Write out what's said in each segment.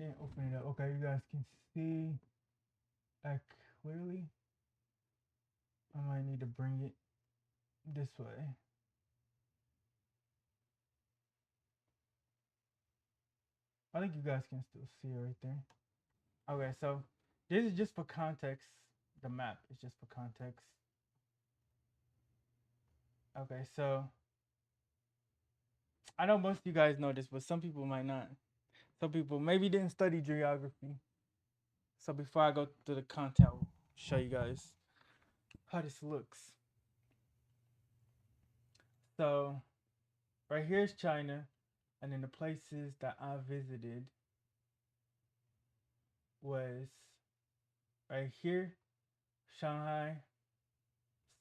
didn't open it up. Okay, you guys can see clearly. I might need to bring it this way. I think you guys can still see it right there. Okay, so this is just for context. The map is just for context. Okay, so I know most of you guys know this, but some people might not. Some people maybe didn't study geography. So before I go to the content, I'll show you guys how this looks. So right here is China, and then the places that I visited was right here, Shanghai,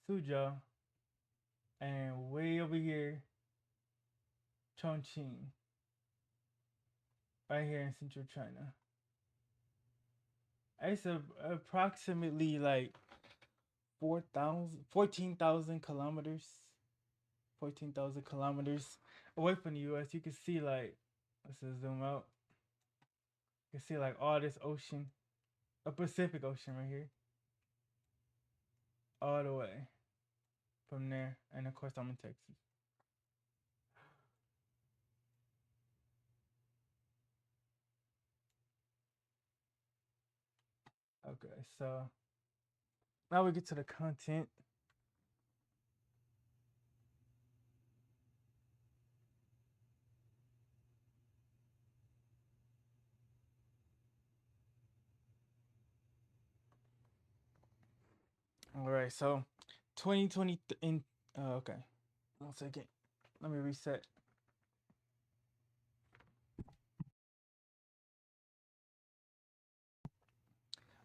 Suzhou, and way over here, Chongqing, right here in central China. It's approximately like 14,000 kilometers, 14,000 kilometers away from the U.S. You can see like, let's just zoom out. You can see like all this ocean, a Pacific Ocean right here, all the way from there. And of course, I'm in Texas. Okay, so now we get to the content. All right, so 2020 in okay. 1 second. Let me reset.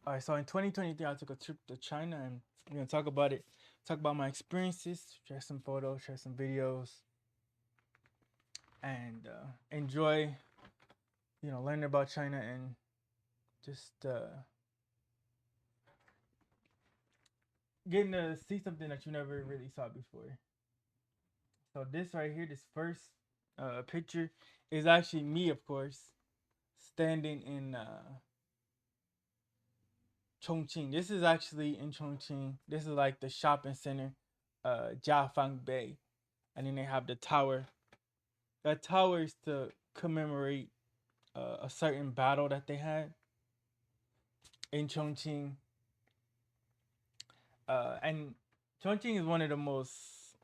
All right, so in 2023, I took a trip to China, and we're gonna talk about it. Talk about my experiences, share some photos, share some videos, and enjoy, learning about China and just getting to see something that you never really saw before. So this right here, this first picture, is actually me, of course, standing in Chongqing. This is actually in Chongqing. This is like the shopping center, Jiafang Bay, and then they have the tower. That tower is to commemorate a certain battle that they had in Chongqing. And Chongqing is one of the most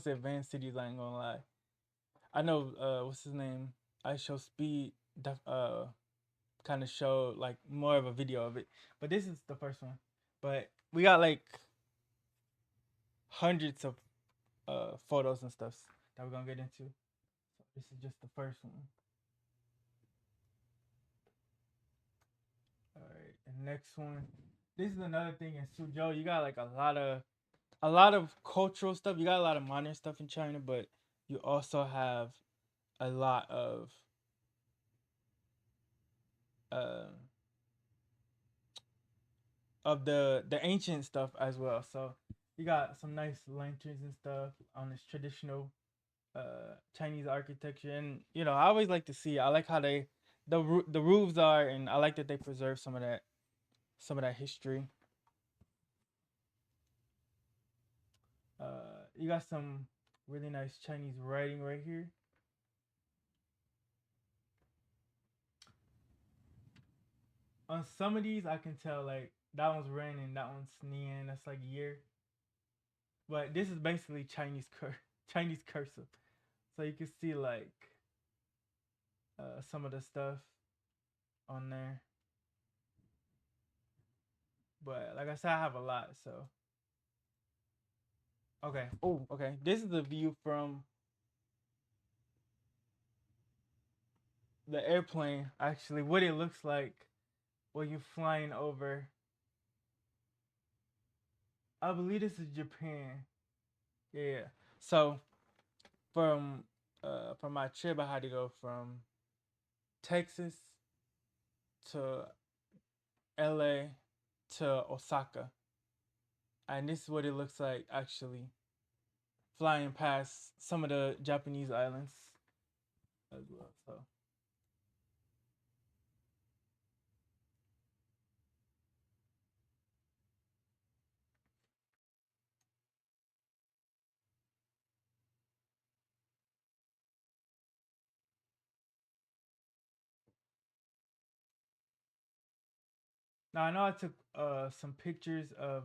advanced cities. I ain't gonna lie. I know what's his name. I show speed. Kind of showed like more of a video of it, but this is the first one. But we got like hundreds of photos and stuff that we're gonna get into. So this is just the first one. All right, the next one. This is another thing in Suzhou. You got like a lot of cultural stuff. You got a lot of modern stuff in China, but you also have a lot uh, of the ancient stuff as well. So you got some nice lanterns and stuff on this traditional Chinese architecture, and I always like to see. I like how the roofs are, and I like that they preserve some of that history. You got some really nice Chinese writing right here. On some of these, I can tell like that one's Ren and that one's Nian. That's like year, but this is basically Chinese cursive, so you can see like some of the stuff on there. But like I said, I have a lot, so okay. Oh, okay. This is the view from the airplane. Actually, what it looks like when you're flying over. I believe this is Japan. Yeah. So from my trip, I had to go from Texas to LA to Osaka, and this is what it looks like actually flying past some of the Japanese islands as well. So Now I know I took some pictures of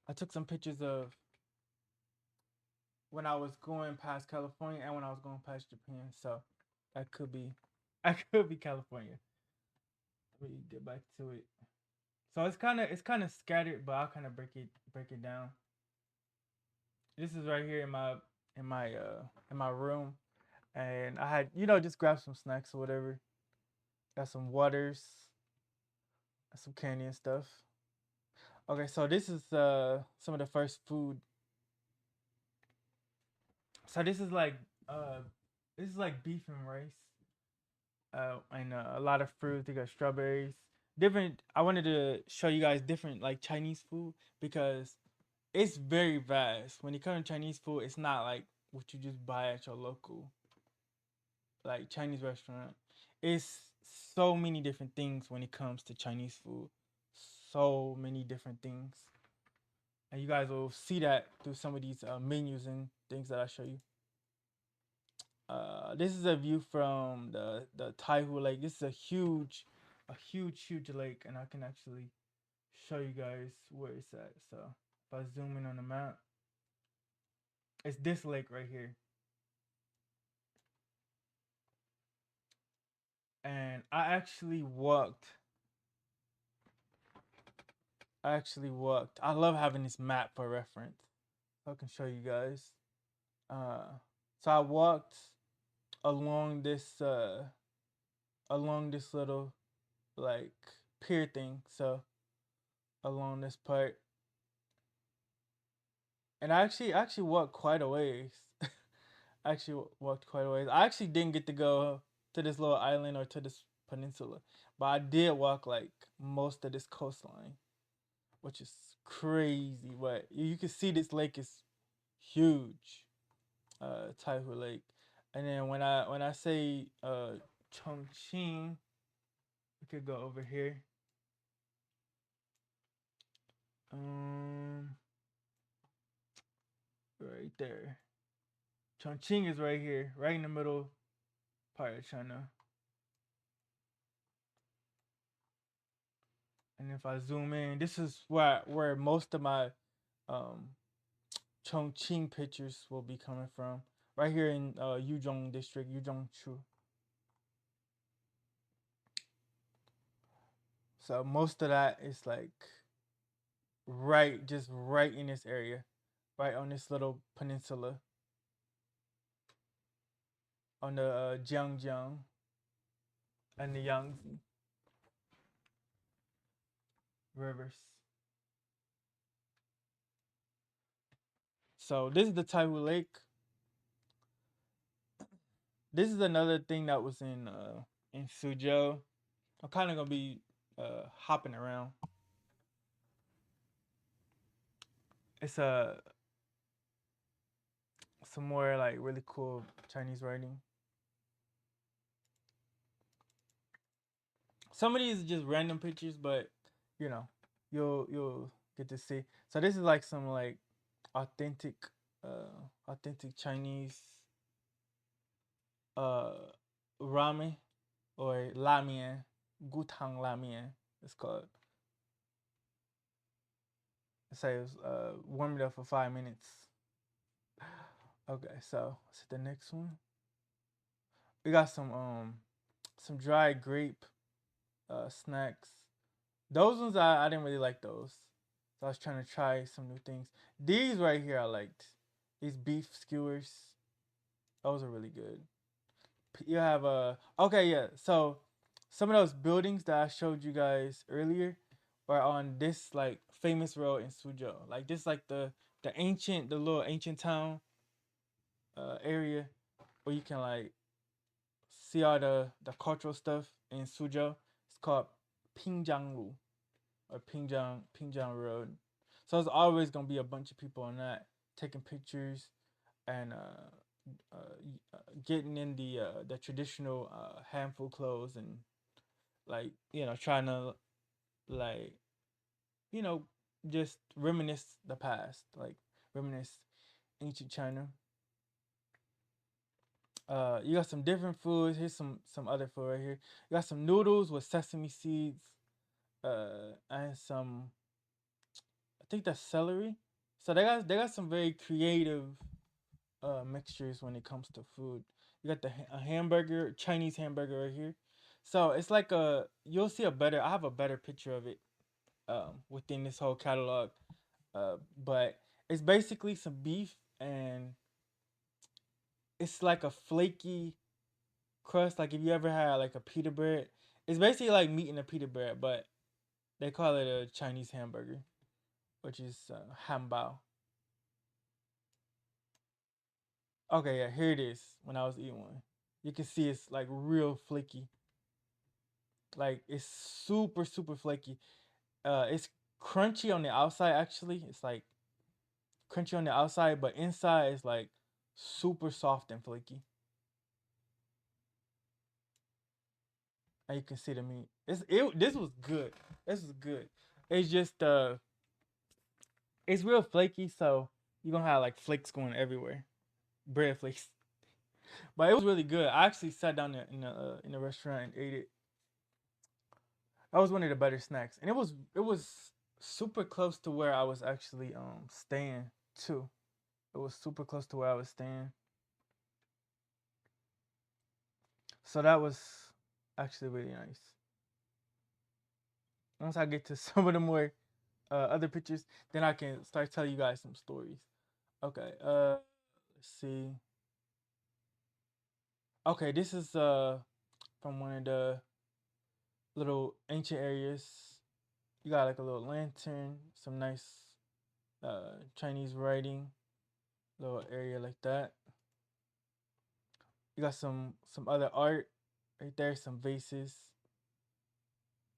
I took some pictures of when I was going past California and when I was going past Japan. So that could be I could be California. Let me get back to it. So it's kind of scattered, but I'll kind of break it down. This is right here in my room, and I had just grab some snacks or whatever. Got some waters, some candy and stuff. Okay, so this is some of the first food. So uh this is like beef and rice. And a lot of fruit. They got strawberries. Different. I wanted to show you guys different like Chinese food because it's very vast. When it comes to Chinese food, it's not like what you just buy at your local like Chinese restaurant. It's so many different things when it comes to Chinese food. So many different things, and you guys will see that through some of these menus and things that I show you. This is a view from the Taihu Lake. This is a huge lake, and I can actually show you guys where it's at. So if I zoom in on the map, it's this lake right here, and I actually walked. I love having this map for reference. I can show you guys. Uh, so I walked along this little like pier thing. So along this part, and I actually walked quite a ways. I actually walked quite a ways. I actually didn't get to go to this little island or to this peninsula, but I did walk like most of this coastline, which is crazy. But you can see this lake is huge, Taihu Lake. And then when I say Chongqing, we could go over here. Um, right there. Chongqing is right here, right in the middle part of China. And if I zoom in, this is where most of my um Chongqing pictures will be coming from. Right here in Yuzhong district, Yuzhong-chu. So most of that is like just right in this area, right on this little peninsula on the Jiangjiang and the Yangtze rivers. So this is the Taihu Lake. This is another thing that was in Suzhou. I'm kind of gonna be hopping around. It's some more like really cool Chinese writing. Some of these are just random pictures, but you know, you'll get to see. So this is like some like authentic authentic Chinese uh ramen or lamian, gutang lamian it's called. It says warm it up for 5 minutes. Okay, so let's hit the next one. We got some dried grape snacks. Those ones I didn't really like those. So I was trying to try some new things. These right here I liked. These beef skewers. Those are really good. You have okay, yeah. So some of those buildings that I showed you guys earlier are on this like famous road in Suzhou. Like this like the little ancient town area where you can like see all the cultural stuff in Suzhou. It's called Pingjianglu or Pingjiang Road. So it's always gonna be a bunch of people on that taking pictures and getting in the traditional handful clothes and like trying to like you know just reminisce the past, like reminisce ancient China. You got some different foods. Here's some other food right here. You got some noodles with sesame seeds. and some, I think that's celery. So they got some very creative mixtures when it comes to food. You got a hamburger, Chinese hamburger right here. So it's like you'll see a better. I have a better picture of it within this whole catalog. But it's basically some beef and it's like a flaky crust. Like if you ever had like a pita bread, it's basically like meat in a pita bread, but they call it a Chinese hamburger, which is hambao. Okay, yeah, here it is. When I was eating one, you can see it's like real flaky. Like it's super super flaky. It's crunchy on the outside. Actually, it's like crunchy on the outside, but inside is like super soft and flaky. And you can see the meat. This was good. This was good. It's just it's real flaky, so you're gonna have like flakes going everywhere, bread flakes. But it was really good. I actually sat down in a restaurant and ate it. That was one of the better snacks, and it was super close to where I was actually staying too. It was super close to where I was staying, so that was actually really nice. Once I get to some of the more other pictures, then I can start telling you guys some stories. Okay, let's see. Okay, this is from one of the little ancient areas. You got like a little lantern, some nice Chinese writing, little area like that. You got some other art right there, some vases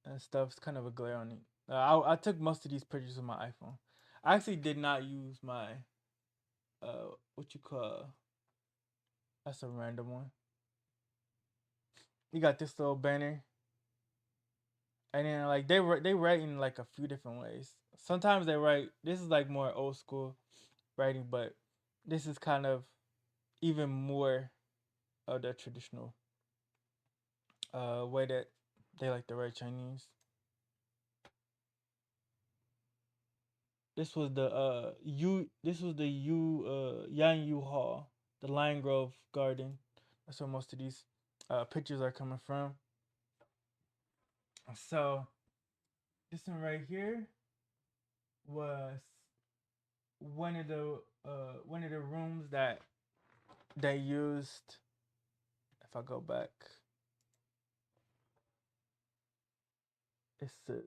and stuff. It's kind of a glare on it. I took most of these pictures with my iPhone. I actually did not use my what you call, that's a random one. You got this little banner, and then like they write in like a few different ways. Sometimes they write, this is like more old school writing, but this is kind of even more of the traditional way that they like to write Chinese. This was the Yan Yu Hall, the Lion Grove Garden. That's where most of these pictures are coming from. So this one right here was one of the rooms that they used. If I go back, it's the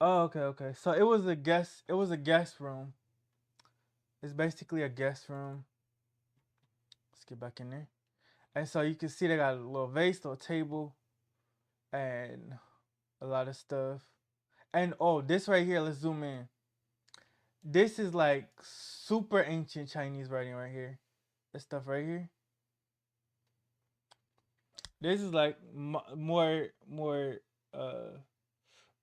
oh, okay, okay. So it was a guest room. It's basically a guest room. Let's get back in there. And so you can see they got a little vase, little table, and a lot of stuff. And oh, this right here, let's zoom in. This is like super ancient Chinese writing right here. This stuff right here. This is like more a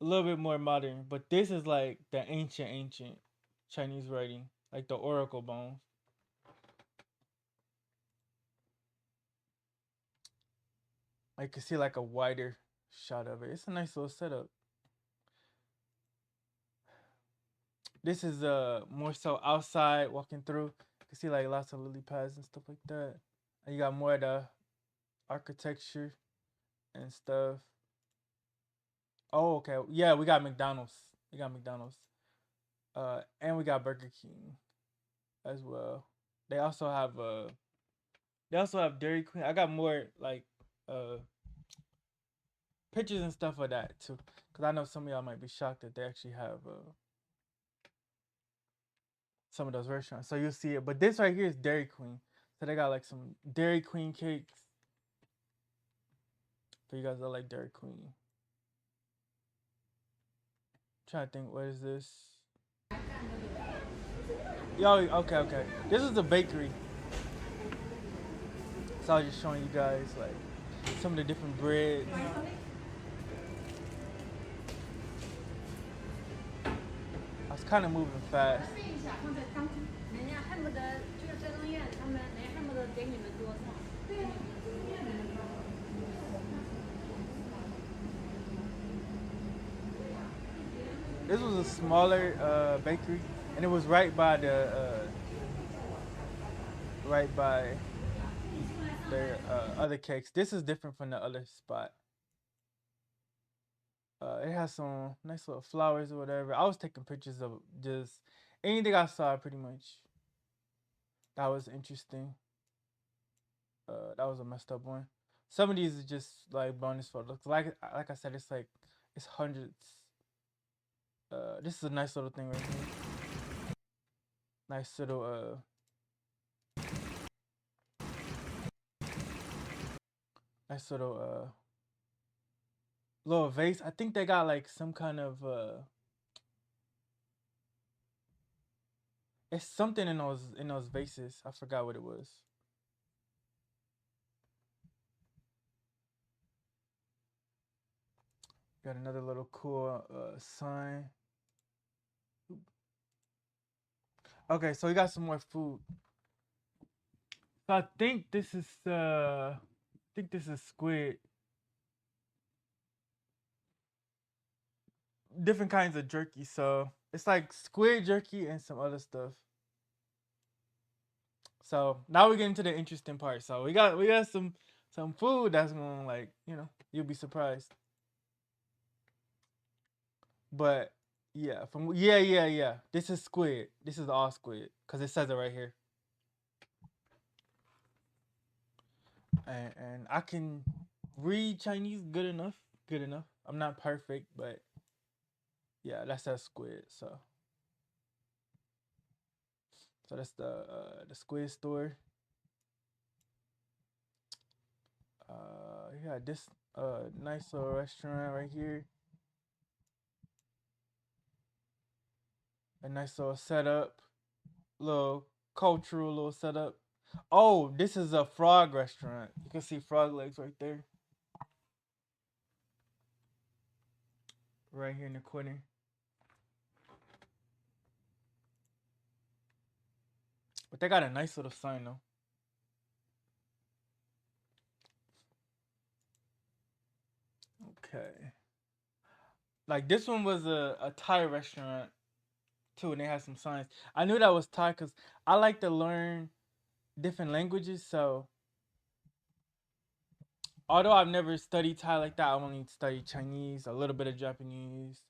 little bit more modern, but this is like the ancient Chinese writing, like the oracle bones. I can see like a wider shot of it. It's a nice little setup. This is more so outside walking through. You can see like lots of lily pads and stuff like that. And you got more of the architecture and stuff. Oh, okay. Yeah, we got McDonald's. We got McDonald's. And we got Burger King as well. They also have Dairy Queen. I got more like uh pictures and stuff of that too, because I know some of y'all might be shocked that they actually have some of those restaurants. So you'll see it. But this right here is Dairy Queen. So they got like some Dairy Queen cakes. So you guys that like Dairy Queen. I'm trying to think, what is this? Yo, okay, okay. This is the bakery. So I was just showing you guys like some of the different breads. I was kind of moving fast. This was a smaller bakery, and it was right by their other cakes. This is different from the other spot. It has some nice little flowers or whatever. I was taking pictures of just anything I saw, pretty much. That was interesting. That was a messed up one. Some of these are just like bonus photos. Like I said, it's hundreds. This is a nice little thing right here. Nice little nice little vase. I think they got like some kind of it's something in those vases. I forgot what it was. Got another little cool sign. Okay, so we got some more food. So I think this is squid. Different kinds of jerky. So it's like squid jerky and some other stuff. So now we get into the interesting part. So we got some food that's gonna like, you'll be surprised. But yeah. This is squid. This is all squid because it says it right here. And I can read Chinese good enough. Good enough. I'm not perfect, but yeah, that's that squid. So that's the squid store. Yeah, this nice little restaurant right here. A nice little setup, little cultural little setup. Oh, this is a frog restaurant. You can see frog legs right there, right here in the corner. But they got a nice little sign though. Okay. Like this one was a Thai restaurant too, and they had some signs. I knew that was Thai because I like to learn different languages. So although I've never studied Thai like that, I only studied Chinese, a little bit of Japanese,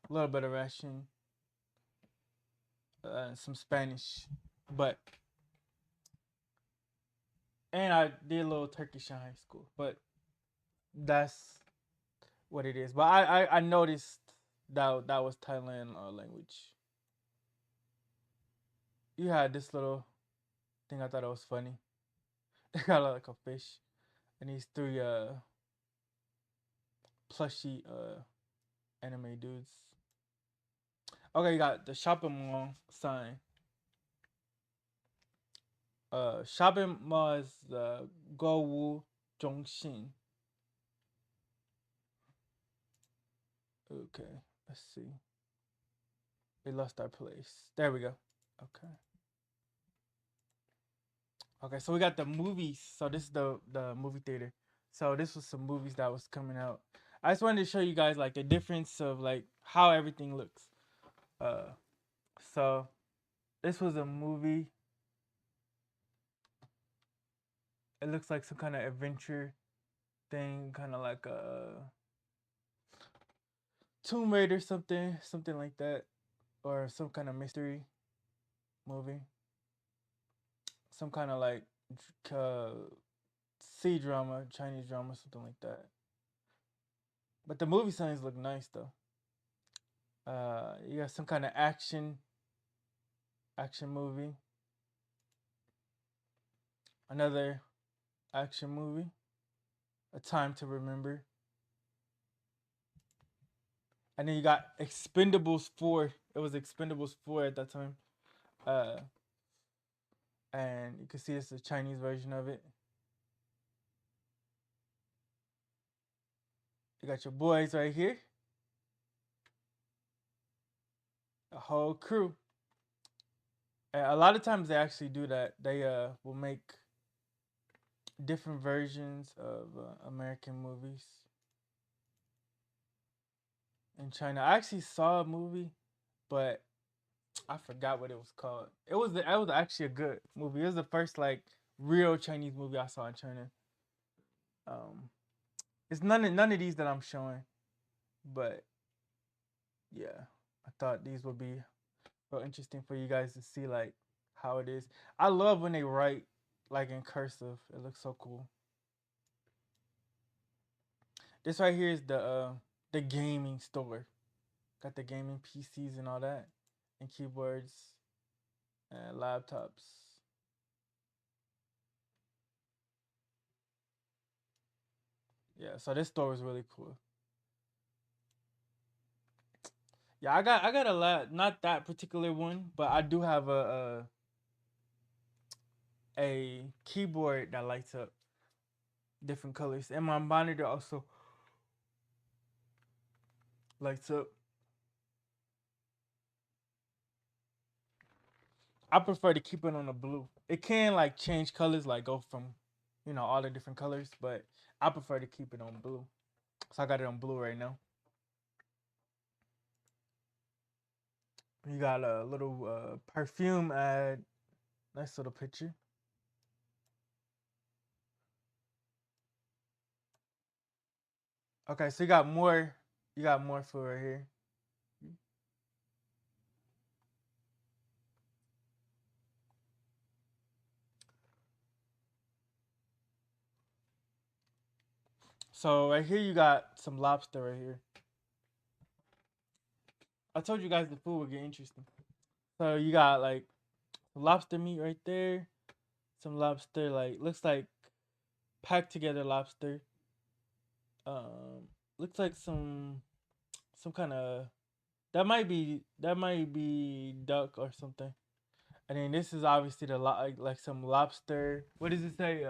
a little bit of Russian, some Spanish, but and I did a little Turkish in high school. But that's what it is. But I noticed that was Thailand language. You had this little thing. I thought it was funny. They got like a fish and these three plushy anime dudes. Okay, you got the shopping mall sign. Shopping mall is Gowu Zhongxin. Okay, let's see. We lost our place. There we go. Okay. Okay, so we got the movies. So this is the movie theater. So this was some movies that was coming out. I just wanted to show you guys like the difference of like how everything looks. Uh, so this was a movie. It looks like some kind of adventure thing, kind of like a Tomb Raider something like that, or some kind of mystery movie, some kind of like uh, C drama, Chinese drama, something like that. But the movie signs look nice though. You got some kind of action movie, another action movie, A Time to Remember, and then you got Expendables 4. It was Expendables 4 at that time. Uh, and you can see it's a Chinese version of it. You got your boys right here, a whole crew. And a lot of times they actually do that. They will make different versions of American movies in China. I actually saw a movie, but I forgot what it was called. It was actually a good movie. It was the first like real Chinese movie I saw in China. Um, it's none of these that I'm showing, but yeah, I thought these would be real interesting for you guys to see like how it is. I love when they write like in cursive. It looks so cool. This right here is the gaming store. Got the gaming PCs and all that, and keyboards and laptops. Yeah, so this store was really cool. Yeah, I got a lot. Not that particular one, but I do have a keyboard that lights up different colors, and my monitor also lights up. I prefer to keep it on the blue. It can like change colors, like go from, all the different colors, but I prefer to keep it on blue. So I got it on blue right now. You got a little perfume ad. Nice little picture. Okay, so you got more. You got more food right here. So right here you got some lobster right here. I told you guys the food would get interesting. So you got like lobster meat right there. Some lobster like looks like packed together lobster. Um, looks like some kind of that might be duck or something. And then this is obviously the like some lobster. What does it say?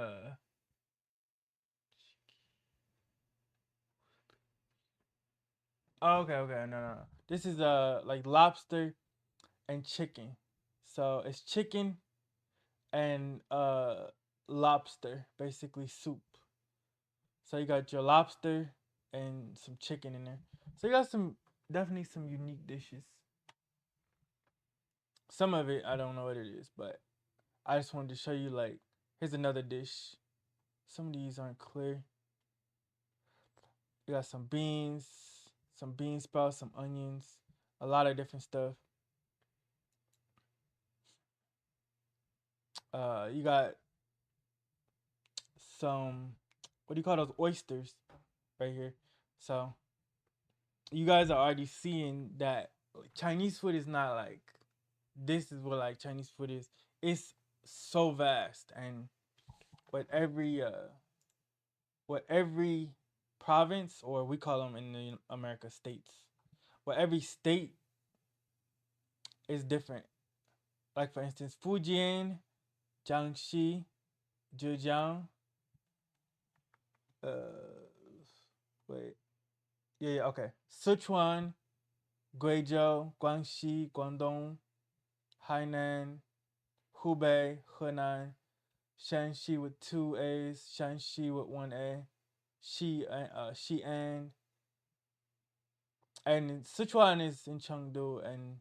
Oh, okay, okay, no, no, no. This is like lobster and chicken. So it's chicken and lobster, basically soup. So you got your lobster and some chicken in there. So you got some definitely some unique dishes. Some of it I don't know what it is, but I just wanted to show you like here's another dish. Some of these aren't clear. You got some bean sprouts, some onions, a lot of different stuff. You got some what do you call those oysters right here? So you guys are already seeing that Chinese food is not like this is what like Chinese food is. It's so vast and what every uh what every province or we call them in the America states. What every state is different. Like for instance, Fujian, Jiangxi, Zhejiang, uh wait. Yeah, yeah, okay. Sichuan, Guizhou, Guangxi, Guangdong, Hainan, Hubei, Henan, Shanxi with two A's, Shanxi with one A, Xi'an, and Sichuan is in Chengdu, and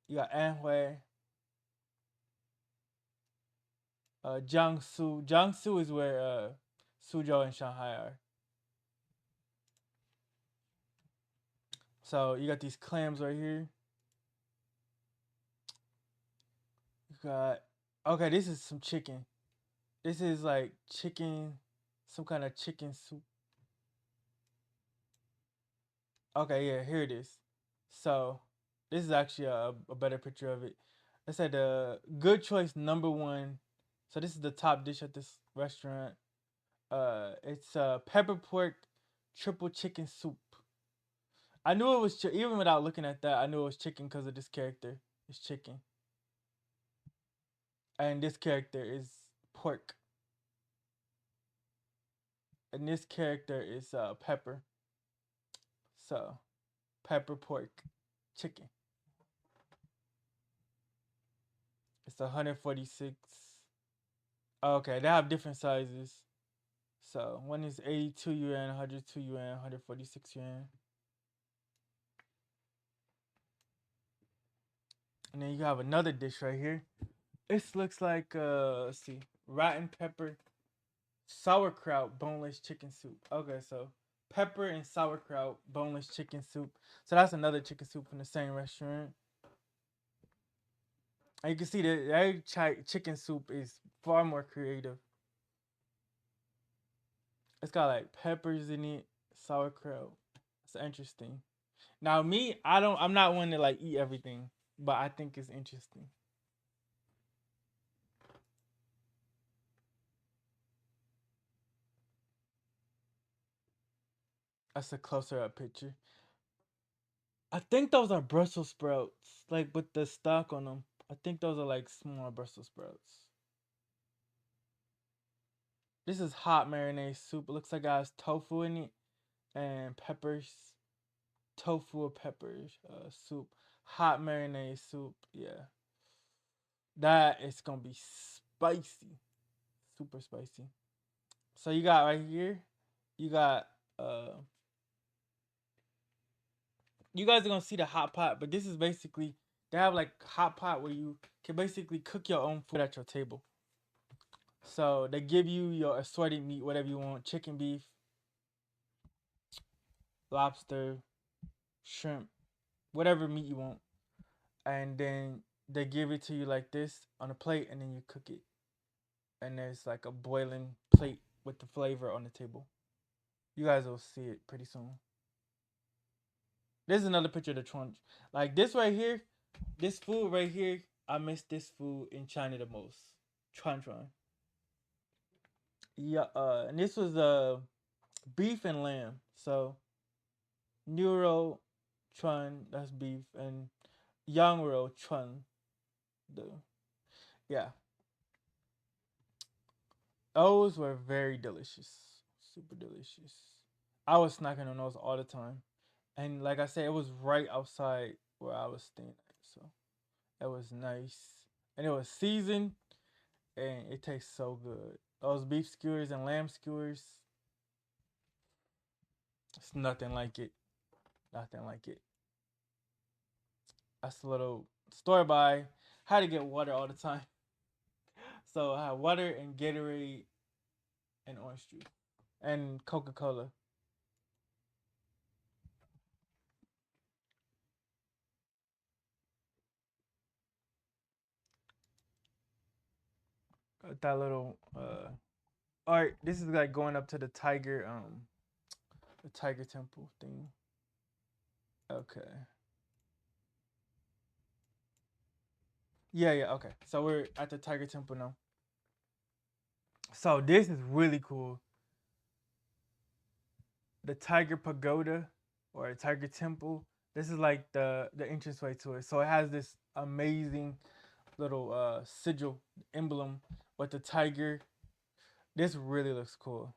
you got Anhui, Jiangsu. Jiangsu is where Suzhou and Shanghai are. So you got these clams right here. You got okay. This is some chicken. This is like chicken, some kind of chicken soup. Okay, yeah, here it is. So this is actually a better picture of it. It said the good choice number one. So this is the top dish at this restaurant. It's pepper pork triple chicken soup. I knew it was even without looking at that. I knew it was chicken because of this character. It's chicken, and this character is pork, and this character is pepper. So pepper pork chicken. It's 146 Okay, they have different sizes. So one is 82 yuan, 102 yuan, 146 yuan. And then you have another dish right here. This looks like let's see, rotten pepper, sauerkraut, boneless chicken soup. Okay, so pepper and sauerkraut, boneless chicken soup. So that's another chicken soup from the same restaurant. And you can see that chicken soup is far more creative. It's got like peppers in it, sauerkraut. It's interesting. Now me, I'm not one to like eat everything, but I think it's interesting. That's a closer up picture. I think those are Brussels sprouts, like with the stock on them. I think those are like small Brussels sprouts. This is hot marinade soup. It looks like it has tofu in it and peppers, tofu or peppers soup. Hot marinade soup. Yeah, that is gonna be spicy, super spicy. So you got right here, you got you guys are gonna see the hot pot, but this is basically they have like hot pot where you can basically cook your own food at your table. So they give you your assorted meat, whatever you want, chicken, beef, lobster, shrimp, whatever meat you want, and then they give it to you like this on a plate, and then you cook it. And there's like a boiling plate with the flavor on the table. You guys will see it pretty soon. This is another picture of the trunch. Like this right here, this food right here, I miss this food in China the most. Tron Tron. Yeah, and this was beef and lamb. So Neuro Tron, that's beef, and Yangro Tron, the yeah. Those were very delicious. Super delicious. I was snacking on those all the time. And like I said, it was right outside where I was staying at. So it was nice. And it was seasoned and it tastes so good. Those beef skewers and lamb skewers, it's nothing like it. Nothing like it. That's a little story by. Had to get water all the time. So I had water and Gatorade and orange juice and Coca Cola. Got that little all right, this is like going up to the tiger temple thing. Okay. Yeah, yeah, okay. So we're at the tiger temple now. So this is really cool. The Tiger Pagoda or a Tiger Temple. This is like the entranceway to it. So it has this amazing little sigil emblem with the tiger. This really looks cool.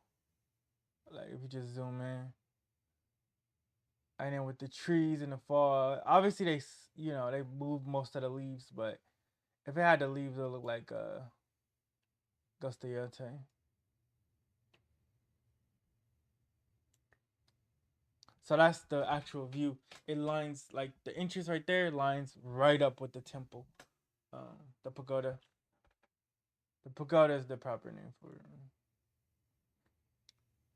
Like if you just zoom in, and then with the trees in the fall, obviously they move most of the leaves, but if it had the leaves, it'll look like Gustoyote. So that's the actual view. It lines like the entrance right there lines right up with the temple, the pagoda. The pagoda is the proper name for it.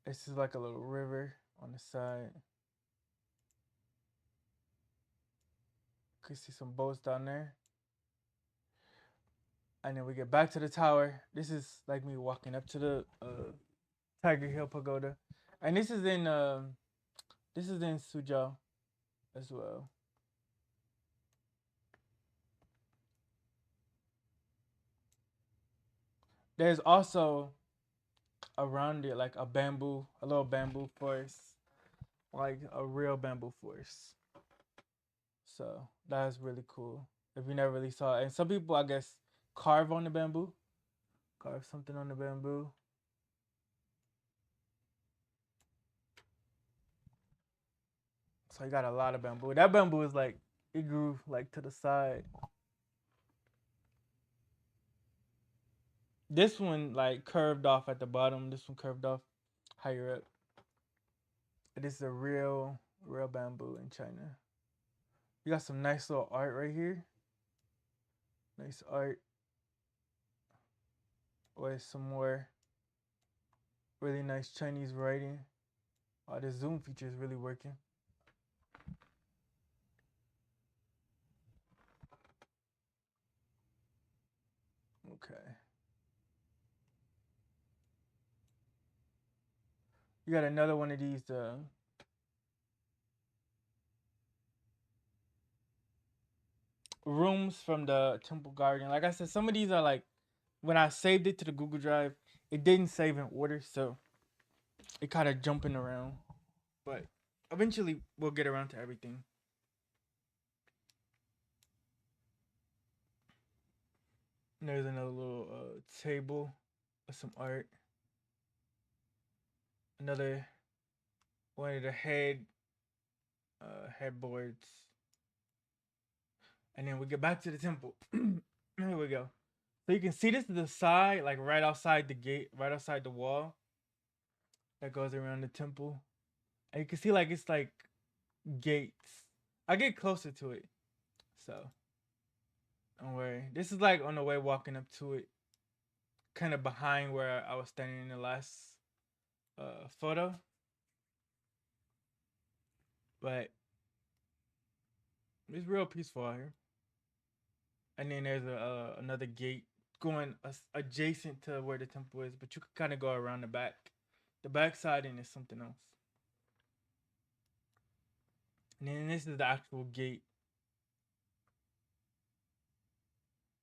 This is like a little river on the side. You can see some boats down there. And then we get back to the tower. This is like me walking up to the Tiger Hill Pagoda, and this is in Suzhou as well. There's also around it like a little bamboo forest, like a real bamboo forest. So that's really cool. If you never really saw it, and some people I guess carve on the bamboo, carve something on the bamboo. So you got a lot of bamboo. That bamboo is like it grew like to the side. This one like curved off at the bottom. This one curved off higher up. This is a real bamboo in China. You got some nice little art right here. Nice art with some more really nice Chinese writing. Oh, the zoom feature is really working. Okay. You got another one of these rooms from the Temple Garden. Like I said, some of these are like when I saved it to the Google Drive, it didn't save in order, so it kind of jumping around. But eventually, we'll get around to everything. And there's another little table with some art. Another one of the headboards. And then we get back to the temple. Here we go. So you can see this is the side, like right outside the gate, right outside the wall that goes around the temple. And you can see like it's like gates. I get closer to it. So don't worry. This is like on the way walking up to it. Kind of behind where I was standing in the last photo. But it's real peaceful out here. And then there's another gate going adjacent to where the temple is, but you can kind of go around the back. The back side and is something else. And then this is the actual gate.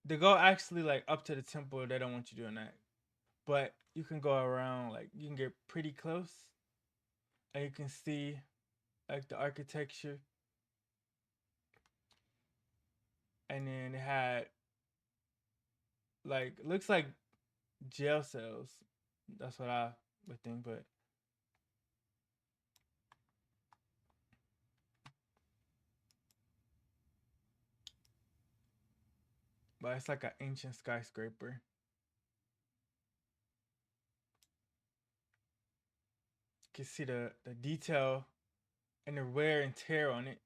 They go actually like up to the temple. They don't want you doing that, but you can go around. Like you can get pretty close, and you can see like the architecture. And then it had like looks like jail cells. That's what I would think, but it's like an ancient skyscraper. You can see the detail and the wear and tear on it,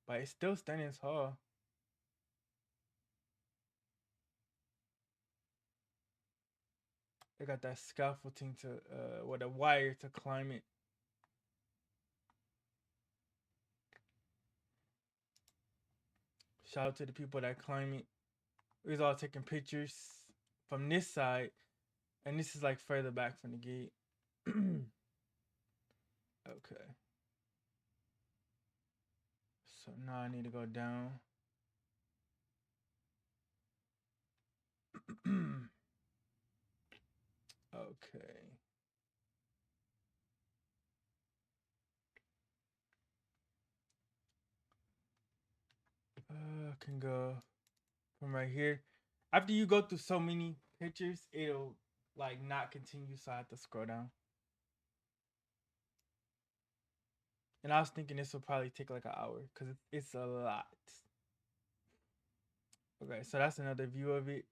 but it's still standing tall. They got that scaffolding to with a wire to climb it. Shout out to the people that climb it. We was all taking pictures from this side, and this is like further back from the gate. Okay. So now I need to go down. Okay. I can go from right here. After you go through so many pictures, it'll like not continue, so I have to scroll down. And I was thinking this will probably take like an hour because it's a lot. Okay, so that's another view of it.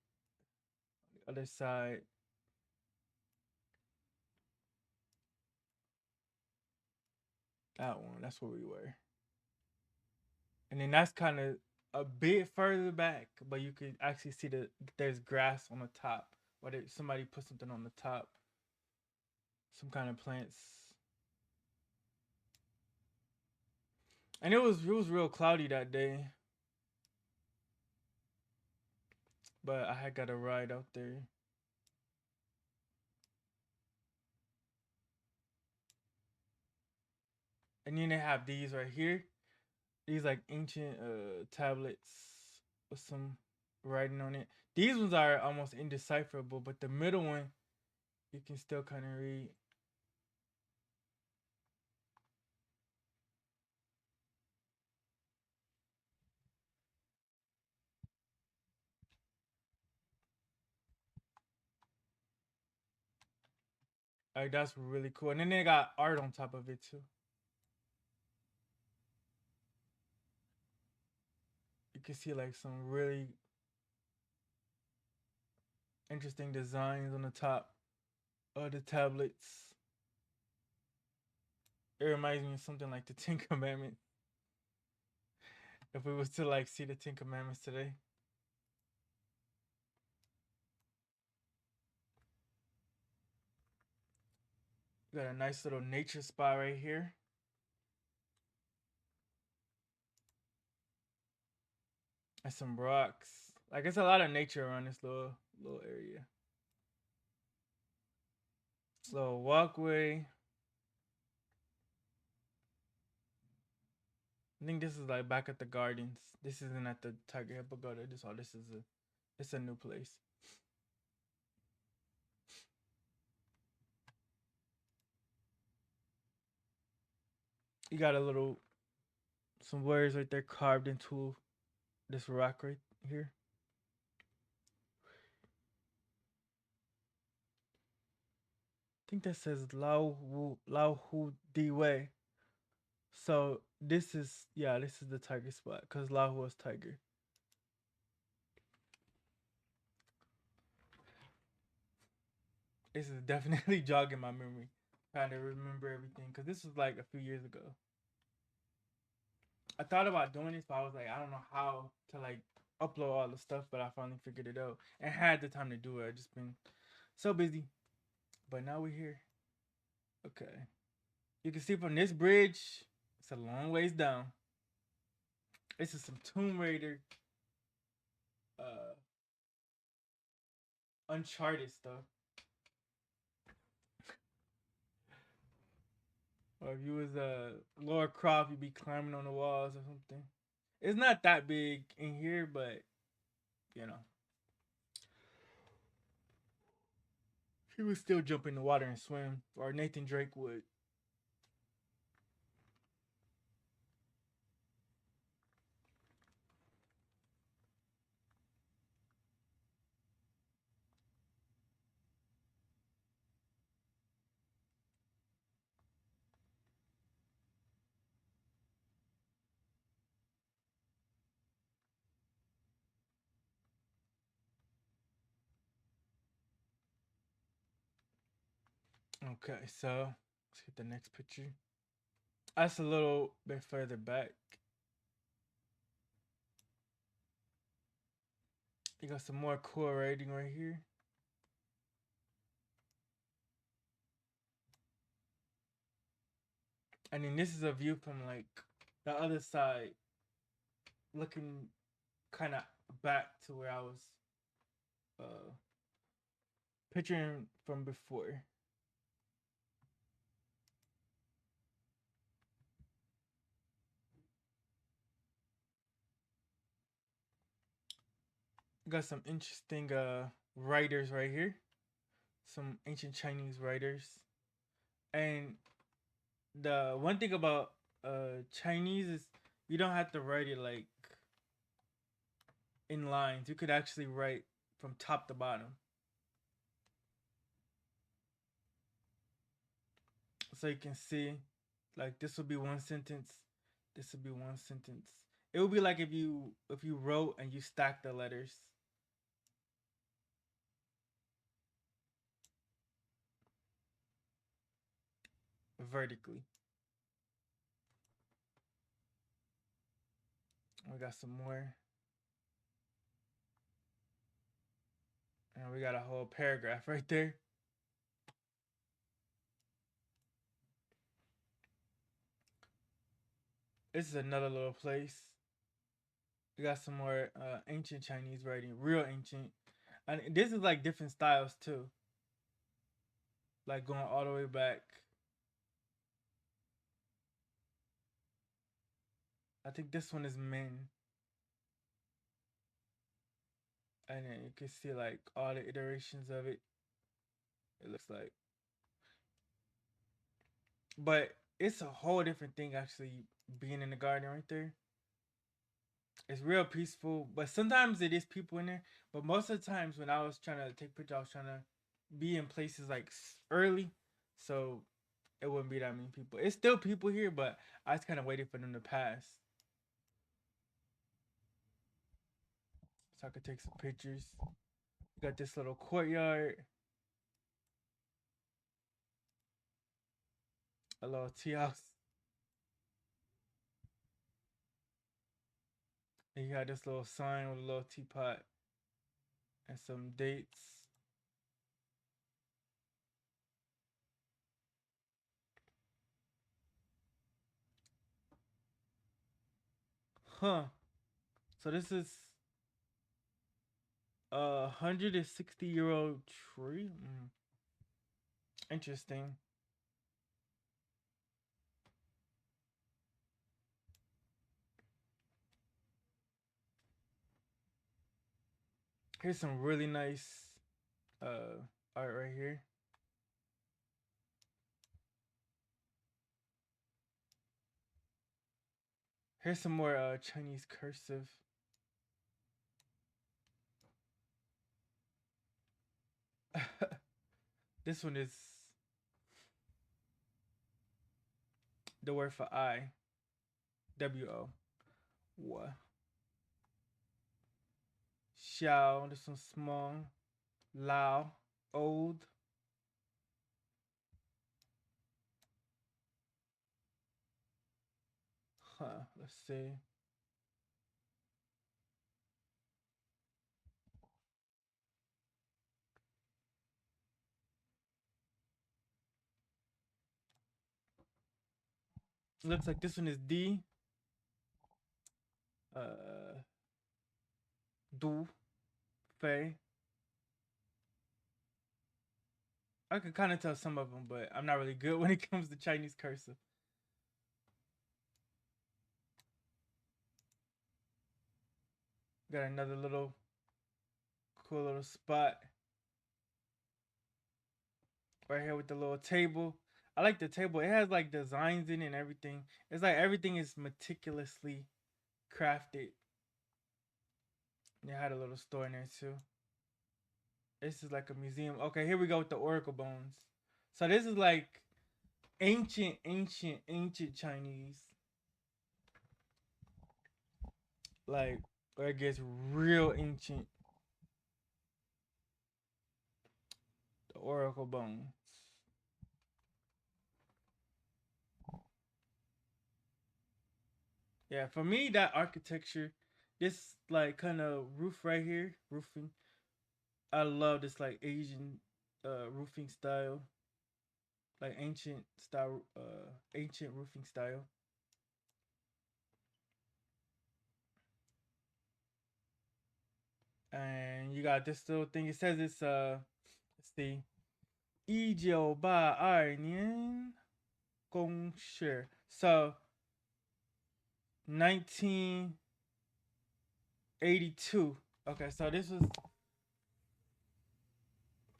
The other side. That one, that's where we were. And then that's kind of a bit further back, but you could actually see that there's grass on the top. Or somebody put something on the top. Some kind of plants. And it was real cloudy that day. But I had got a ride out there. And then they have these right here. These like ancient tablets with some writing on it. These ones are almost indecipherable, but the middle one you can still kind of read. Like that's really cool. And then they got art on top of it too. You can see like some really Interesting designs on the top of the tablets. It reminds me of something like the Ten Commandments. If we was to like see the Ten Commandments today. Got a nice little nature spot right here. And some rocks. Like it's a lot of nature around this little area. Little walkway. I think this is like back at the gardens. This isn't at the Tiger Hill Pagoda. It's a new place. You got some words right there carved into this rock right here. I think that says Lao Hu Di Wei. So this is the tiger spot because Lao was tiger. This is definitely jogging my memory, trying to remember everything because this was like a few years ago. I thought about doing this, but I was like, I don't know how to like upload all the stuff, but I finally figured it out and had the time to do it. I just been so busy, but now we're here. Okay, you can see from this bridge, it's a long ways down. This is some Tomb Raider, uh, Uncharted stuff. Or if you was Laura Croft, you'd be climbing on the walls or something. It's not that big in here, but you know, he would still jump in the water and swim, or Nathan Drake would. Okay, so let's get the next picture. That's a little bit further back. You got some more cool writing right here. And then this is a view from like the other side, looking kind of back to where I was uh picturing from before. Got some interesting writers right here. Some ancient Chinese writers. And the one thing about Chinese is you don't have to write it like in lines. You could actually write from top to bottom. So you can see like this will be one sentence, this will be one sentence. It would be like if you wrote and you stacked the letters. Vertically. We got some more. And we got a whole paragraph right there. This is another little place. We got some more ancient Chinese writing, real ancient. And this is like different styles too. Like going all the way back. I think this one is Min. And then you can see like all the iterations of it. It looks like. But it's a whole different thing actually being in the garden right there. It's real peaceful, but sometimes it is people in there. But most of the times when I was trying to take pictures, I was trying to be in places like early, so it wouldn't be that many people. It's still people here, but I was kind of waiting for them to pass so I could take some pictures. Got this little courtyard, a little tea house. And you got this little sign with a little teapot and some dates. Huh. So this is a 160-year-old tree. Interesting. Here's some really nice art right here. Here's some more Chinese cursive. This one is the word for I. W-O. What? Xiao. This one's small. Lao. Old. Huh. Let's see. Looks like this one is D. Du. Fei. I could kind of tell some of them, but I'm not really good when it comes to Chinese cursive. Got another little cool little spot right here with the little table. I like the table. It has like designs in it and everything. It's like everything is meticulously crafted. They had a little store in there too. This is like a museum. Okay, here we go with the oracle bones. So this is like ancient Chinese. Like where it gets real ancient. The oracle bones. Yeah, for me that architecture, this like kind of roof right here, roofing. I love this like Asian roofing style, like ancient roofing style. And you got this little thing. It says it's let's see, 1982公示. So 1982. Okay, so this was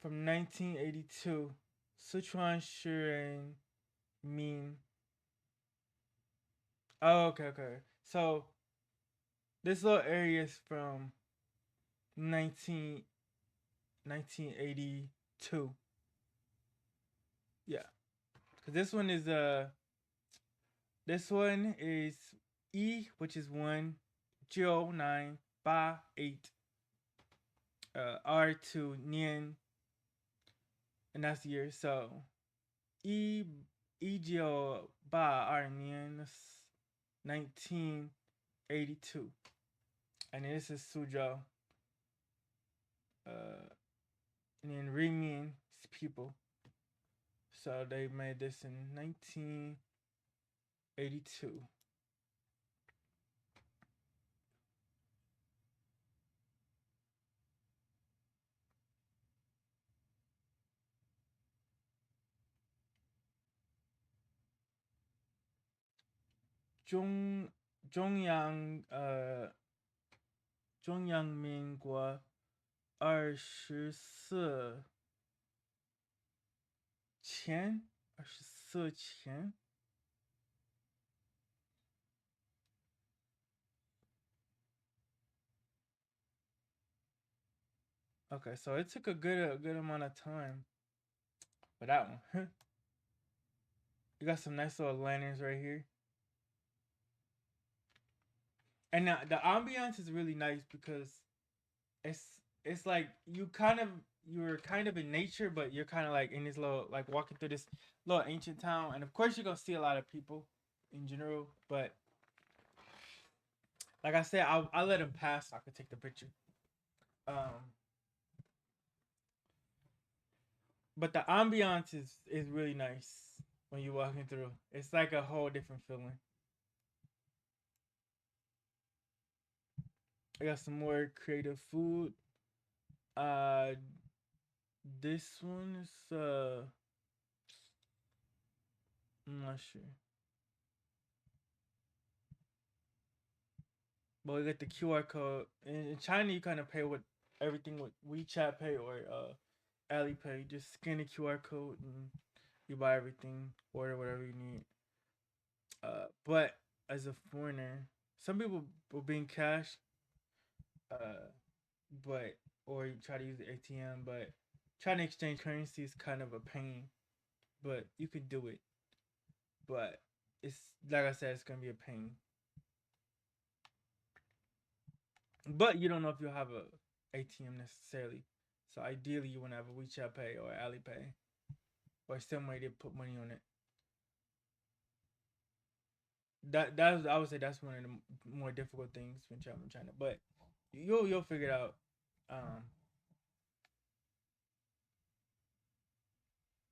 from 1982. Sichuan Shuren Min. Oh, okay. So this little area is from 19 1982. Yeah, because this one is E, which is 1, Jiu 9, Ba 8, R 2, Nian, and that's the year. So E Jiu Ba R Nian 1982, and then this is Suzhou. And then Remian people. So they made this in 1982. Zhongyang 中央民国24前Okay, so it took a good amount of time for that one. You got some nice little lanterns right here. And now the ambiance is really nice because it's like you're kind of in nature, but you're kind of like in this little like walking through this little ancient town, and of course you're gonna see a lot of people in general. But like I said, I let him pass so I could take the picture. Um, but the ambiance is really nice when you're walking through. It's like a whole different feeling. I got some more creative food. Uh, this one is I'm not sure. But we got the QR code. In China, you kind of pay with everything with WeChat Pay or Alipay. Just scan the QR code and you buy everything, order whatever you need. But as a foreigner, some people will bring cash, uh, but or you try to use the ATM, but trying to exchange currency is kind of a pain. But you could do it. But it's like I said, it's gonna be a pain. But you don't know if you'll have a ATM necessarily. So ideally, you want to have a WeChat Pay or Alipay or some way to put money on it. That's I would say that's one of the more difficult things when traveling China. But you'll figure it out. Um,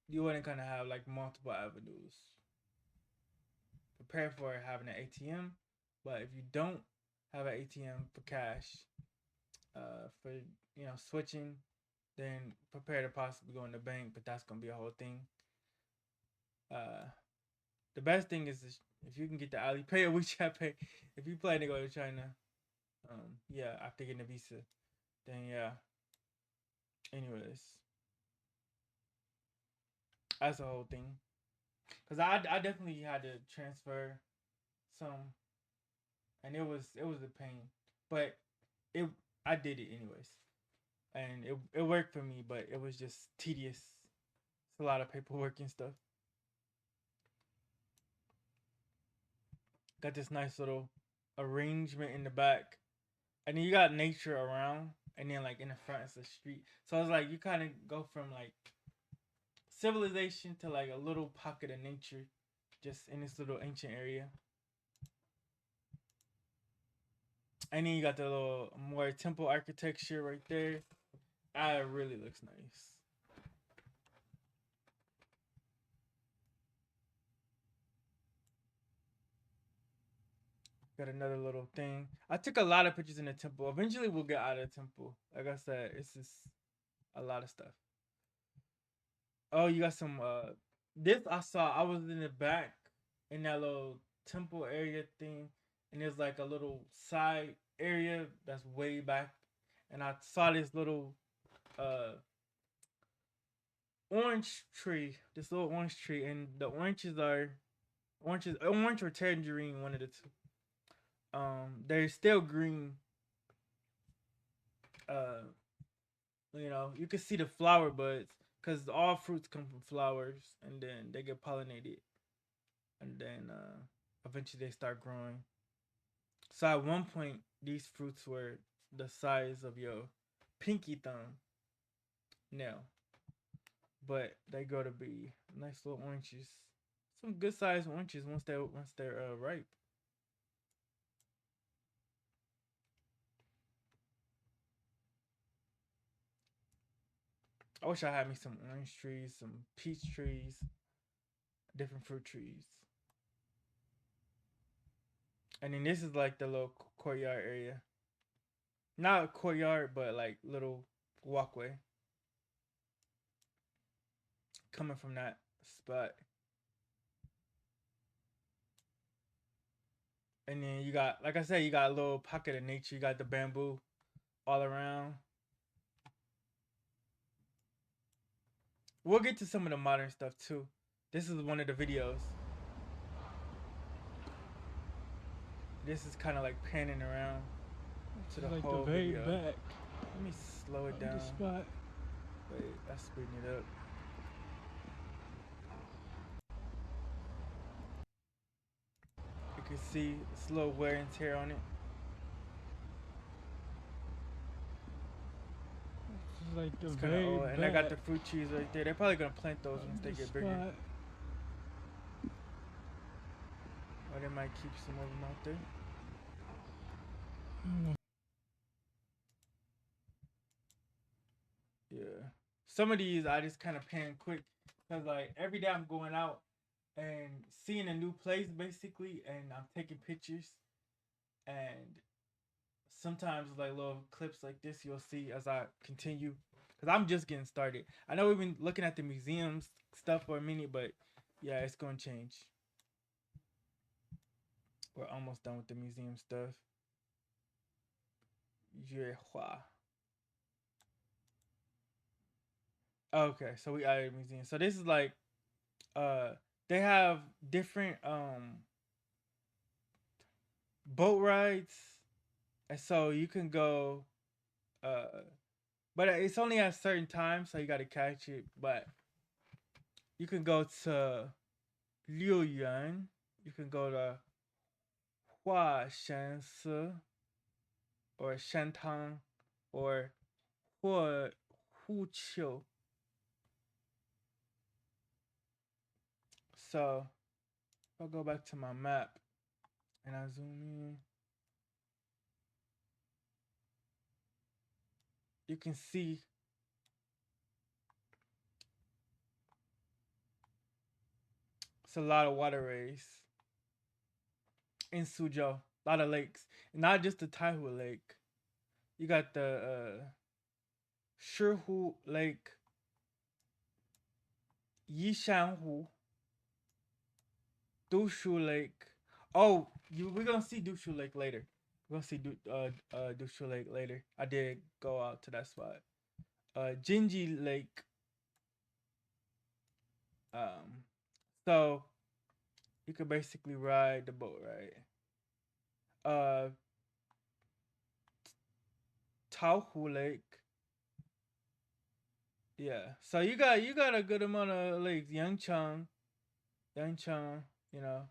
you want to kind of have like multiple avenues. Prepare for having an ATM, but if you don't have an ATM for cash, for switching, then prepare to possibly go in the bank. But that's gonna be a whole thing. Uh, the best thing is if you can get the Alipay or WeChat Pay. If you plan to go to China, yeah, after getting a visa, then yeah. Anyways, that's the whole thing. Cause I definitely had to transfer some, and it was a pain, but it I did it anyways, and it worked for me, but it was just tedious. It's a lot of paperwork and stuff. Got this nice little arrangement in the back, and then you got nature around, and then like in the front it's a street. So it's like you kind of go from like civilization to like a little pocket of nature, just in this little ancient area. And then you got the little more temple architecture right there. Ah, it really looks nice. Got another little thing. I took a lot of pictures in the temple. Eventually, we'll get out of the temple. Like I said, it's just a lot of stuff. Oh, you got some. This I saw. I was in the back in that little temple area thing, and there's like a little side area that's way back, and I saw this little uh orange tree. This little orange tree, and the orange or tangerine, one of the two. They're still green. Uh, you can see the flower buds because all fruits come from flowers, and then they get pollinated, and then eventually they start growing. So at one point, these fruits were the size of your pinky thumb now, but they grow to be nice little oranges, some good sized oranges once they're ripe. I wish I had me some orange trees, some peach trees, different fruit trees. And then this is like the little courtyard area. Not a courtyard, but like little walkway coming from that spot. And then you got, like I said, you got a little pocket of nature. You got the bamboo all around. We'll get to some of the modern stuff too. This is one of the videos. This is kind of like panning around to the like whole the very video. back Let me slow it of down. the spot. Wait, that's speeding it up. You can see it's a little wear and tear on it. like the It's kind of very old. And I got back. the fruit trees right there. They're probably gonna plant those once they The get bigger. spot. Or they might keep some of them out there. Yeah. Some of these I just kind of pan quick because like every day I'm going out and seeing a new place basically, and I'm taking pictures, and sometimes like little clips like this you'll see as I continue because I'm just getting started. I know we've been looking at the museums stuff for a minute, but yeah, it's gonna change. We're almost done with the museum stuff. Yuehua. Okay, so we added museum. So this is like uh they have different boat rides, and so you can go but it's only at certain times, so you got to catch it. But you can go to Liu Yuan, you can go to Hua Shan Si or Shantang or Hua Hu Qiu. So if I go back to my map and I zoom in, you can see it's a lot of waterways in Suzhou, a lot of lakes, and not just the Taihu Lake. You got the Shihu Lake, Yishanhu, Dushu Lake. Oh, we're gonna see Dushu Lake later. We're gonna see Dushu Lake later. I did go out to that spot. Jinji Lake. Um, so you could basically ride the boat, right? Uh, Taohu Lake. Yeah. So you got a good amount of lakes. Yangchang. You know,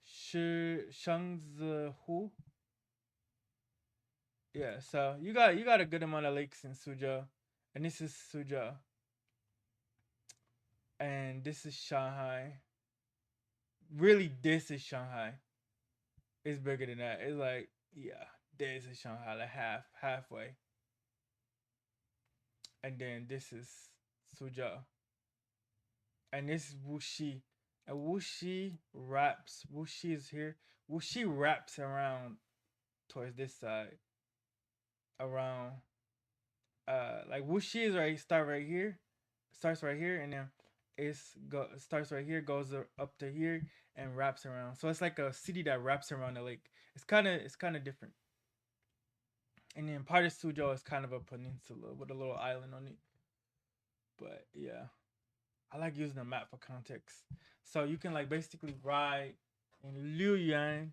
Shi Shangzihu. Yeah. So you got a good amount of lakes in Suzhou, and this is Suzhou, and this is Shanghai. Really, this is Shanghai. It's bigger than that. It's like, yeah, this is Shanghai, like halfway. And then this is Suzhou. And this is Wuxi. And Wuxi is here. Wuxi wraps around towards this side. Around like Wuxi is start right here. Starts right here and then starts right here, goes up to here and wraps around. So it's like a city that wraps around the lake. It's kinda different. And then part of Suzhou is kind of a peninsula with a little island on it. But yeah, I like using the map for context. So you can like basically ride in Liuyuan,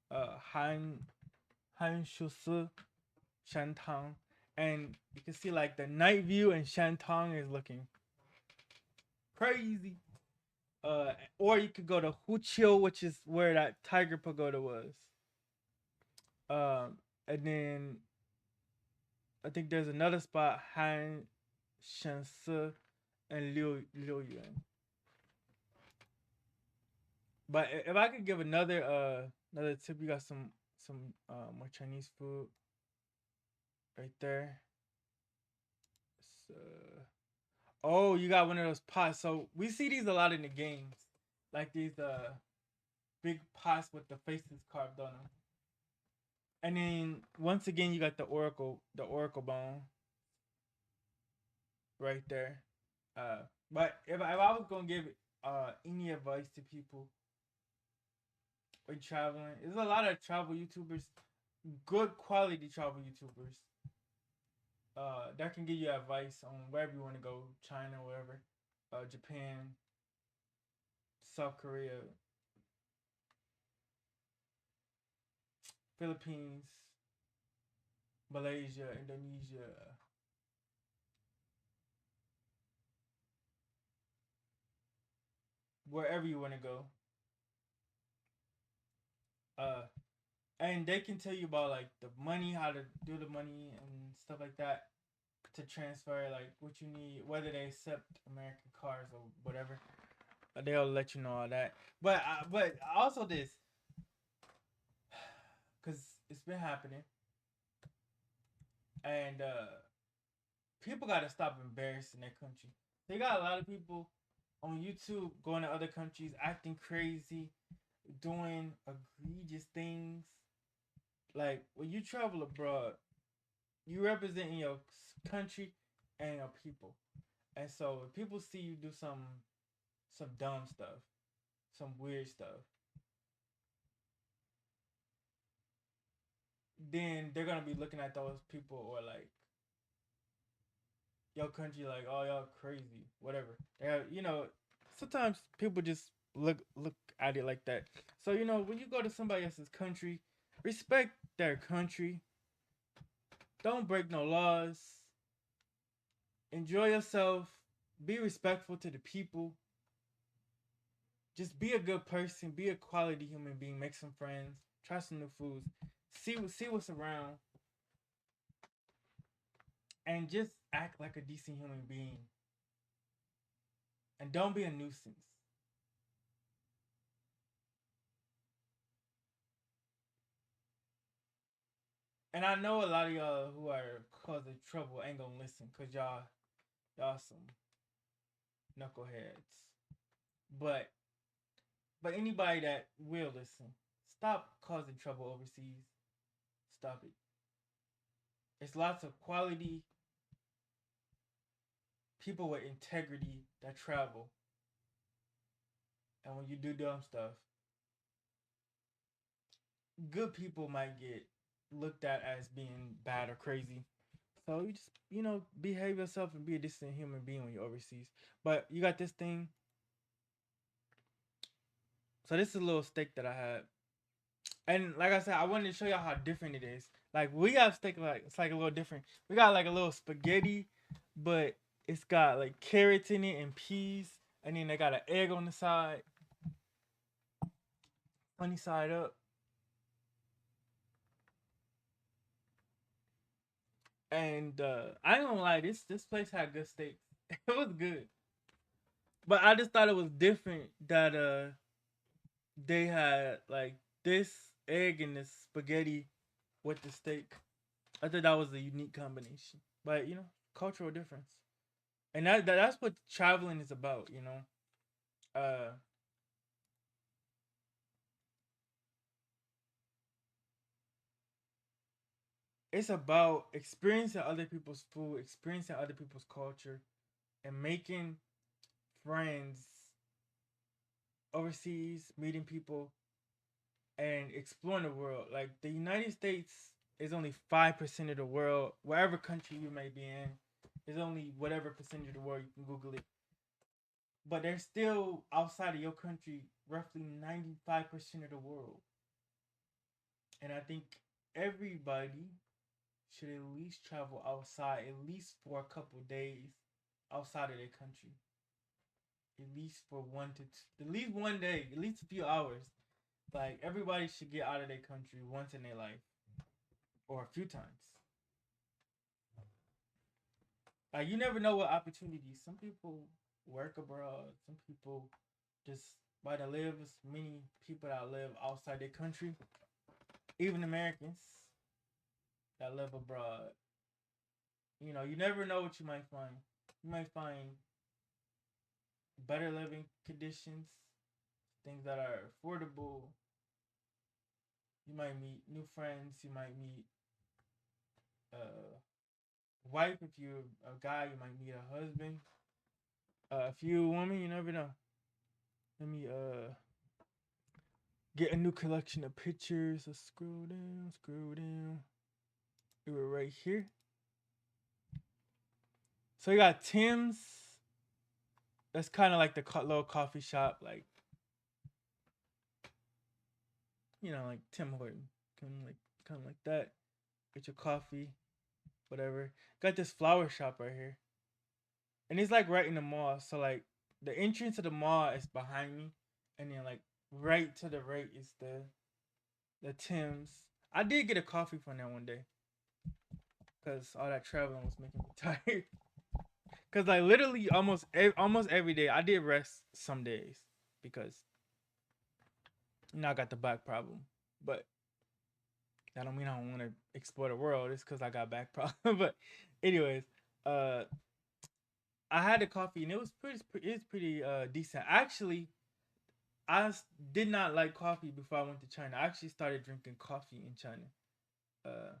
Han Shusi, Shantang, and you can see like the night view in Shantang is looking crazy. Or you could go to Huqiu, which is where that tiger pagoda was. And then I think there's another spot, Han Shensi and Liu Yuan. But if I could give another tip, you got some more Chinese food right there. So, oh, you got one of those pots. So we see these a lot in the games, like these big pots with the faces carved on them. And then once again, you got the oracle bone right there. But if I was gonna give any advice to people when traveling, there's a lot of travel YouTubers, good quality travel YouTubers, that can give you advice on wherever you want to go, China, wherever, Japan, South Korea, Philippines, Malaysia, Indonesia, wherever you want to go. Uh, and they can tell you about like the money, how to do the money and stuff like that. to transfer like what you need, whether they accept American cars or whatever. They'll let you know all that. But also this, cause it's been happening, and people gotta stop embarrassing their country. They got a lot of people on YouTube going to other countries, acting crazy, doing egregious things. Like when you travel abroad, you representing your country and your people. And so if people see you do some dumb stuff, some weird stuff, then they're gonna be looking at those people or like your country like, oh y'all crazy, whatever. Sometimes people just look at it like that. So when you go to somebody else's country, respect their country. Don't break no laws. Enjoy yourself. Be respectful to the people. Just be a good person. Be a quality human being. Make some friends. Try some new foods. See what's around, and just act like a decent human being. And don't be a nuisance. And I know a lot of y'all who are causing trouble ain't gonna listen, cause y'all some knuckleheads. But anybody that will listen, stop causing trouble overseas. Stop it. It's lots of quality people with integrity that travel. And when you do dumb stuff, good people might get looked at as being bad or crazy. So you just, behave yourself and be a decent human being when you're overseas. But you got this thing. So this is a little steak that I had. And like I said, I wanted to show y'all how different it is. Like we got steak like it's like a little different. We got like a little spaghetti, but it's got like carrots in it and peas, and then they got an egg on the side, funny side up. And I ain't gonna lie, this place had good steak. It was good, but I just thought it was different that they had like this egg and this spaghetti with the steak. I thought that was a unique combination, but cultural difference. And that's what traveling is about. Uh, it's about experiencing other people's food, experiencing other people's culture, and making friends overseas, meeting people, and exploring the world. Like the United States is only 5% of the world. Wherever country you may be in, is only whatever percentage of the world. You can Google it. But there's still outside of your country roughly 95% of the world. And I think everybody should at least travel outside, at least for a couple days outside of their country. At least for at least one day, at least a few hours. Like everybody should get out of their country once in their life, or a few times. Like you never know what opportunities. Some people work abroad. Some people just by the live. As many people that live outside their country, even Americans that live abroad. You never know what you might find. You might find better living conditions, things that are affordable. You might meet new friends. You might meet a wife. If you're a guy, you might meet a husband. If you're a woman, you never know. Let me get a new collection of pictures. Let's scroll down, scroll down. We were right here. So you got Tim's. That's kind of like the little coffee shop, like Tim Horton, kind of like that. Get your coffee, whatever. Got this flower shop right here, and it's like right in the mall. So like the entrance to the mall is behind me, and then like right to the right is the Tim's. I did get a coffee from there one day. because all that traveling was making me tired. Cause like literally almost every day I did rest some days because I got the back problem. But that don't mean I don't want to explore the world. It's because I got back problem. But anyways, uh, I had the coffee and it was pretty decent. Actually, did not like coffee before I went to China. I actually started drinking coffee in China. Uh,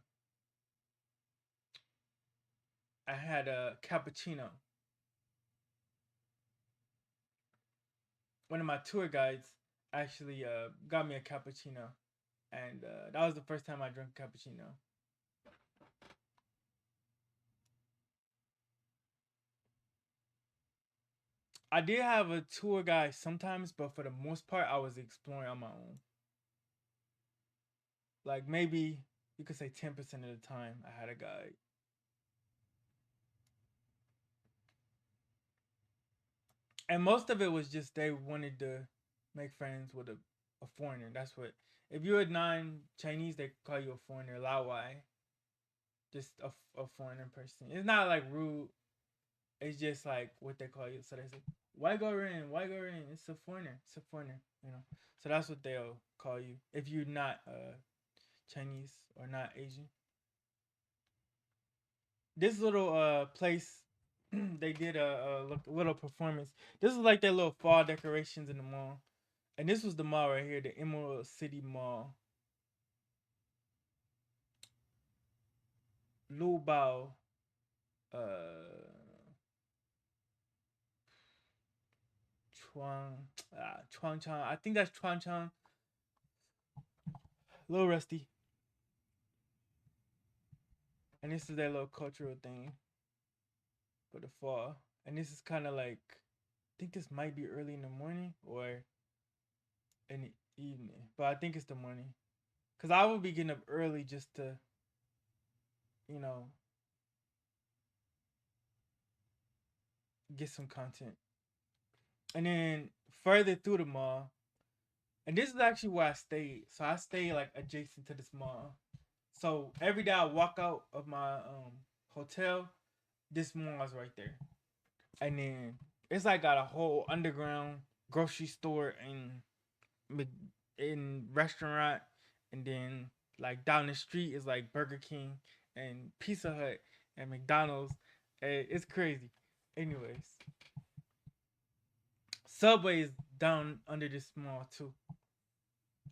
I had a cappuccino. One of my tour guides actually got me a cappuccino, and that was the first time I drank cappuccino. I did have a tour guide sometimes, but for the most part, I was exploring on my own. Like maybe you could say 10% of the time I had a guide. And most of it was just they wanted to make friends with a foreigner. That's what. If you're a non-Chinese, they call you a foreigner, Lao Wai. Just a foreigner person. It's not like rude. It's just like what they call you. So they say, "Why go in? Why go in? It's a foreigner. It's a foreigner." You know. So that's what they'll call you if you're not Chinese or not Asian. This little place, they did a little performance. This is like their little fall decorations in the mall, and this was the mall right here, the Emerald City Mall, Lubao, uh, Chuang, Chuang Chang. I think that's Chuang Chang. A little rusty, and this is their little cultural thing for the fall, and this is kind of like, I think this might be early in the morning or in the evening, but I think it's the morning. Cause I would be getting up early just to, you know, get some content. And then further through the mall, and this is actually where I stayed. So I stayed like adjacent to this mall. So every day I walk out of my hotel, this mall is right there. And then it's like got a whole underground grocery store in restaurant, and then like down the street is like Burger King and Pizza Hut and McDonald's. It's crazy. Anyways, Subway is down under this mall too.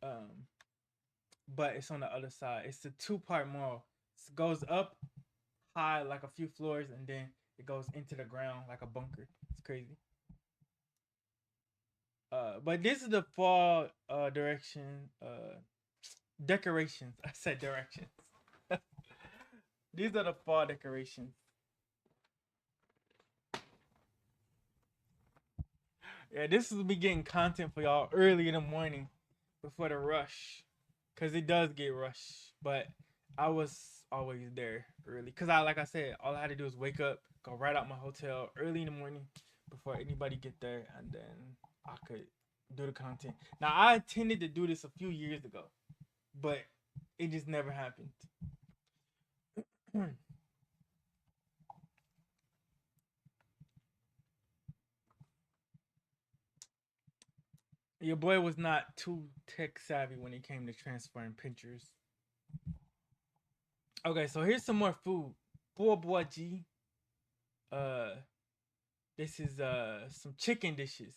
Um, but it's on the other side. It's a two-part mall. It goes up high like a few floors, and then it goes into the ground like a bunker. It's crazy. But this is the fall direction decorations. I said directions. These are the fall decorations. Yeah, this is me getting content for y'all early in the morning before the rush, cause it does get rush. But I was always there early, cause like I said, all I had to do was wake up, go right out my hotel early in the morning before anybody get there, and then I could do the content. Now I intended to do this a few years ago, but it just never happened. Your boy was not too tech savvy when it came to transferring pictures. Okay, so here's some more food. Boy boy G. Uh, this is some chicken dishes.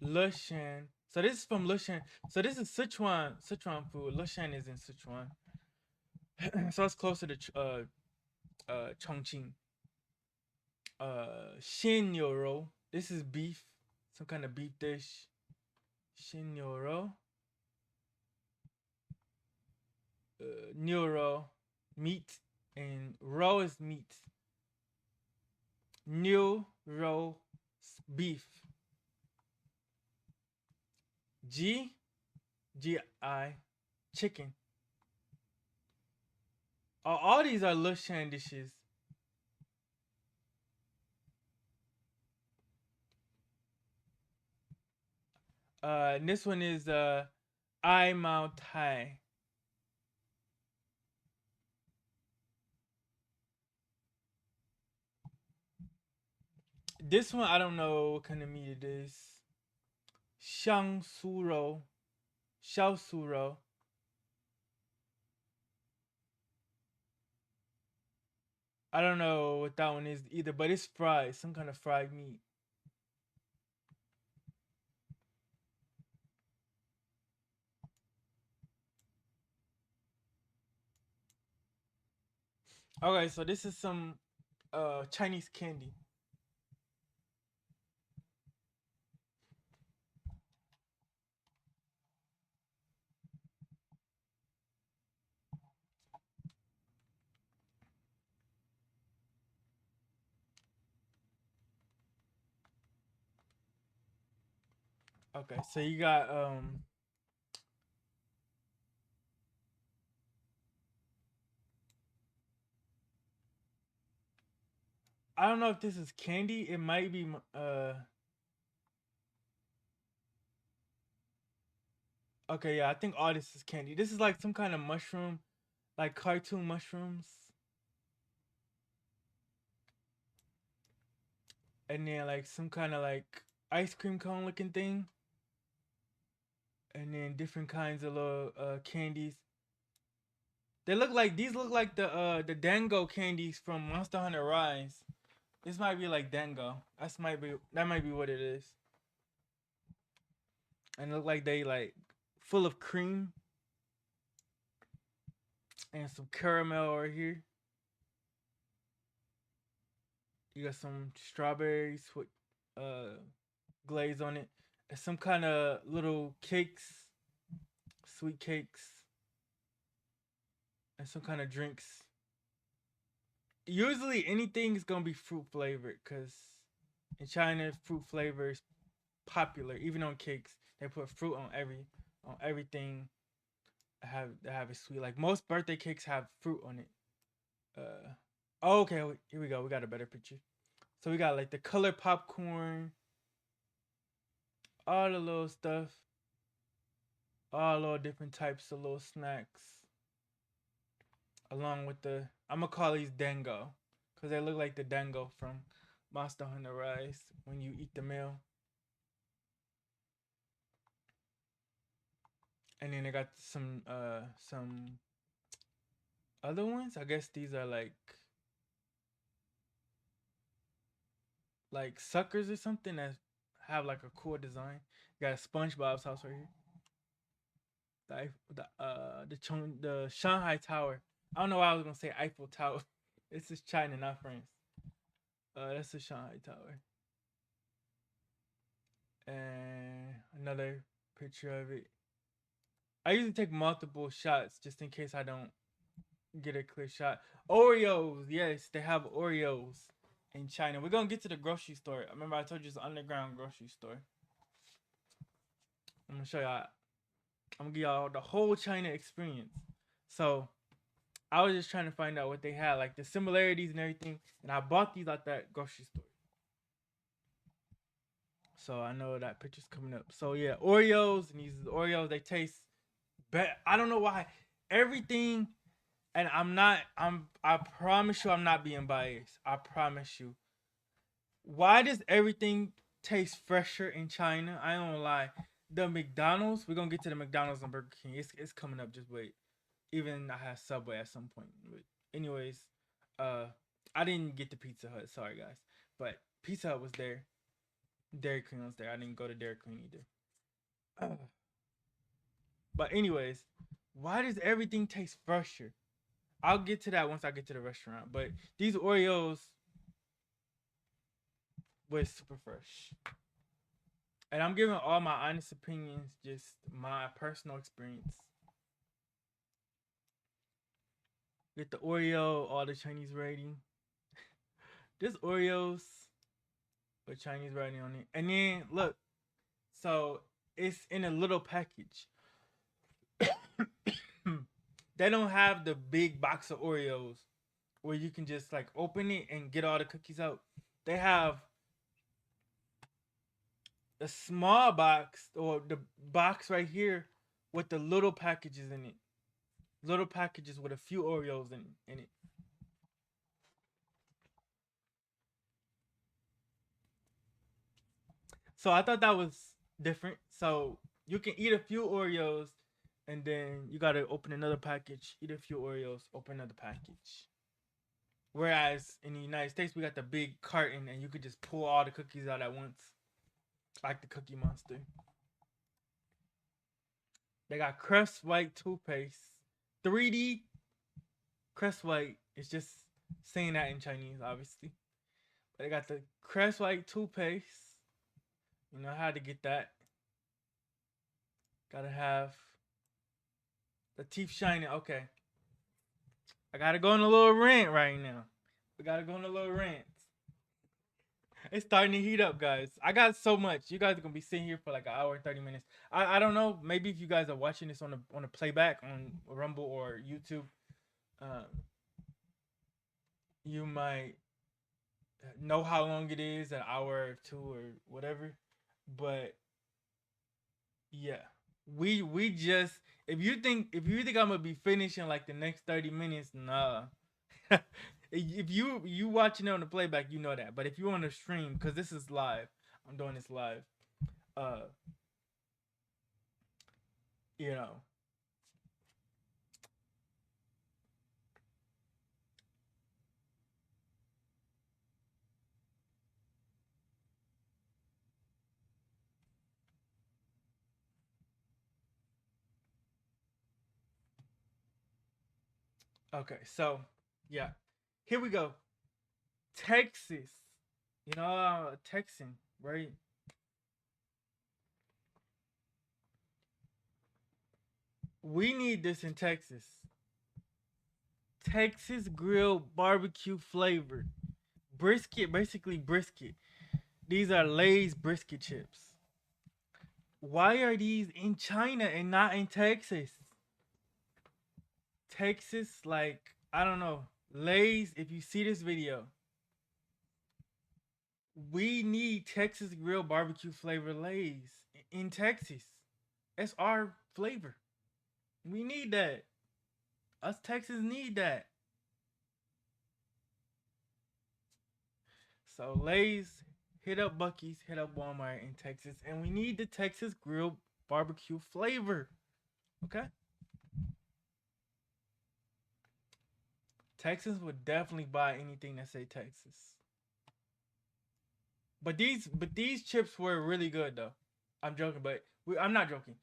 Lushan. So this is from Lushan. So this is Sichuan food. Lushan is in Sichuan. So it's closer to Chongqing. Xinyoro. This is beef. Some kind of beef dish. Xinyoro. Neuro. Meat. And ro is meat. Neuro beef. G. G-I. Chicken. All these are Lushan dishes. And this one is I Mao Tai. This one I don't know what kind of meat it is. Shang Suro. Xiao Suro. I don't know what that one is either, but it's fried. Some kind of fried meat. Okay, so this is some Chinese candy. Okay, so you got I don't know if this is candy. It might be okay, yeah, I think all this is candy. This is like some kind of mushroom, like cartoon mushrooms. And then like some kind of like ice cream cone looking thing. And then different kinds of little candies. They look like these look like the Dango candies from Monster Hunter Rise. This might be like Dango. That might be what it is. And look like they like full of cream and some caramel right here. You got some strawberries with glaze on it. And some kind of little cakes, sweet cakes, and some kind of drinks. Usually anything is gonna be fruit flavored because in China fruit flavor is popular. Even on cakes, they put fruit on everything. Have it sweet. Like most birthday cakes have fruit on it. Okay, here we go. We got a better picture. So we got like the color popcorn, all the little stuff, all little different types of little snacks, along with the I'm gonna call these dango, cause they look like the dango from Monster Hunter Rise when you eat the meal. And then they got some other ones. I guess these are like suckers or something that have like a cool design. You got a SpongeBob's house right here. The Shanghai Tower. I don't know why I was gonna say Eiffel Tower. This is China, not France. That's the Shanghai Tower. And another picture of it. I usually take multiple shots just in case I don't get a clear shot. Oreos, yes, they have Oreos in China. We're gonna get to the grocery store. Remember, I told you it's an underground grocery store. I'm gonna show y'all. I'm gonna give y'all the whole China experience. So I was just trying to find out what they had, like the similarities and everything, and I bought these at that grocery store. So I know that picture's coming up. So yeah, Oreos, and these Oreos, they taste better. I don't know why. Everything, and I promise you I'm not being biased. I promise you. Why does everything taste fresher in China? I don't lie. The McDonald's, we're gonna get to the McDonald's and Burger King. It's coming up, just wait. Even I had Subway at some point. But anyways, uh I didn't get the Pizza Hut, sorry guys. But Pizza Hut was there. Dairy Queen was there. I didn't go to Dairy Queen either. But anyways, why does everything taste fresher? I'll get to that once I get to the restaurant. But these Oreos was super fresh. And I'm giving all my honest opinions, just my personal experience. Get the Oreo, all the Chinese writing. This Oreos with Chinese writing on it. And then look, so it's in a little package. They don't have the big box of Oreos where you can just like open it and get all the cookies out. They have the small box or the box right here with the little packages in it. Little packages with a few Oreos in it. So I thought that was different. So you can eat a few Oreos, and then you gotta open another package. Eat a few Oreos, open another package. Whereas in the United States, we got the big carton, and you could just pull all the cookies out at once, like the Cookie Monster. They got Crest White toothpaste, 3D Crest White. It's just saying that in Chinese, obviously. But they got the Crest White toothpaste. You know how to get that. Gotta have the teeth shining. Okay, I gotta go on a little rant right now. We gotta go on a little rant. It's starting to heat up, guys. I got so much. You guys are gonna be sitting here for like an hour and 30 minutes. I don't know. Maybe if you guys are watching this on a playback on Rumble or YouTube, uh, you might know how long it is, an hour or two or whatever. But yeah, we just if you think I'm gonna be finishing like the next 30 minutes, nah. If you watching it on the playback, you know that. But if you on the stream, because this is live, I'm doing this live. Uh, you know. Okay, so yeah, here we go. Texas, Texan, right? We need this in Texas. Texas grill barbecue flavor. Brisket, basically brisket. These are Lay's brisket chips. Why are these in China and not in Texas? Texas, like, I don't know. Lay's, if you see this video, we need Texas grill barbecue flavor Lay's in Texas. It's our flavor. We need that. Us Texans need that. So Lay's, hit up Bucky's, hit up Walmart in Texas, and we need the Texas grill barbecue flavor. Okay? Texans would definitely buy anything that say Texas. But these chips were really good though. I'm joking, but I'm not joking.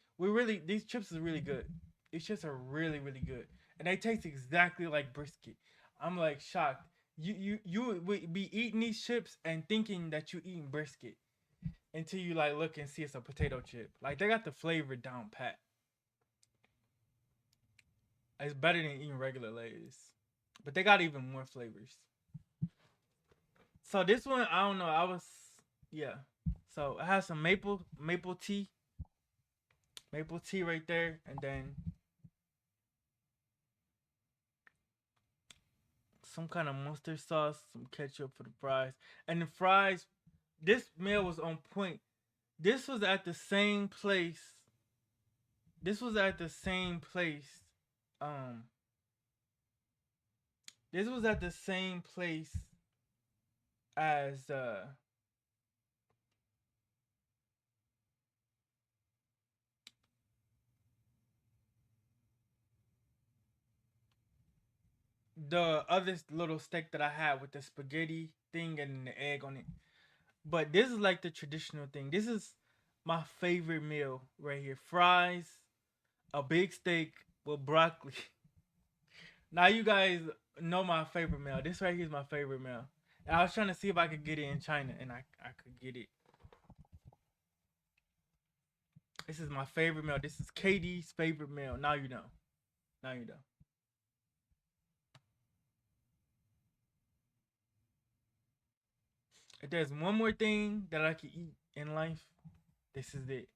These chips is really good. These chips are really really good, and they taste exactly like brisket. I'm like shocked. You would be eating these chips and thinking that you eating brisket until you like look and see it's a potato chip. Like they got the flavor down pat. It's better than eating regular Lay's, but they got even more flavors. So this one, I don't know. Yeah. So it has some maple tea right there, and then some kind of mustard sauce, some ketchup for the fries, and the fries. This meal was on point. This was at the same place. This was at the same place. Um, this was at the same place as the other little steak that I had with the spaghetti thing and the egg on it. But this is like the traditional thing. This is my favorite meal right here. Fries, a big steak with broccoli. Now you guys know my favorite meal. This right here is my favorite meal. And I was trying to see if I could get it in China, and I could get it. This is my favorite meal. This is KD's favorite meal. Now you know. Now you know. If there's one more thing that I could eat in life, this is it.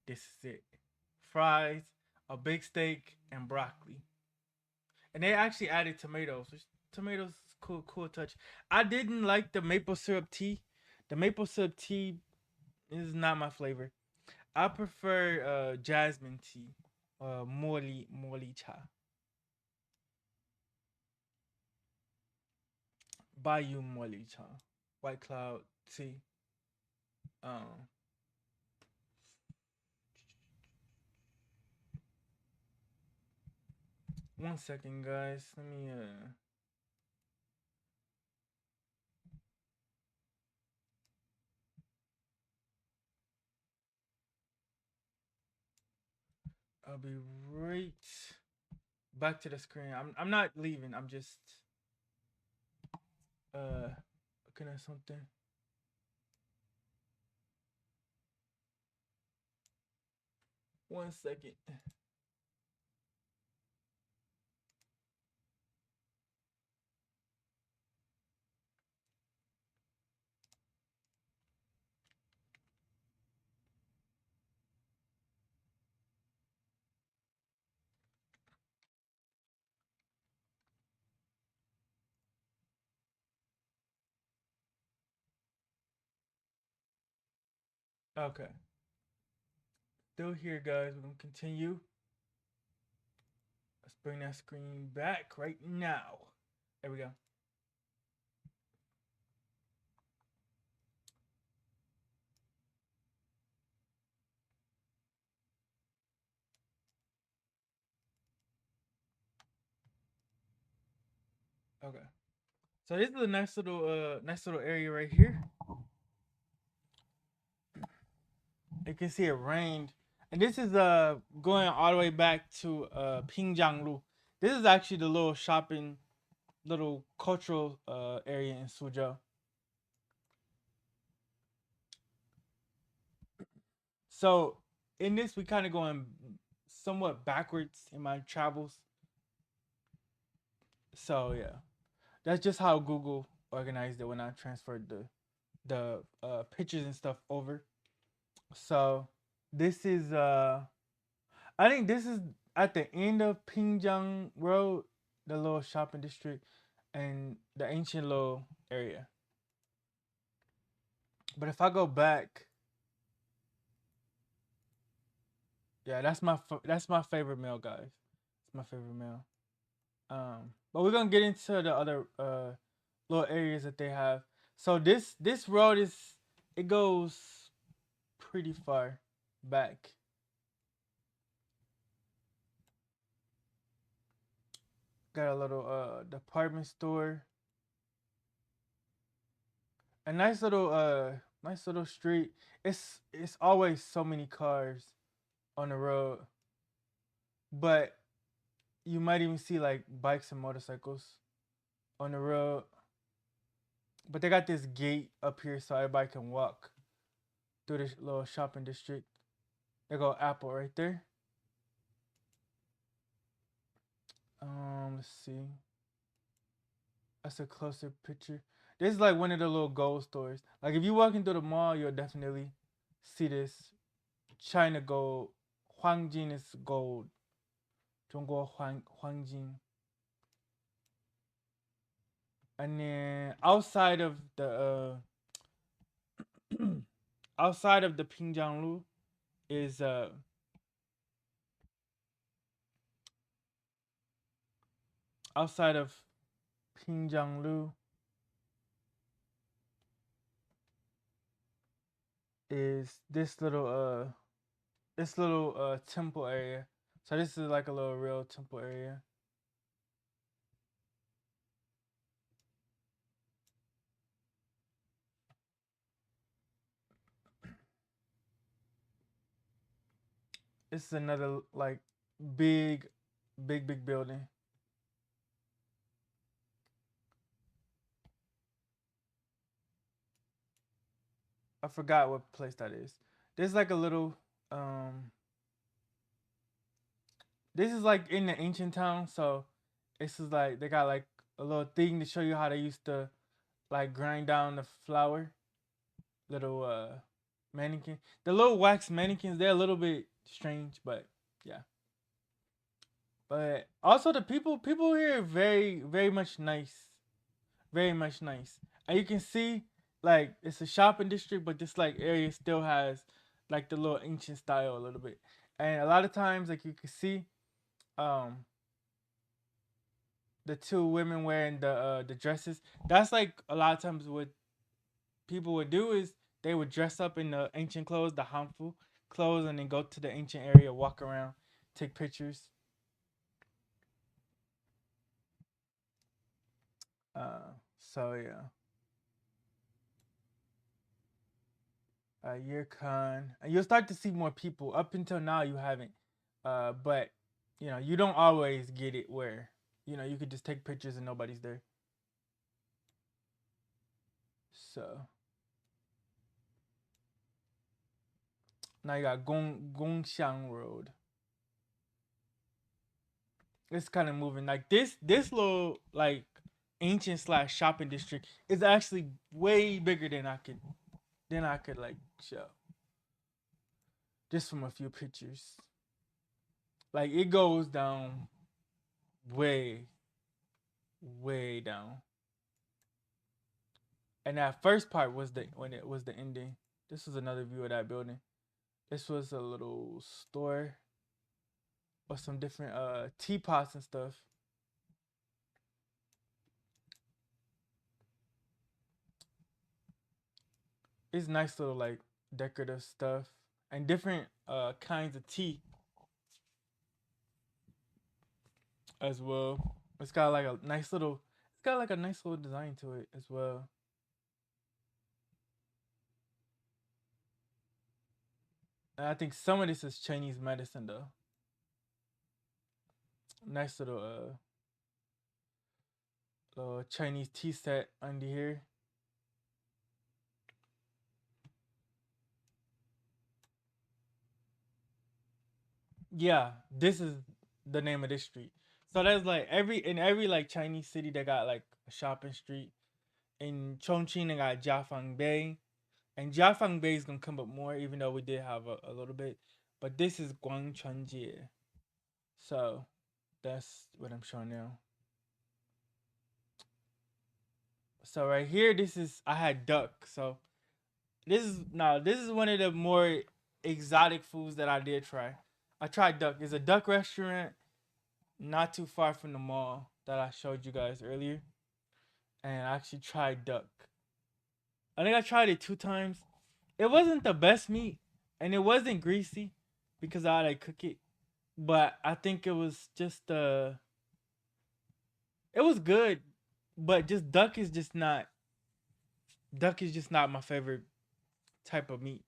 This is it. Fries, a big steak, and broccoli. And they actually added tomatoes. Which tomatoes is cool touch. I didn't like the maple syrup tea. The maple syrup tea is not my flavor. I prefer jasmine tea, moli cha, Bayou moli cha, White Cloud tea. Um, 1 second, guys. Let me I'll be right back to the screen. I'm not leaving. I'm just looking at something. One second. Okay. Still here, guys. We're gonna continue. Let's bring that screen back right now. There we go. Okay. So this is a nice little area right here. You can see it rained. And this is going all the way back to Pingjianglu. This is actually the little shopping, little cultural area in Suzhou. So in this, we kind of going somewhat backwards in my travels. So yeah, that's just how Google organized it when I transferred the pictures and stuff over. So this is I think this is at the end of Pingjiang Road, the little shopping district, and the ancient little area. But if I go back, yeah, that's my favorite meal, guys. It's my favorite meal. But we're gonna get into the other little areas that they have. So this road is it goes pretty far back. Got a little department store, a nice little street. It's always so many cars on the road, but you might even see like bikes and motorcycles on the road. But they got this gate up here so everybody can walk through this little shopping district. They go Apple right there. Let's see. That's a closer picture. This is like one of the little gold stores. Like if you walk into the mall, you'll definitely see this China gold. Huangjin is gold. Zhongguo Huangjin. And then outside of the Pingjianglu is outside of Pingjianglu is this little temple area. So this is like a little real temple area. This is another like big, big building. I forgot what place that is. There's like a little this is like in the ancient town, so this is like they got like a little thing to show you how they used to like grind down the flour. Little mannequin. The little wax mannequins, they're a little bit strange, but yeah. But also the people here are very much nice. Very much nice. And you can see like it's a shopping district, but this like area still has like the little ancient style a little bit. And a lot of times like you can see um the two women wearing the dresses. That's like a lot of times what people would do is they would dress up in the ancient clothes, the Hanfu clothes, and then go to the ancient area, walk around, take pictures. So yeah, YearCon, and you'll start to see more people. Up until now, you haven't, but you know you don't always get it where you could just take pictures and nobody's there. So now you got Gongxiang Road. It's kind of moving like this little like ancient slash shopping district is actually way bigger than I could like show just from a few pictures. Like it goes down way way down. And that first part was the when it was the ending. This was another view of that building. This was a little store with some different teapots and stuff. It's nice little like decorative stuff and different kinds of tea as well. It's got like a nice little it's got like a nice little design to it as well. And I think some of this is Chinese medicine though. Nice little Chinese tea set under here. Yeah, this is the name of this street. So there's like every like Chinese city that got like a shopping street. In Chongqing they got Jiafang Bay. And Jiafang Bay is gonna come up more, even though we did have a little bit. But this is Guangchunjie. So that's what I'm showing now. So right here, this is I had duck. So this is one of the more exotic foods that I did try. I tried duck. It's a duck restaurant not too far from the mall that I showed you guys earlier. And I actually tried duck. I think I tried it 2 times. It wasn't the best meat, and it wasn't greasy because I had to cook it. But I think it was just it was good, but just duck is just not my favorite type of meat.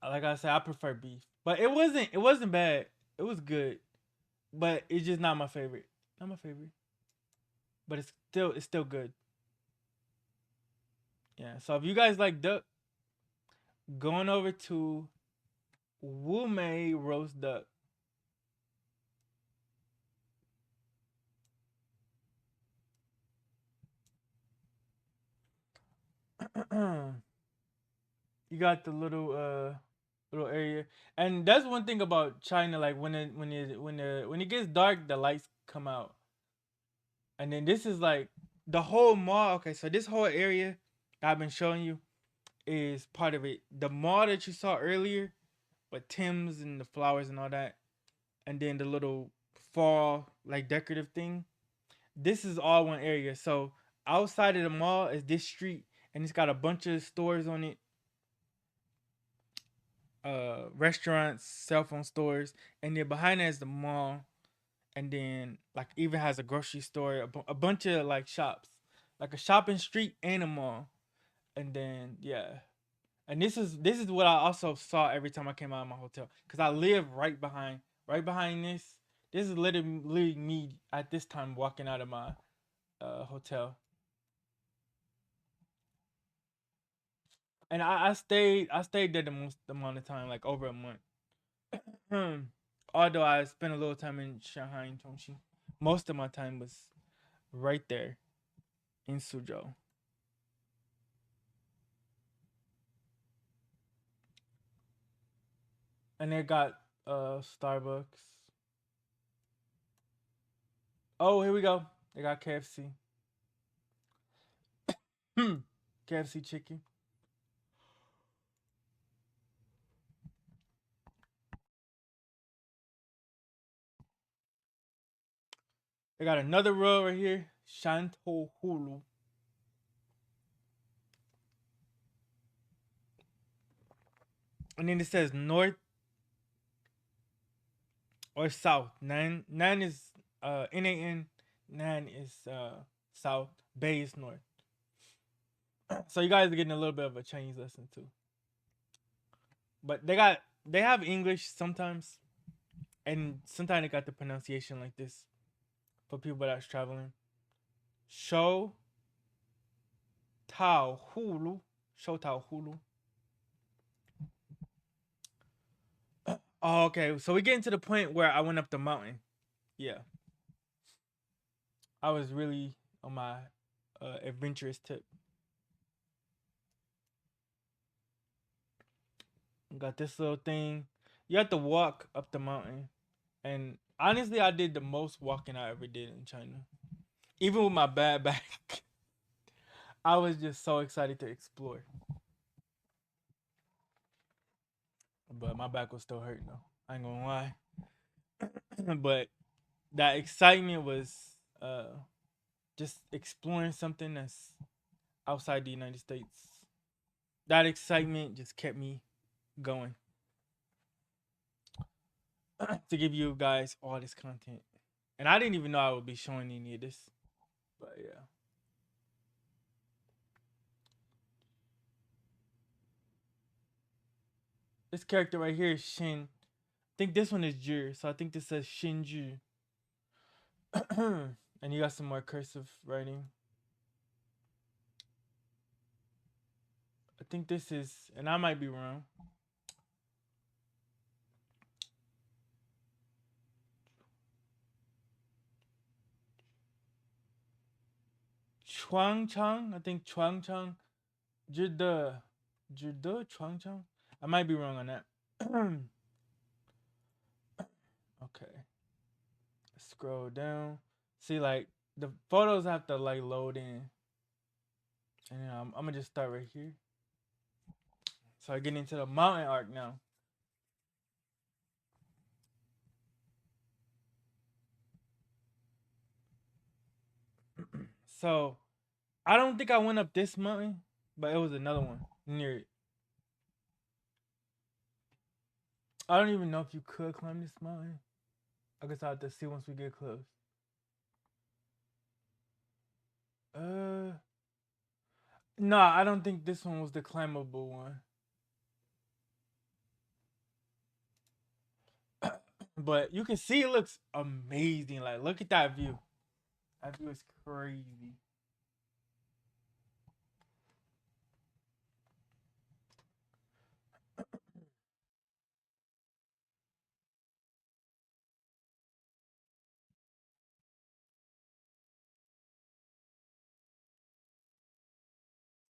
Like I said, I prefer beef, but it wasn't bad. It was good, but it's just not my favorite. Not my favorite, but it's still good. Yeah. So if you guys like duck, going over to Wu Mei roast duck. You got the little area, and that's one thing about China. Like when it gets dark, the lights come out, and then this is like the whole mall. Okay, so this whole area I've been showing you is part of it. The mall that you saw earlier, but Tim's and the flowers and all that, and then the little fall like decorative thing. This is all one area. So outside of the mall is this street, and it's got a bunch of stores on it, restaurants, cell phone stores, and then behind that is the mall, and then like even has a grocery store, a bunch of like shops, like a shopping street and a mall, and then yeah, and this is what I also saw every time I came out of my hotel because I live right behind this. This is literally me at this time walking out of my hotel, and I stayed there the most amount of time, like over a month. Hmm. Although I spent a little time in Shanghai and Chongqing, most of my time was right there in Suzhou. And they got Starbucks. Oh, here we go. They got KFC. KFC chicken. They got another road right here. Shantou Hulu. and then it says north or south. Nan is NAN. Nan is south. Bay is north. So you guys are getting a little bit of a Chinese lesson too. But they have English sometimes, and sometimes they got the pronunciation like this for people that's traveling. Show Tao Hulu. Show Tao Hulu. Oh, okay. So we getting to the point where I went up the mountain. Yeah. I was really on my adventurous tip. Got this little thing. You have to walk up the mountain. And honestly, I did the most walking I ever did in China. Even with my bad back, I was just so excited to explore. But my back was still hurting though. I ain't gonna lie. But that excitement was uh just exploring something that's outside the United States. That excitement just kept me going to give you guys all this content. And I didn't even know I would be showing any of this. But yeah. This character right here is Shin. I think this one is Jur, so I think this says Shinju. And you got some more cursive writing. I think this is, and I might be wrong. Chuangchang, I think Chuangchang, Jude, Chuangchang. I might be wrong on that. Okay, scroll down. See, like the photos have to like load in, and I'm gonna just start right here. So I get into the mountain arc now. So I don't think I went up this mountain, but it was another one near it. I don't even know if you could climb this mountain. I guess I'll have to see once we get close. Uh, no, I don't think this one was the climbable one. But you can see it looks amazing. Like, look at that view. That view is crazy.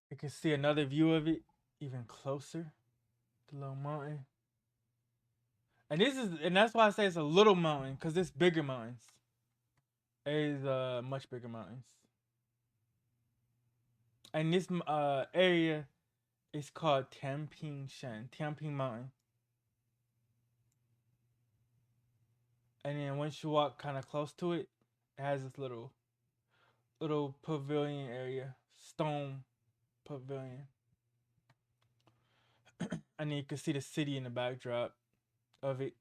You can see another view of it even closer. The little mountain. And that's why I say it's a little mountain, because it's bigger mountains. It's much bigger mountains. And this area is called Tianping Shan, Tianping Mountain. And then once you walk kind of close to it, it has this little pavilion area, stone pavilion. And then you can see the city in the backdrop of it.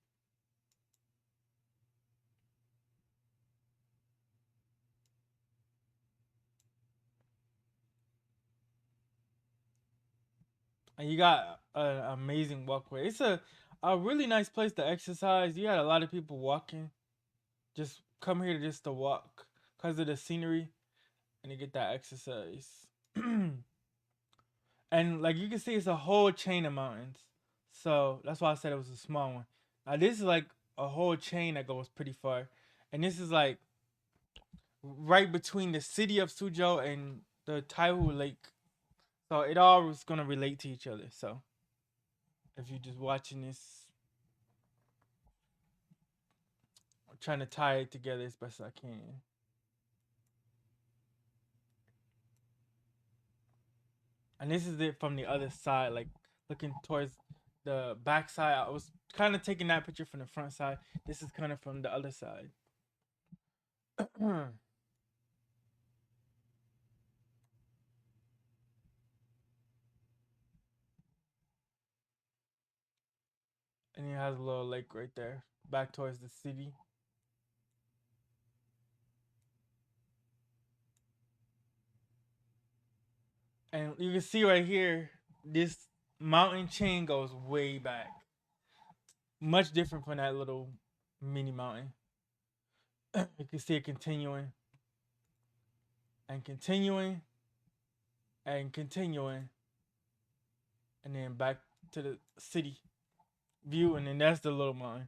And you got an amazing walkway. It's a really nice place to exercise. You got a lot of people walking. Just come here just to walk because of the scenery and you get that exercise. And like you can see, it's a whole chain of mountains. So that's why I said it was a small one. Now this is like a whole chain that goes pretty far, and this is like right between the city of Suzhou and the Taihu Lake. So it all is gonna relate to each other. So if you're just watching this, I'm trying to tie it together as best as I can. And this is it from the other side, like looking towards the back side. I was kind of taking that picture from the front side. This is kind of from the other side. And it has a little lake right there, back towards the city. And you can see right here, this mountain chain goes way back. Much different from that little mini mountain. You can see it continuing and continuing and continuing, and then back to the city view, and then that's the little mountain.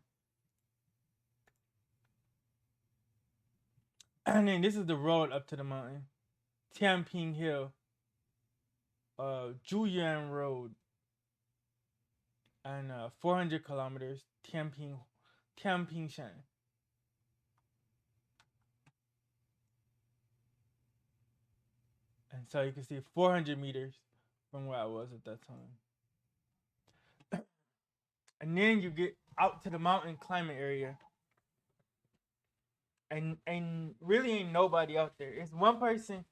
And then this is the road up to the mountain. Tianping Hill, Zhuyuan Road, and 400 kilometers, Tianpingshan. And so you can see 400 meters from where I was at that time. And then you get out to the mountain climbing area. And really ain't nobody out there. It's one person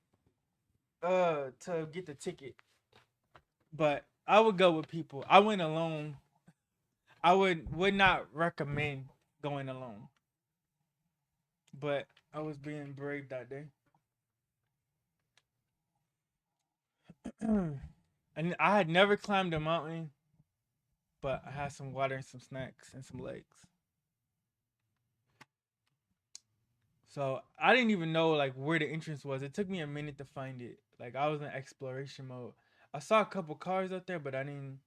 to get the ticket. But I would go with people. I went alone. I would not recommend going alone. But I was being brave that day. And I had never climbed a mountain, but I had some water and some snacks and some legs. So I didn't even know like where the entrance was. It took me a minute to find it. Like I was in exploration mode. I saw a couple cars out there, but I didn't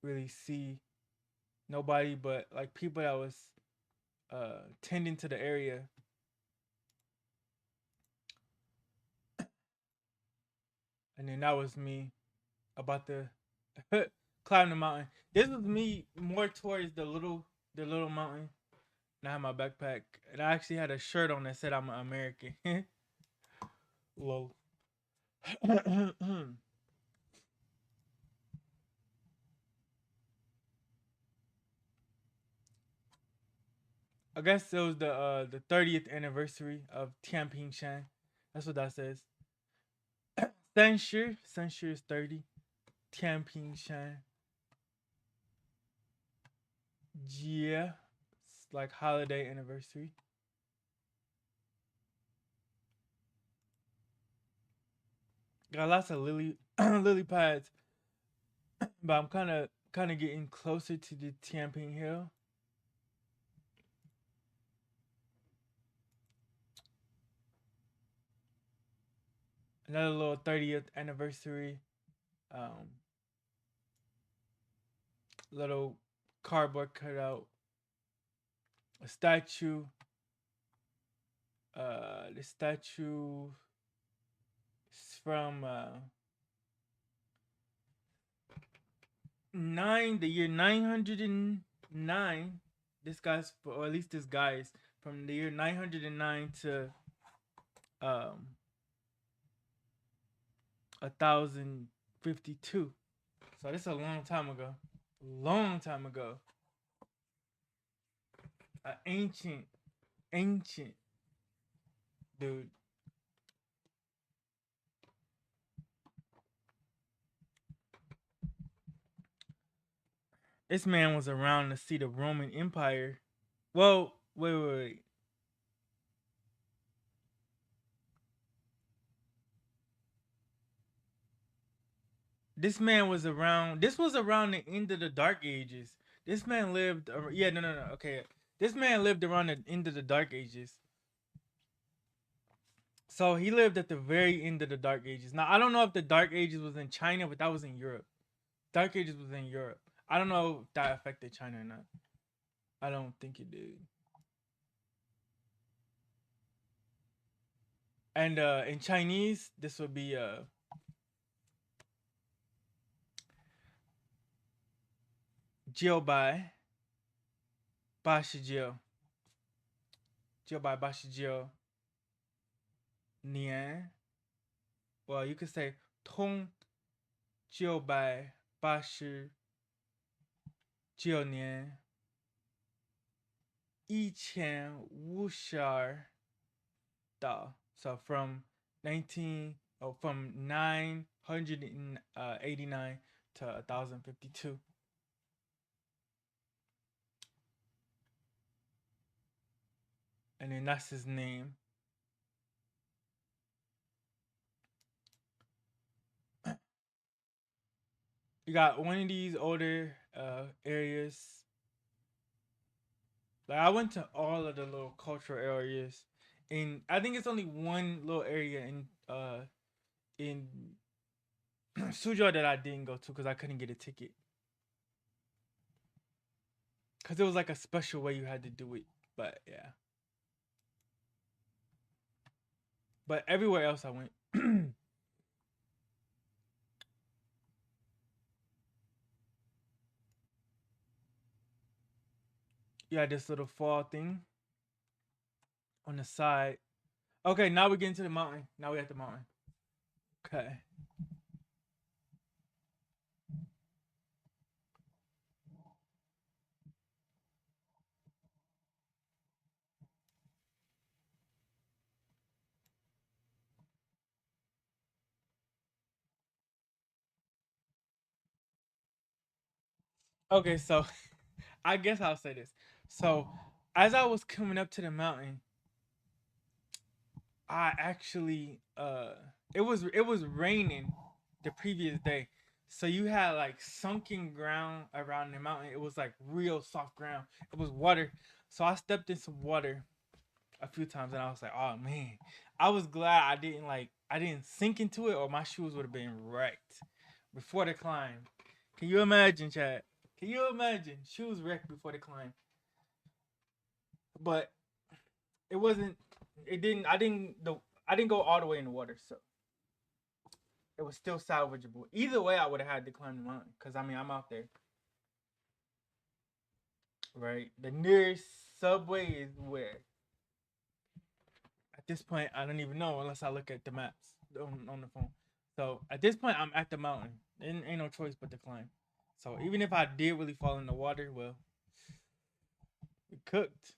really see nobody but like people that was tending to the area. And then that was me about to climb the mountain. This was me more towards the little mountain. And I had my backpack, and I actually had a shirt on that said I'm an American. Lol. I guess it was the 30th anniversary of Tianpingshan. That's what that says. Sanshi is 30. Tianpingshan. Yeah. It's like holiday anniversary. Got lots of lily lily pads. But I'm kinda getting closer to the Tianping Hill. Another little 30th anniversary. Um Little cardboard cutout. A statue. The statue is from the year 909. This guy's, or at least this guy's from the year 909 to um 1052. So this is a long time ago. Long time ago. An ancient dude. This man was around to see the Roman Empire. Well, wait. This man was around. This was around the end of the Dark Ages. This man lived. Yeah, no. Okay, this man lived around the end of the Dark Ages. So he lived at the very end of the Dark Ages. Now I don't know if the Dark Ages was in China, but that was in Europe. Dark Ages was in Europe. I don't know if that affected China or not. I don't think it did. And in Chinese, this would be Jiu Bai Ba Shi Jiu. Jiu Bai Ba Shi Jiu Nian. Well, you could say Tong Jiu Bai Ba Shi Jiu Nian 1552 So from 989 to 1052. and then that's his name. You got one of these older areas. Like I went to all of the little cultural areas, and I think it's only one little area in Suzhou that I didn't go to because I couldn't get a ticket. Because it was like a special way you had to do it. But yeah. But everywhere else I went. You had this little fall thing on the side. Okay, now we're getting to the mountain. Now we're at the mountain. Okay. Okay, so I guess I'll say this. So as I was coming up to the mountain, I actually it was raining the previous day. So you had like sunken ground around the mountain. It was like real soft ground. It was water. So I stepped in some water a few times and I was like, oh man. I was glad I didn't sink into it or my shoes would have been wrecked before the climb. Can you imagine, Chad? Can you imagine? Shoes wrecked before the climb. But it wasn't it didn't I didn't go all the way in the water, so it was still salvageable. Either way, I would have had to climb the mountain because I mean I'm out there, right? The nearest subway is where. At this point, I don't even know unless I look at the maps on the phone. So at this point, I'm at the mountain. Ain't no choice but to climb. So even if I did really fall in the water, well, it cooked.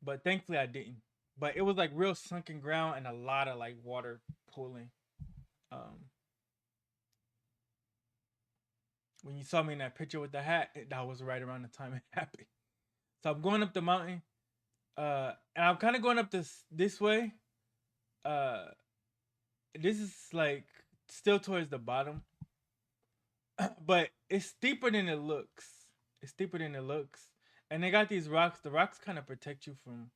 But thankfully, I didn't. But it was like real sunken ground and a lot of like water pooling. Um, when you saw me in that picture with the hat, that was right around the time it happened. So I'm going up the mountain, and I'm kind of going up this way. Uh, this is like still towards the bottom, but it's steeper than it looks. It's steeper than it looks, and they got these rocks. The rocks kind of protect you from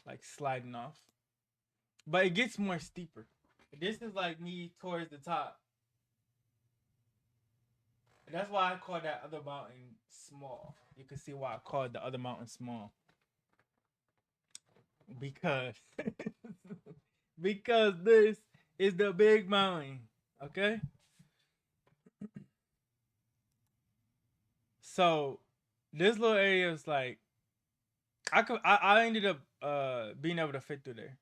like sliding off, but it gets more steeper. This is like me towards the top. That's why I call that other mountain small. You can see why I called the other mountain small because because this is the big mountain. Okay, so this little area is like I ended up being able to fit through there.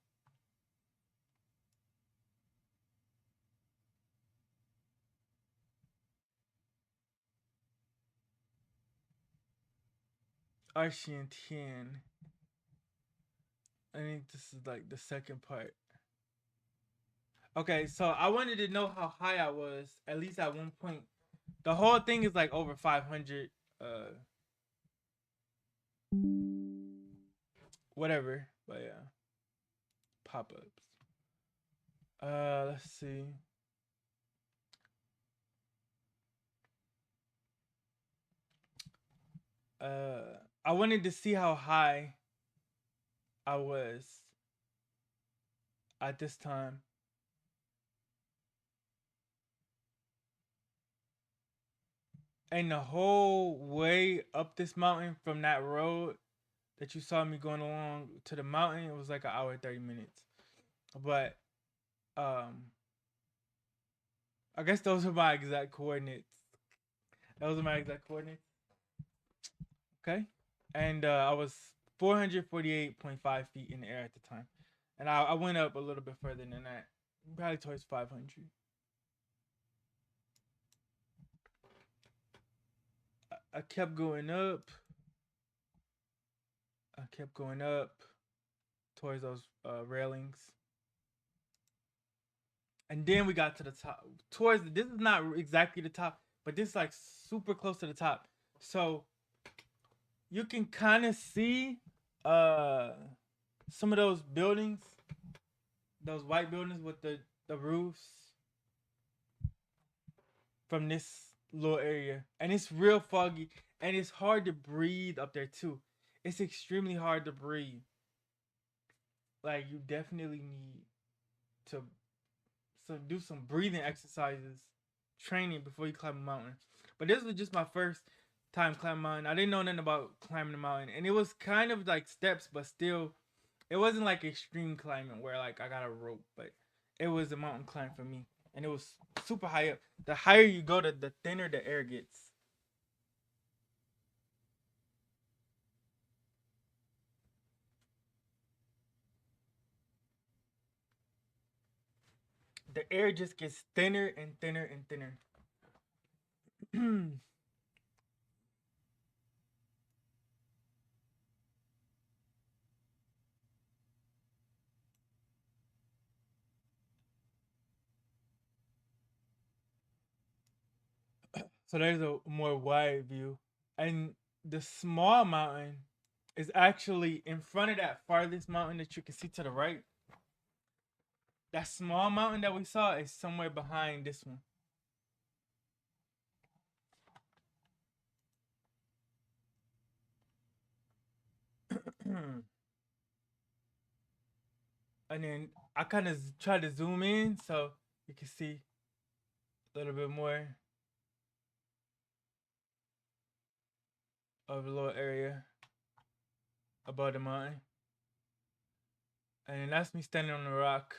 Arshian. I think this is like the second part. Okay, so I wanted to know how high I was, at least at one point. The whole thing is like over 500, whatever. But yeah, pop ups. Let's see. I wanted to see how high I was at this time. And the whole way up this mountain from that road that you saw me going along to the mountain, it was like an hour 30 minutes. But um, I guess those are my exact coordinates. Those are my exact coordinates. Okay, and I was 448.5 feet in the air at the time, and I went up a little bit further than that, probably towards 500. I kept going up. I kept going up towards those railings, and then we got to the top. This is not exactly the top, but this is like super close to the top. So you can kind of see. uh some of those buildings, those white buildings with the roofs from this little area, and it's real foggy, and it's hard to breathe up there too. It's extremely hard to breathe. Like you definitely need to do some breathing exercises, training before you climb a mountain. But this was just my first time climbing a mountain. I didn't know nothing about climbing a mountain, and it was kind of like steps, but still, it wasn't like extreme climbing where like I got a rope, but it was a mountain climb for me, and it was super high up. The higher you go, the thinner the air gets. The air just gets thinner and thinner and thinner. So there's a more wide view. And the small mountain is actually in front of that farthest mountain that you can see to the right. That small mountain that we saw is somewhere behind this one. And then I kind of try to zoom in so you can see a little bit more of a little area above the mountain. And then that's me standing on the rock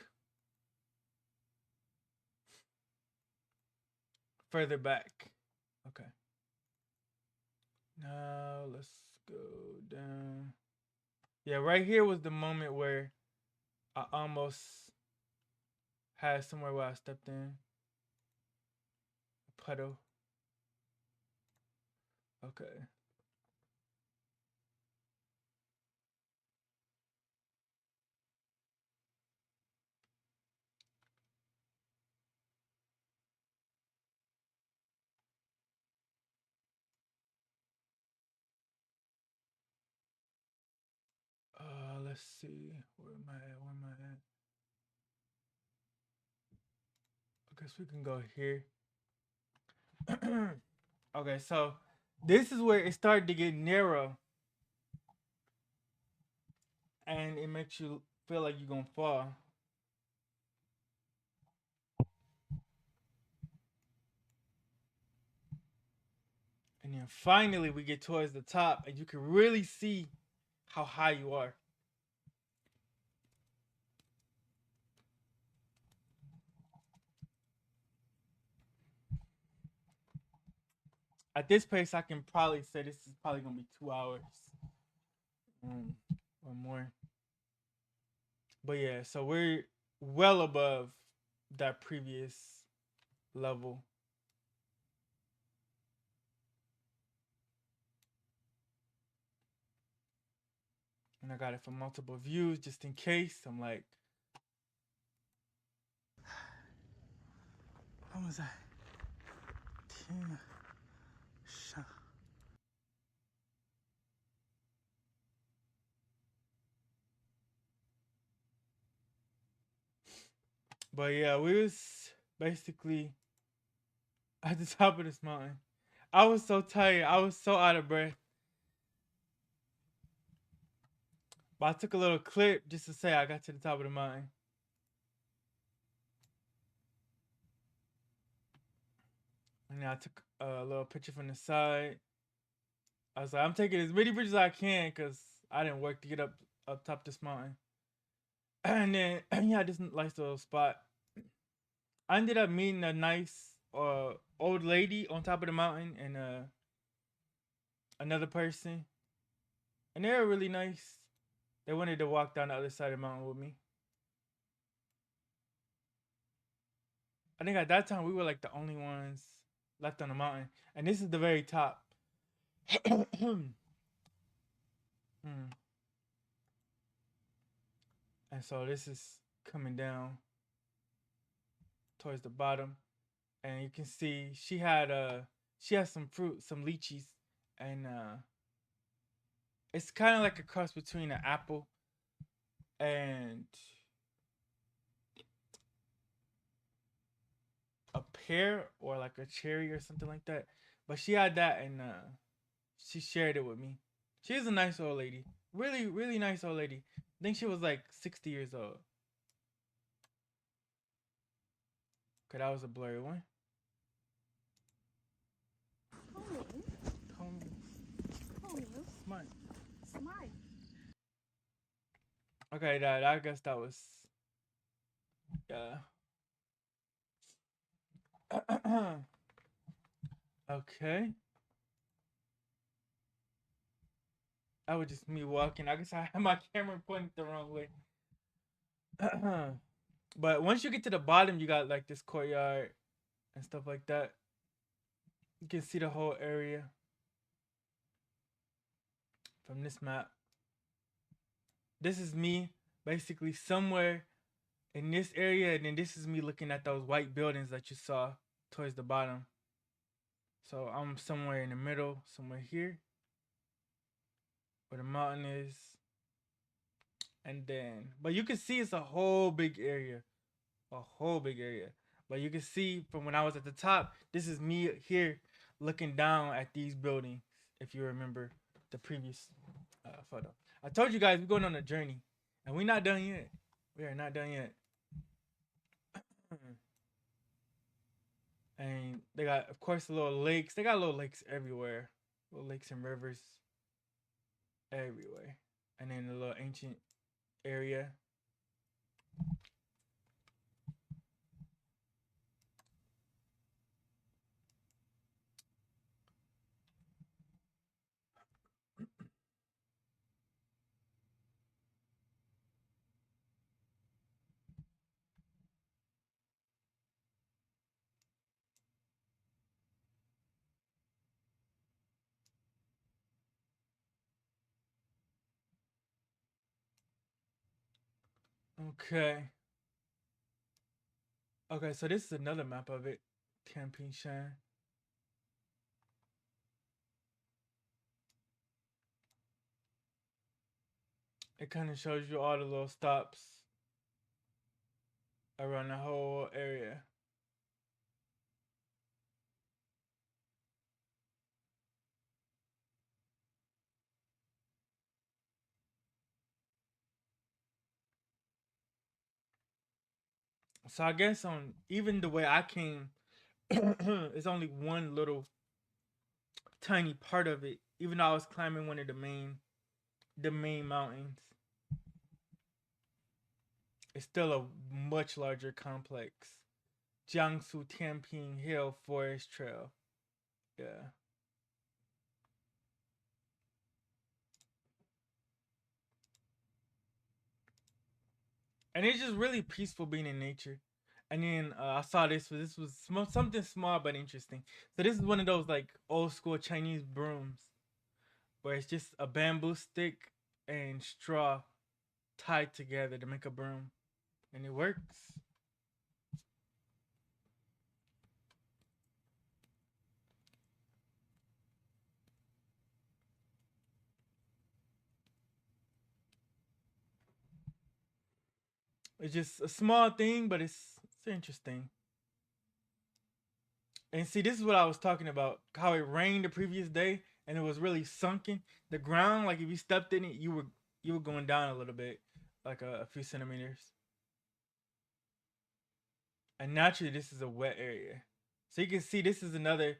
further back. Okay. Now let's go down. Yeah, right here was the moment where I almost had somewhere where I stepped in. A puddle. Okay. Let's see. Where am I at? Where am I at? I guess we can go here. Okay, so this is where it started to get narrow, and it makes you feel like you're gonna fall. And then finally, we get towards the top, and you can really see how high you are. At this pace, I can probably say this is probably gonna be 2 hours um, or more. But yeah, so we're well above that previous level. And I got it from multiple views just in case. I'm like, what was that? 10. But yeah, we was basically at the top of this mountain. I was so tired. I was so out of breath. But I took a little clip just to say I got to the top of the mountain. And then I took a little picture from the side. I was like, I'm taking as many pictures as I can because I didn't work to get up top this mountain. And then yeah, this nice little spot. I ended up meeting a nice old lady on top of the mountain and another person, and they were really nice. They wanted to walk down the other side of the mountain with me. I think at that time we were like the only ones left on the mountain, and this is the very top. Hmm. And so this is coming down towards the bottom, and you can see she had some fruit, some lychees, and It's kind of like a cross between an apple and a pear or like a cherry or something like that. But she had that and she shared it with me. She's a nice old lady. Really, really nice old lady. I think she was like 60 years old. Okay, that was a blurry one. Call me. Smart. Okay, that I guess that was yeah. Okay. That was just me walking. I guess I had my camera pointed the wrong way. But once you get to the bottom, you got like this courtyard and stuff like that. You can see the whole area from this map. This is me basically somewhere in this area, and then this is me looking at those white buildings that you saw towards the bottom. So I'm somewhere in the middle, somewhere here, where the mountain is. And then, but you can see it's a whole big area, a whole big area. But you can see from when I was at the top, this is me here looking down at these buildings. If you remember the previous photo, I told you guys we're going on a journey, and we're not done yet. We are not done yet. And they got, of course, the little lakes. They got little lakes everywhere, little lakes and rivers everywhere. And then the little ancient area. Okay. Okay, so this is another map of it. Camping Shan. It kind of shows you all the little stops around the whole area. So I guess on even the way I came, it's only one little tiny part of it. Even though I was climbing one of the main mountains, it's still a much larger complex. Jiangsu Tianping Hill Forest Trail. Yeah. And it's just really peaceful being in nature. And then I saw this. This was something small but interesting. So this is one of those like old school Chinese brooms, where it's just a bamboo stick and straw tied together to make a broom, and it works. It's just a small thing, but it's interesting. And see, this is what I was talking about. How it rained the previous day, and it was really sunken. The ground, like if you stepped in it, you were going down a little bit, like a few centimeters. And naturally, this is a wet area, so you can see this is another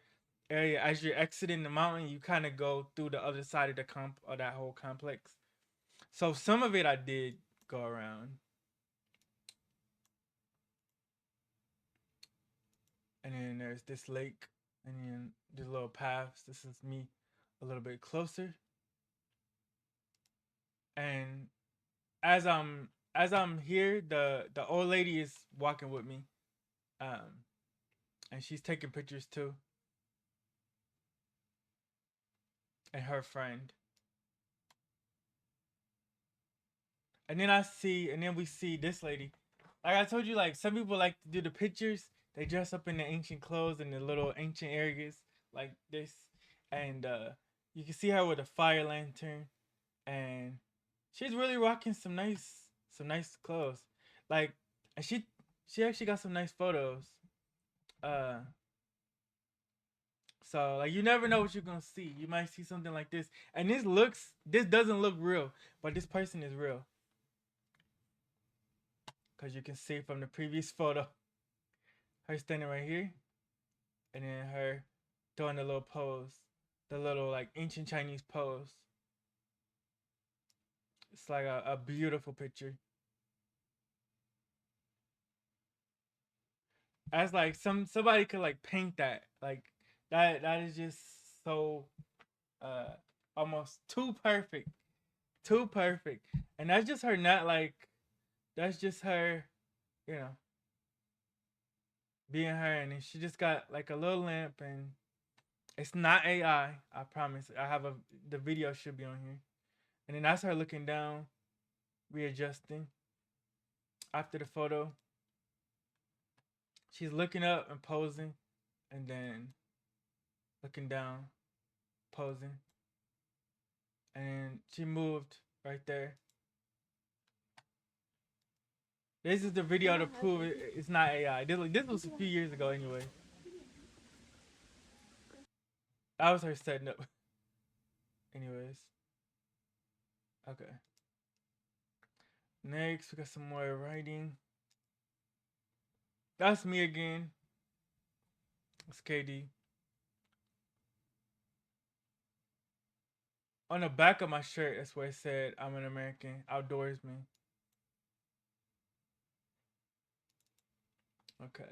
area. As you're exiting the mountain, you kind of go through the other side of the comp of that whole complex. So some of it I did go around, and then there's this lake, and then these little paths. This is me a little bit closer, and as I'm here, the old lady is walking with me, um, and she's taking pictures too, and her friend. And then we see this lady. Like I told you, like some people like to do the pictures. They dress up in the ancient clothes and the little ancient areas like this, and you can see her with a fire lantern, and she's really rocking some nice clothes. Like, and she actually got some nice photos. Uh, so like you never know what you're gonna see. You might see something like this, and this doesn't look real, but this person is real because you can see from the previous photo, her standing right here, and then her doing the little pose, the little like ancient Chinese pose. It's like a beautiful picture. As like somebody could like paint that. Like that is just so uh almost too perfect. Too perfect. And that's just her not like that's just her, you know, being her, and then she just got like a little lamp, and it's not AI, I promise. I have a the video should be on here. And then that's her looking down, readjusting after the photo. She's looking up and posing, and then looking down, posing, and she moved right there. This is the video to prove it's not AI. This was a few years ago anyway. That was her setting up. Anyways, okay. Next, we got some more writing. That's me again. It's KD. On the back of my shirt, that's where it said I'm an American outdoorsman. Okay.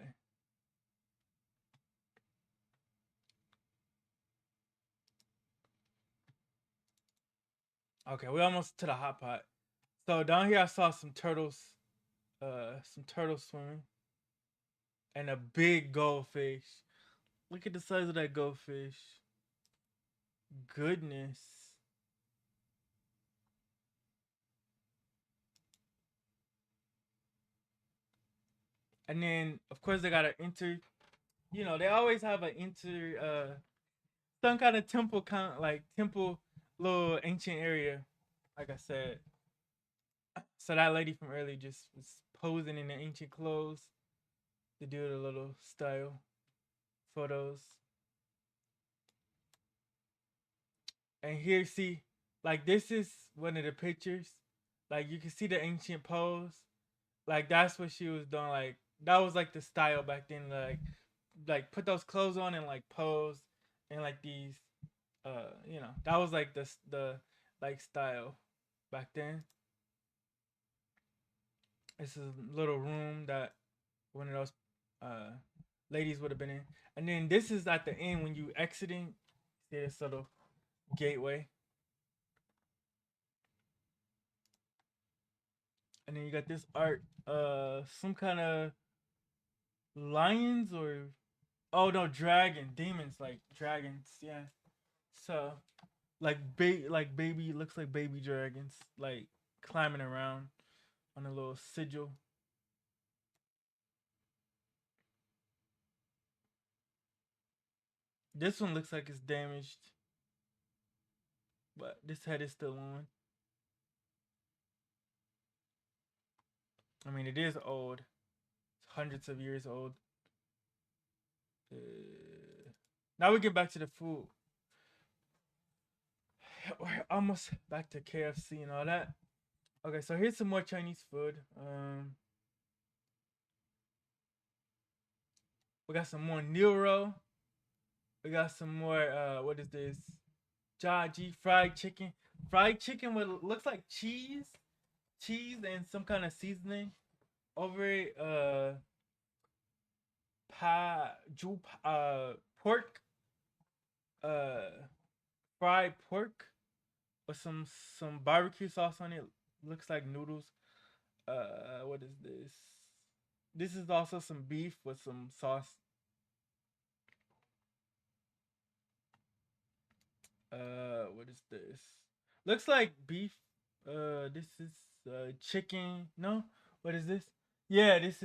Okay, we almost to the hot pot. So down here I saw some turtles swimming, and a big goldfish. Look at the size of that goldfish. Goodness. And then of course they gotta enter. You know they always have an enter some kind of temple like temple little ancient area. Like I said, so that lady from earlier just was posing in the ancient clothes to do the little style photos. And here, see, like this is one of the pictures. Like you can see the ancient pose. Like that's what she was doing. Like that was like the style back then. Like put those clothes on and like pose and like these. That was like the like style back then. This is a little room that one of those uh ladies would have been in. And then this is at the end when you exiting. See this little gateway. And then you got this art, some kind of lions or dragon, demons like dragons, yeah. So like baby looks like baby dragons, like climbing around on a little sigil. This one looks like it's damaged, but this head is still on. I mean, it is old. It's hundreds of years old. Now we get back to the food. We're almost back to KFC and all that. Okay, so here's some more Chinese food. We got some more Nero. We got some more. What is this? Jaji fried chicken. Fried chicken with looks like cheese and some kind of seasoning over it. Pork. Uh, fried pork with some barbecue sauce on it. Looks like noodles. What is this? This is also some beef with some sauce. What is this? Looks like beef. This is chicken. No, what is this? Yeah, this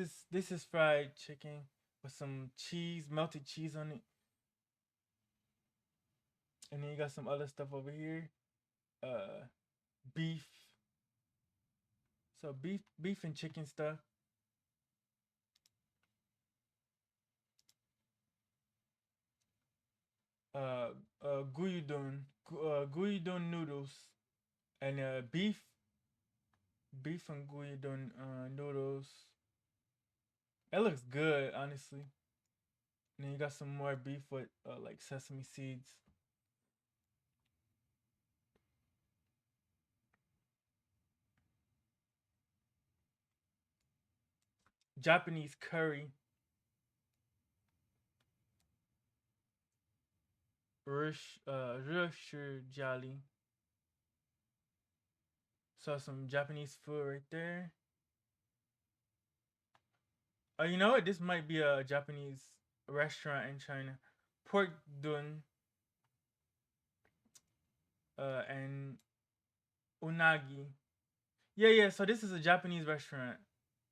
is fried chicken with some cheese, melted cheese on it, and then you got some other stuff over here. Uh, beef. So beef and chicken stuff. Uh, guyudon noodles, and beef and guyudon noodles. It looks good, honestly. And then you got some more beef with like sesame seeds. Japanese curry. Rusher jolly. So some Japanese food right there. You know what? This might be a Japanese restaurant in China. Pork dun and unagi. Yeah, yeah. So this is a Japanese restaurant.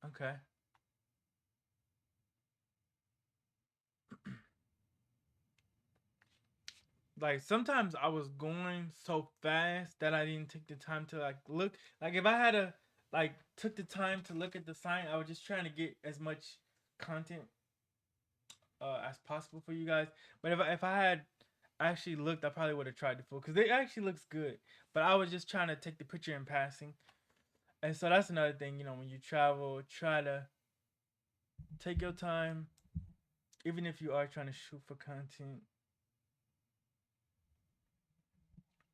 Okay. Like sometimes I was going so fast that I didn't take the time to like look. Like if I had a like took the time to look at the sign, I was just trying to get as much content as possible for you guys. But if I had actually looked, I probably would have tried the full because it actually looks good. But I was just trying to take the picture in passing, and so that's another thing. You know, when you travel, try to take your time, even if you are trying to shoot for content.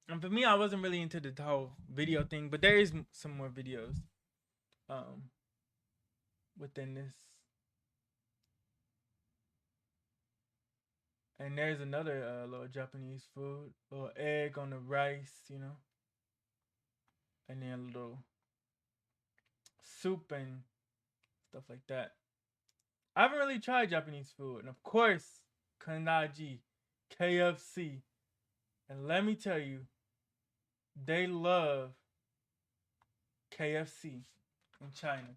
And for me, I wasn't really into the whole video thing, but there is some more videos um within this. And there's another little Japanese food, little egg on the rice, you know, and then a little soup and stuff like that. I haven't really tried Japanese food, and of course, Kanaji, KFC, and let me tell you, they love KFC in China.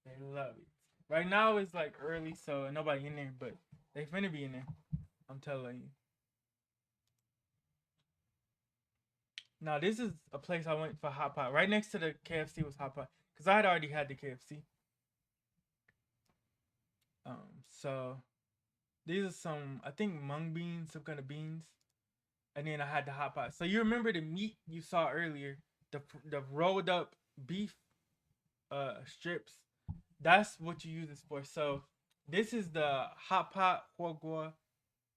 They love it. Right now it's like early, so nobody in there, but they finna be in there. I'm telling you. Now this is a place I went for hot pot. Right next to the KFC was hot pot because I had already had the KFC. So these are some I think mung beans, some kind of beans, and then I had the hot pot. So you remember the meat you saw earlier, the rolled up beef strips. That's what you use this for. So this is the hot pot huogua,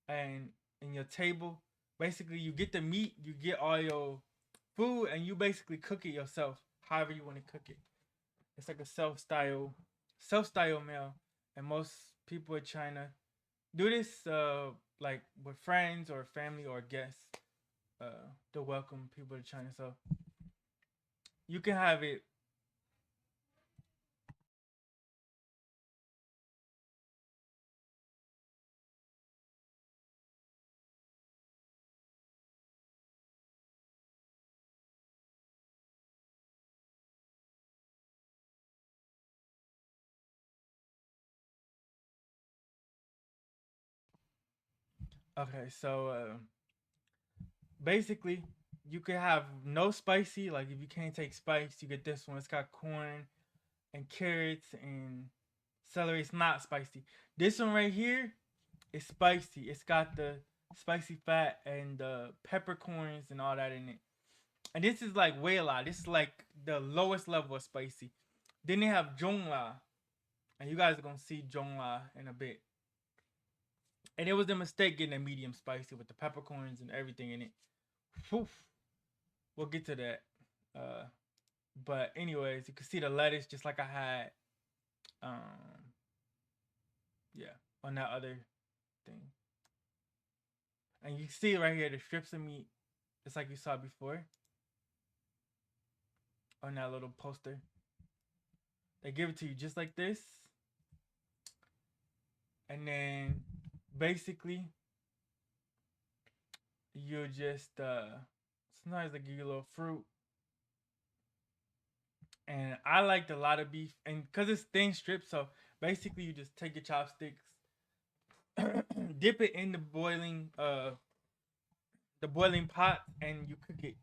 and in your table, basically you get the meat, you get all your food, and you basically cook it yourself, however you want to cook it. It's like a self style meal, and most people in China do this like with friends or family or guests to welcome people to China. So you can have it. Okay, so basically you can have no spicy. Like if you can't take spice, you get this one. It's got corn and carrots and celery. It's not spicy. This one right here is spicy. It's got the spicy fat and the peppercorns and all that in it. And this is like way a lot. This is like the lowest level of spicy. Then they have zhongla, and you guys are gonna see zhongla in a bit. And it was a mistake getting a medium spicy with the peppercorns and everything in it. Whew. We'll get to that. Uh, but anyways, you can see the lettuce just like I had. Um, yeah, on that other thing. And you see right here the strips of meat, just like you saw before on that little poster. They give it to you just like this, and then basically you just sometimes they give you a little fruit. And I liked a lot of beef, and because it's thin strips, so basically you just take your chopsticks, dip it in the boiling pot, and you cook it.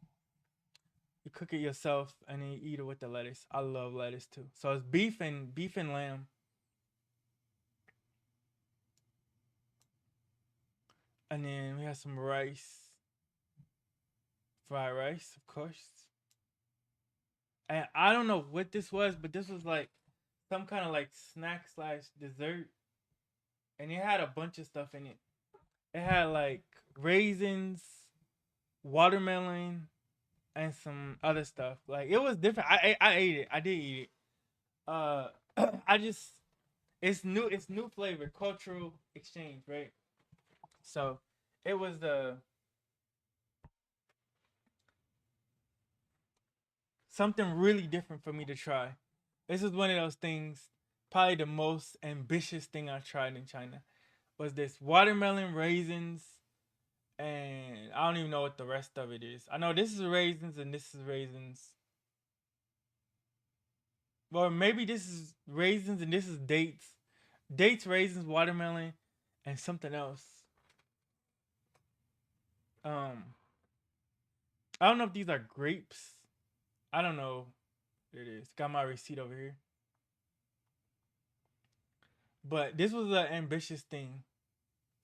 You cook it yourself and then you eat it with the lettuce. I love lettuce too. So it's beef and lamb. And then we have some rice. Fried rice, of course. And I don't know what this was, but this was like some kind of like snack slash dessert. And it had a bunch of stuff in it. It had like raisins, watermelon, and some other stuff. Like it was different. I ate it. I did eat it. Uh, I just it's new flavor, cultural exchange, right? So it was the something really different for me to try. This is one of those things, probably the most ambitious thing I tried in China was this watermelon raisins, and I don't even know what the rest of it is. I know this is raisins and this is raisins. Or maybe this is raisins and this is dates. Dates, raisins, watermelon, and something else. Um, I don't know if these are grapes. I don't know. There it is. Got my receipt over here. But this was an ambitious thing.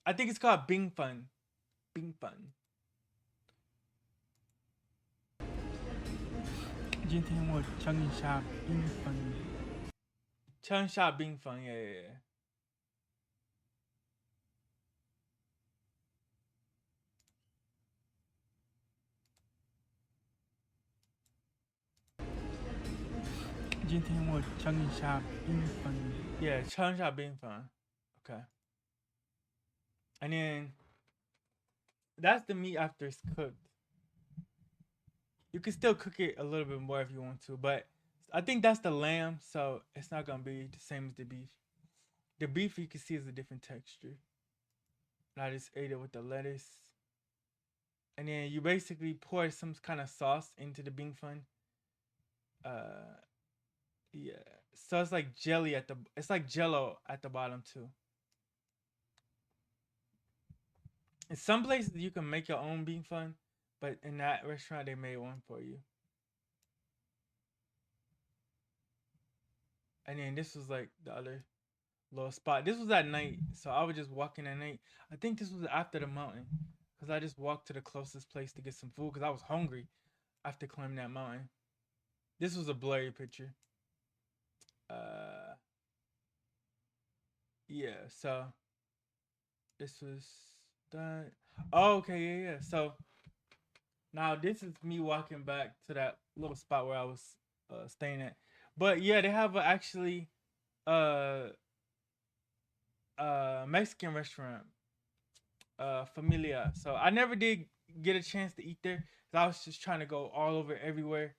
I think it's called Bing Fun. Bing Fun. 今天我教你一下冰粉，枪下冰粉 yeah, yeah, yeah. 今天我教你一下冰粉 yeah, 枪下冰粉 okay. And then that's the meat after it's cooked. You can still cook it a little bit more if you want to, but I think that's the lamb, so it's not gonna be the same as the beef. The beef you can see is a different texture. And I just ate it with the lettuce. And then you basically pour some kind of sauce into the bing fun. Yeah. So it's like jelly it's like jello at the bottom too. In some places you can make your own bing fun, but in that restaurant they made one for you. And then this was like the other little spot. This was at night, so I was just walking at night. I think this was after the mountain, cause I just walked to the closest place to get some food, cause I was hungry after climbing that mountain. This was a blurry picture. Yeah. So this was that. Oh, okay, yeah. So now this is me walking back to that little spot where I was staying at. But yeah, they have actually uh Mexican restaurant, Familia. So I never did get a chance to eat there. Cause I was just trying to go all over everywhere.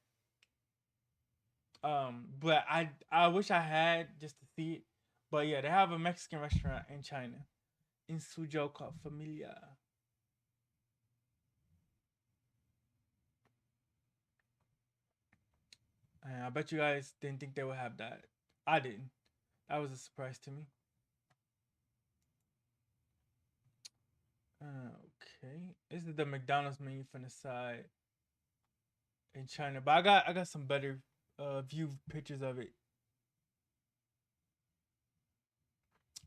But I wish I had just to see it. But yeah, they have a Mexican restaurant in China, in Suzhou called Familia. And I bet you guys didn't think they would have that. I didn't. That was a surprise to me. Okay, this is the McDonald's menu from the side in China, but I got some better view pictures of it.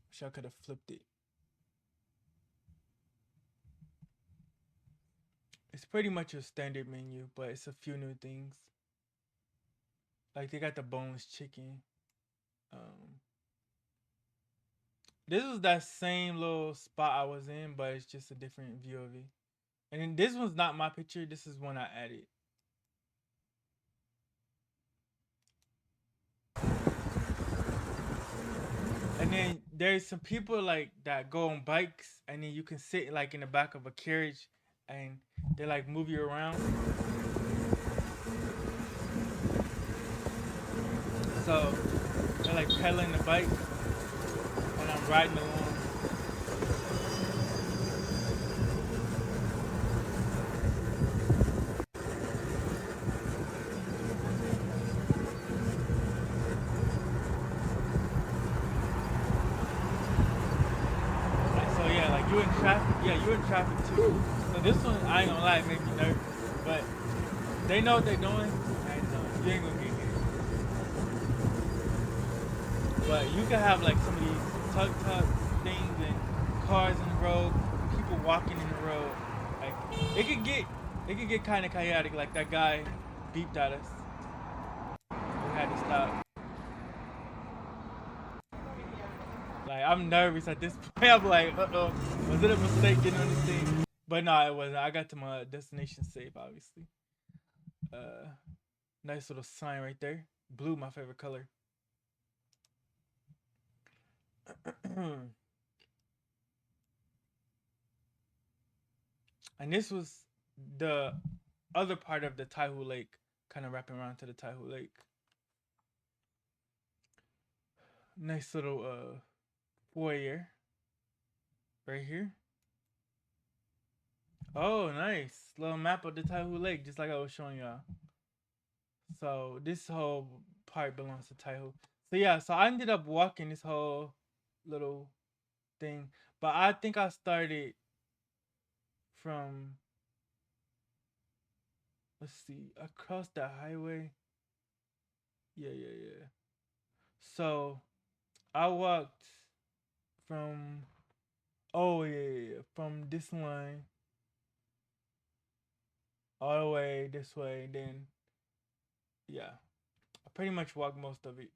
Wish I could have flipped it. It's pretty much a standard menu, but it's a few new things. Like they got the boneless chicken. Um, this was that same little spot I was in, but it's just a different view of it. And then this one's not my picture. This is one I added. And then there's some people like that go on bikes, and then you can sit like in the back of a carriage, and they like move you around. So they're like pedaling the bike, and I'm riding along. So yeah, like you in traffic. Yeah, you in traffic too. So this one, I ain't gonna lie, it made me nervous, but They know what they're doing, and you ain't gonna get hit. But you can have like some of these tuk-tuk things and cars in the road, people walking in the road. Like it could get kind of chaotic. Like that guy beeped at us. We had to stop. Like I'm nervous at this point. I'm like, uh-oh, was it a mistake getting on this thing? But no, it wasn't. I got to my destination safe, obviously. Uh, Nice little sign right there. Blue, my favorite color. And this was the other part of the Taihu Lake, kind of wrapping around to the Taihu Lake. Nice little foyer right here. Oh, nice little map of the Taihu Lake, just like I was showing y'all. So this whole part belongs to Taihu. So yeah, so I ended up walking this whole little thing, but I think I started from, let's see, across the highway. Yeah. So I walked from, oh yeah, from this line all the way this way. Then yeah, I pretty much walked most of it.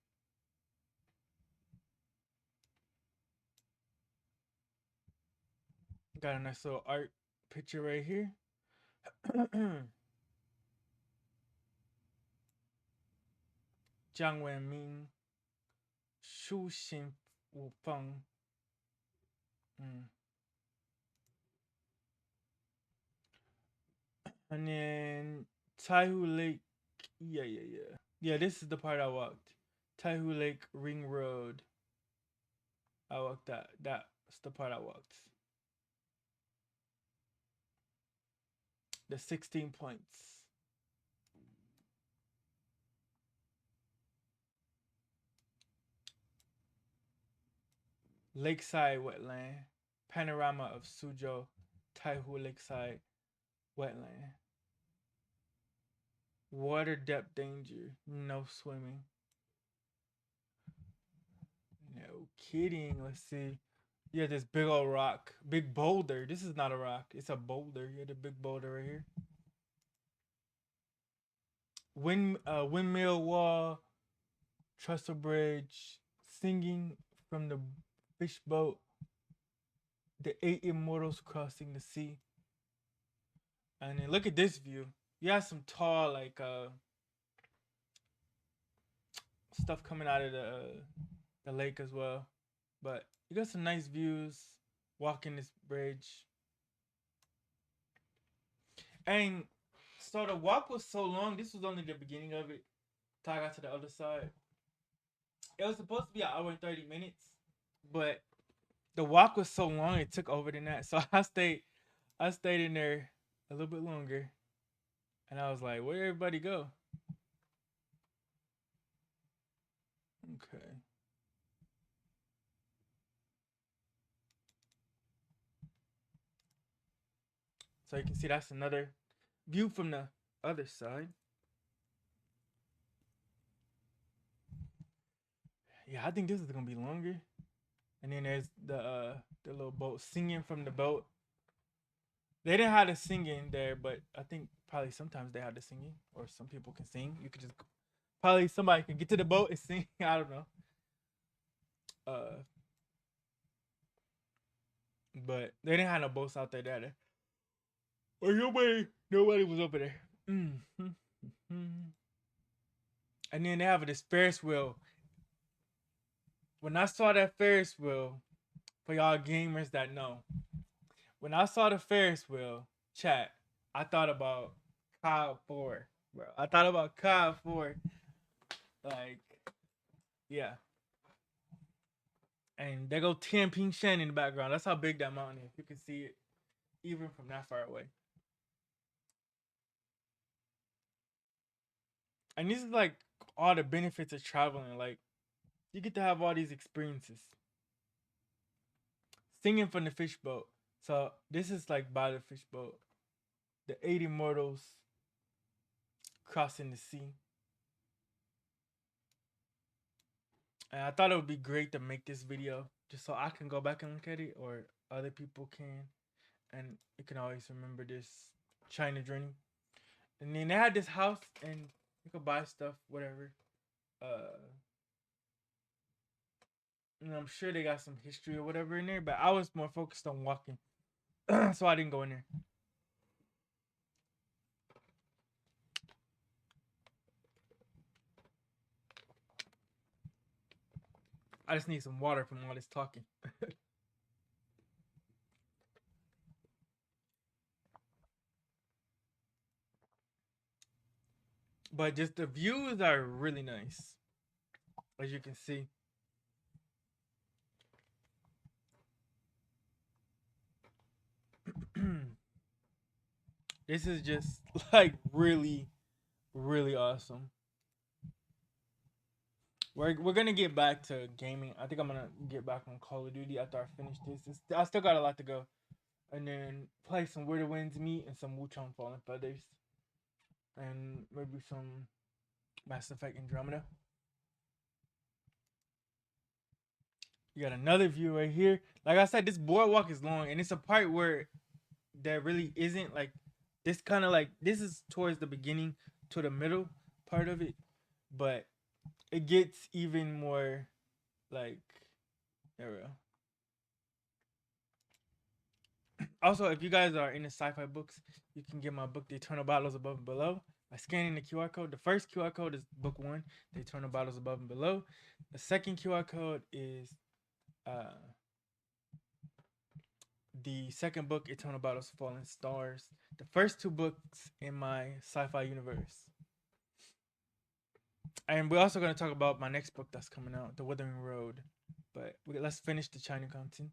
Got a nice little art picture right here. Jiang Wenming, Shu Xin Wu Feng. Mm. And then Taihu Lake. Yeah. Yeah, this is the part I walked. Taihu Lake Ring Road. I walked that. That's the part I walked. The 16 points. Lakeside wetland. Panorama of Suzhou. Taihu Lakeside wetland. Water depth danger. No swimming. No kidding. Let's see. Yeah, this big old rock. Big boulder. This is not a rock. It's a boulder. Yeah, the big boulder right here. Windmill wall. Trestle bridge. Singing from the fish boat. The 8 immortals crossing the sea. And then look at this view. You have some tall like stuff coming out of the lake as well. But you got some nice views walking this bridge. And so the walk was so long. This was only the beginning of it. Till I got to the other side. It was supposed to be an hour and 30 minutes, but the walk was so long it took over than that. So I stayed in there a little bit longer, and I was like, "Where did everybody go?" Okay. So you can see that's another view from the other side. Yeah, I think this is gonna be longer. And then there's the little boat singing from the boat. They didn't have the singing there, but I think probably sometimes they have the singing, or some people can sing. You could just probably somebody can get to the boat and sing. I don't know. Uh, but they didn't have no boats out there that. Or nobody was over there. Mm-hmm. And then they have this Ferris wheel. When I saw that Ferris wheel, for y'all gamers that know, when I saw the Ferris wheel, chat, I thought about COD 4, bro. I thought about COD 4. Like, yeah. And there go Tianping Shan in the background. That's how big that mountain is. You can see it even from that far away. And this is like all the benefits of traveling. Like, you get to have all these experiences. Singing from the fishboat. So this is like by the fishboat. The 8 immortals crossing the sea. And I thought it would be great to make this video just so I can go back and look at it, or other people can, and you can always remember this China journey. And then they had this house, and you could buy stuff, whatever. Uh, and I'm sure they got some history or whatever in there, but I was more focused on walking, so I didn't go in there. I just need some water from all this talking. But just the views are really nice, as you can see. This is just like really, really awesome. We're gonna get back to gaming. I think I'm gonna get back on Call of Duty after I finish this. I still got a lot to go, and then play some Where the Winds Meet and some Wuchang Fallen Feathers, and maybe some Mass Effect Andromeda. You got another view right here. Like I said, this boardwalk is long, and it's a part where there really isn't like this kind of like this is towards the beginning to the middle part of it, but it gets even more like there we go. Also, if you guys are into sci-fi books, you can get my book, The Eternal Battles Above and Below, by scanning the QR code. The first QR code is book 1, The Eternal Battles Above and Below. The second QR code is the second book, Eternal Battles Fallen Stars. The first 2 books in my sci-fi universe. And we're also going to talk about my next book that's coming out, The Withering Road. But let's finish the China content.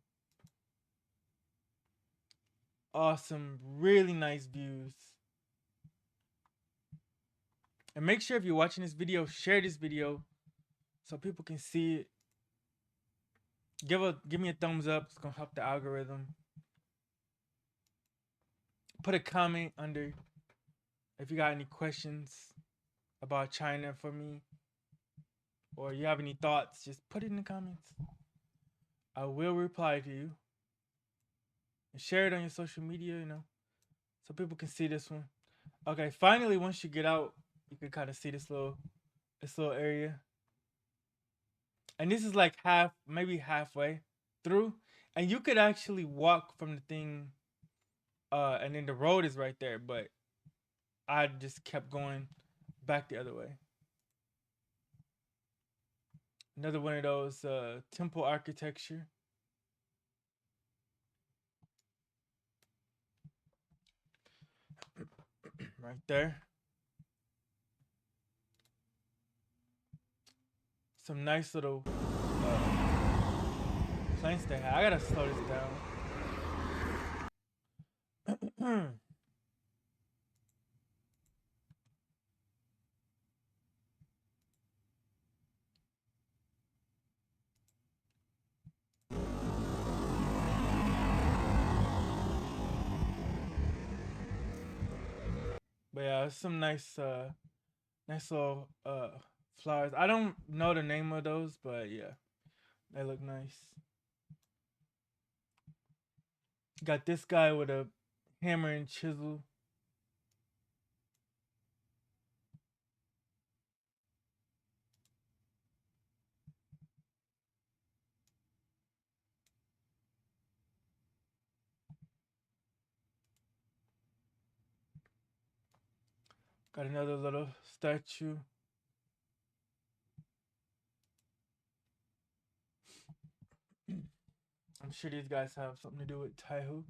Awesome, really nice views. And make sure if you're watching this video, share this video so people can see it. Give me a thumbs up. It's gonna help the algorithm. Put a comment under if you got any questions about China for me, or you have any thoughts. Just put it in the comments. I will reply to you. And share it on your social media, so people can see this one. Okay, finally, once you get out, you can kind of see this little area. And this is like maybe halfway through, and you could actually walk from the thing, and then the road is right there, but I just kept going back the other way. Another one of those temple architecture. Right there. Some nice little plants they have. I gotta slow this down. But yeah, some nice little flowers. I don't know the name of those, but yeah, they look nice. Got this guy with a hammer and chisel. Got another little statue. I'm sure these guys have something to do with Taihu.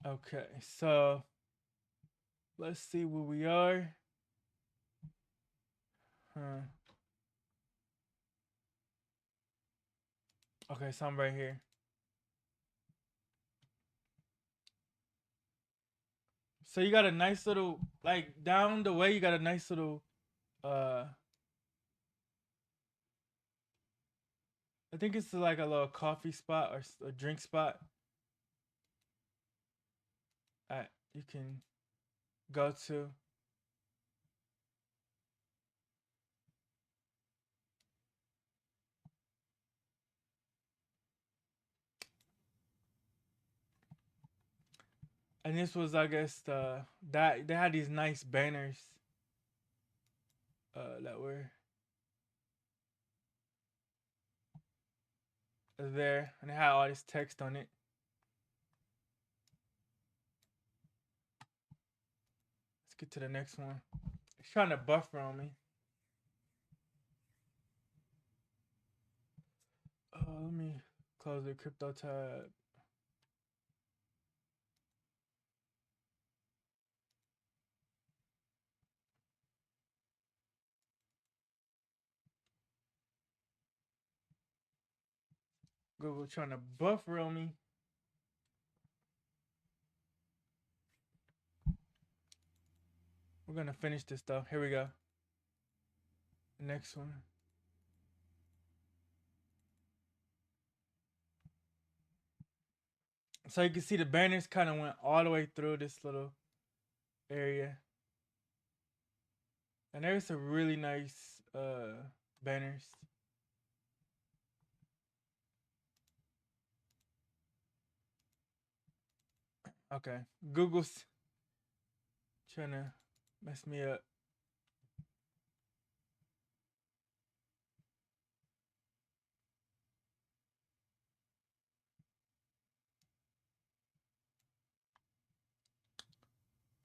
Okay, so let's see where we are. Okay, so I'm right here. So you got a nice little, like down the way, you got a nice little, I think it's like a little coffee spot or a drink spot. You can go to. And this was, I guess, that they had these nice banners that were there, and it had all this text on it. Let's get to the next one. It's trying to buffer on me. Let me close the crypto tab. Google trying to buffer on me. We're gonna finish this though. Here we go. Next one. So you can see the banners kind of went all the way through this little area. And there's some really nice banners. Okay. Google's trying to mess me up.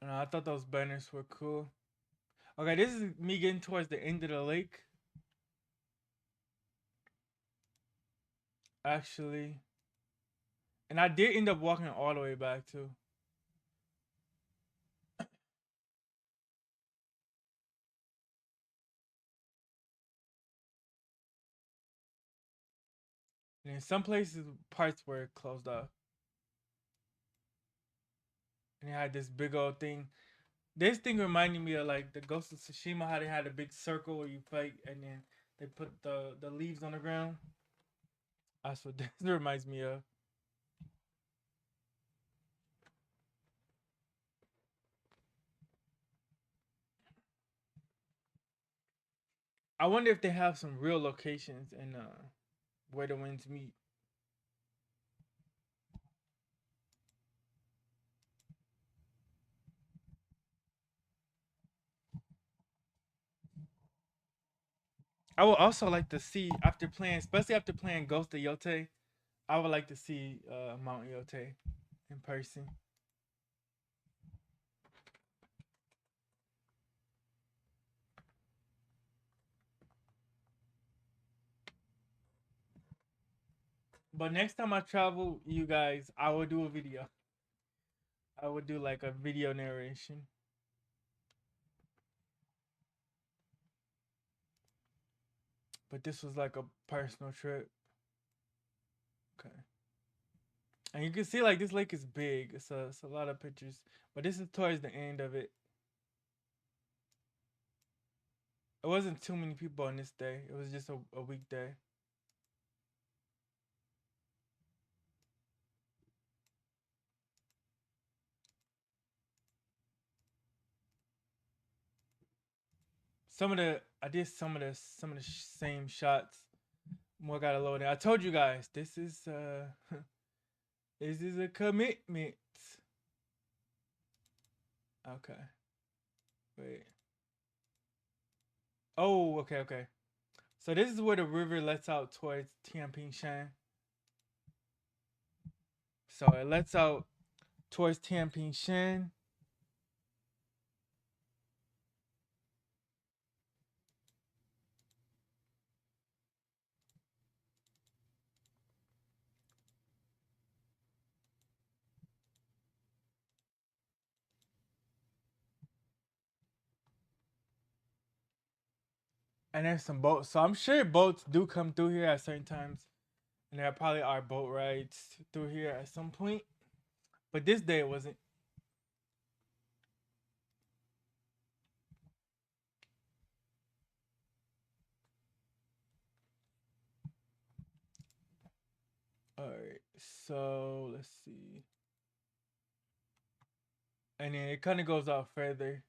I thought those banners were cool. Okay, this is me getting towards the end of the lake. Actually. And I did end up walking all the way back too. And in some places, parts were closed off. And it had this big old thing. This thing reminded me of like the Ghost of Tsushima, how they had a big circle where you fight and then they put the leaves on the ground. That's what this reminds me of. I wonder if they have some real locations in where the winds meet. I would also like to see after playing, especially after playing Ghost of Yote, I would like to see Mount Yote in person. But next time I travel, you guys, I will do a video. I would do like a video narration. But this was like a personal trip. Okay. And you can see like this lake is big. It's a lot of pictures. But this is towards the end of it. It wasn't too many people on this day. It was just a weekday. I did some of the same shots. More got a load in. I told you guys this is this is a commitment. Okay. Wait. Oh, okay. So this is where the river lets out towards Tianpingshan. So it lets out towards Tianpingshan. And there's some boats. So I'm sure boats do come through here at certain times. And there probably are boat rides through here at some point. But this day it wasn't. All right, so let's see. And then it kind of goes out further.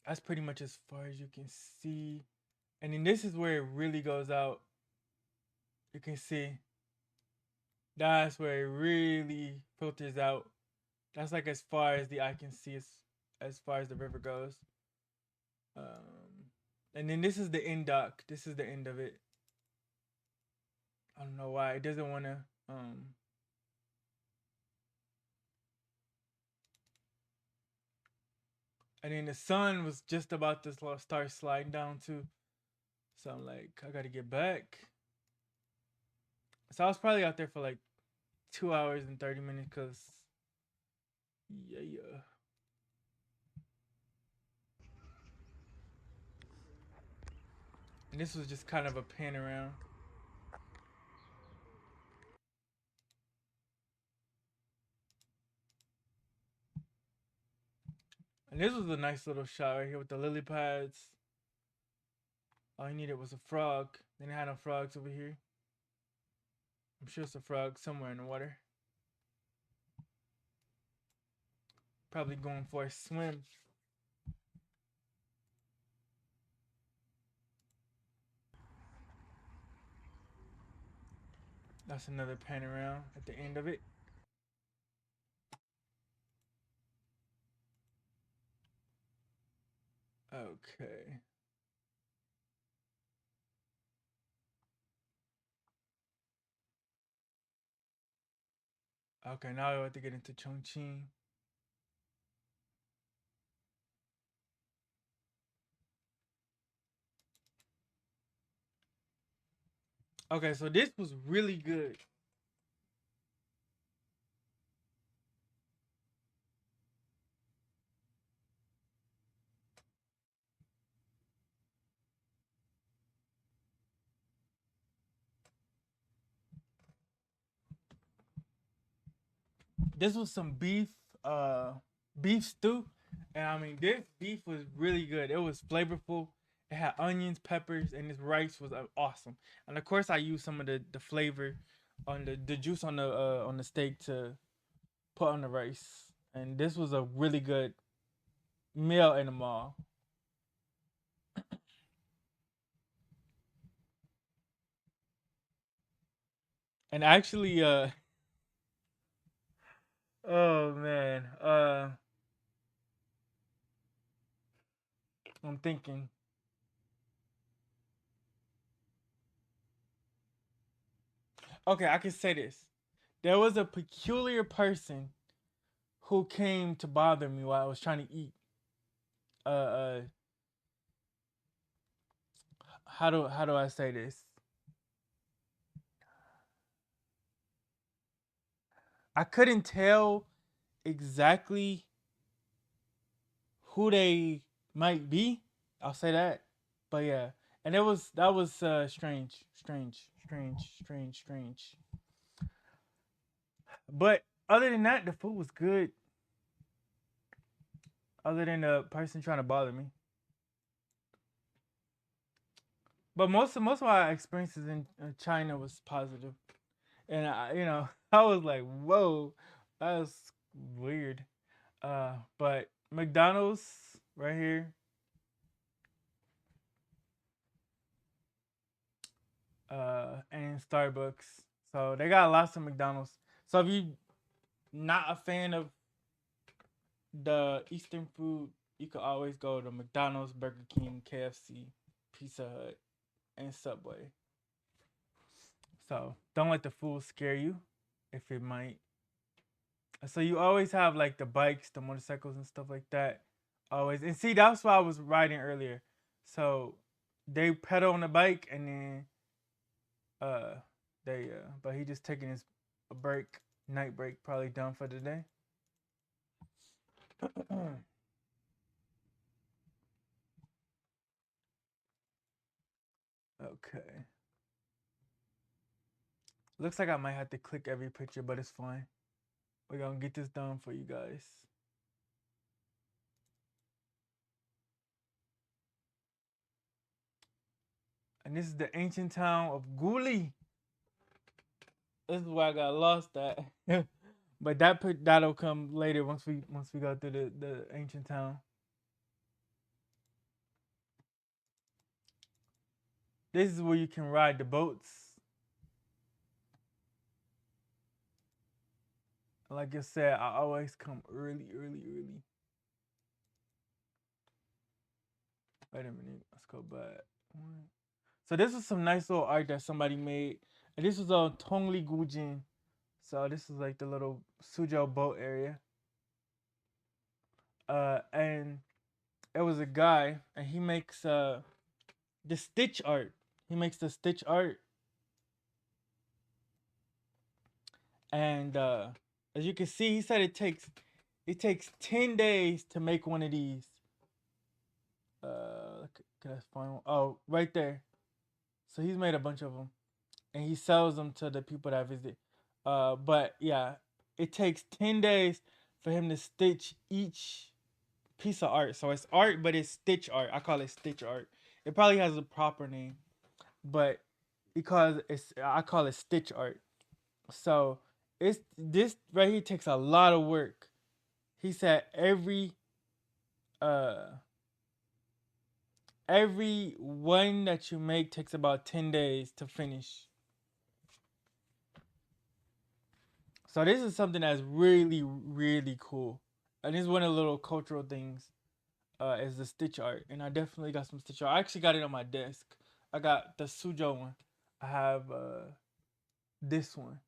That's pretty much as far as you can see. And then this is where it really goes out. You can see that's where it really filters out. That's like as far as the eye can see, as far as the river goes. And then this is the end dock. This is the end of it. I don't know why it doesn't want to. And then the sun was just about to start sliding down too. So I'm like, I gotta get back. So I was probably out there for like 2 hours and 30 minutes, cause yeah. And this was just kind of a pan around. And this was a nice little shot right here with the lily pads. All I needed was a frog. Then I had no frogs over here. I'm sure it's a frog somewhere in the water. Probably going for a swim. That's another pan around at the end of it. Okay. Okay, now I have to get into Chongqing. Okay, so this was really good. This was some beef stew. And I mean this beef was really good. It was flavorful. It had onions, peppers, and this rice was awesome. And of course I used some of the flavor on the juice on the steak to put on the rice. And this was a really good meal in the mall. And actually oh man, I'm thinking. Okay, I can say this. There was a peculiar person who came to bother me while I was trying to eat. Uh, how do I say this? I couldn't tell exactly who they might be. I'll say that. But yeah, and that was strange. But other than that, the food was good. Other than the person trying to bother me, but most of my experiences in China was positive, and I was like, whoa, that was weird. But McDonald's right here, and Starbucks. So they got lots of McDonald's. So if you not a fan of the Eastern food, you could always go to McDonald's, Burger King, KFC, Pizza Hut, and Subway. So don't let the food scare you, if it might. So you always have like the bikes, the motorcycles, and stuff like that. Always, and see that's why I was riding earlier. So they pedal on the bike, and then uh but he just taking his break, night break, probably done for the day. Okay. Looks like I might have to click every picture, but it's fine. We're gonna get this done for you guys. And And this is the ancient town of Guli. This is where I got lost at. But that'll come later once we go through the ancient town. This is where you can ride the boats. Like I said, I always come early. Wait a minute, let's go back. So this is some nice little art that somebody made. And this was on Tongli Gujin. So this is like the little Suzhou boat area. And it was a guy, and he makes the stitch art. He makes the stitch art. And as you can see, he said it takes 10 days to make one of these. Can I find one? Oh, right there. So he's made a bunch of them, and he sells them to the people that visit. But yeah, it takes 10 days for him to stitch each piece of art. So it's art, but it's stitch art. I call it stitch art. It probably has a proper name, but because I call it stitch art. So it's this right here takes a lot of work. He said every one that you make takes about 10 days to finish. So this is something that's really cool. And this is one of the little cultural things is the stitch art. And I definitely got some stitch art. I actually got it on my desk. I got the Suzhou one. I have this one.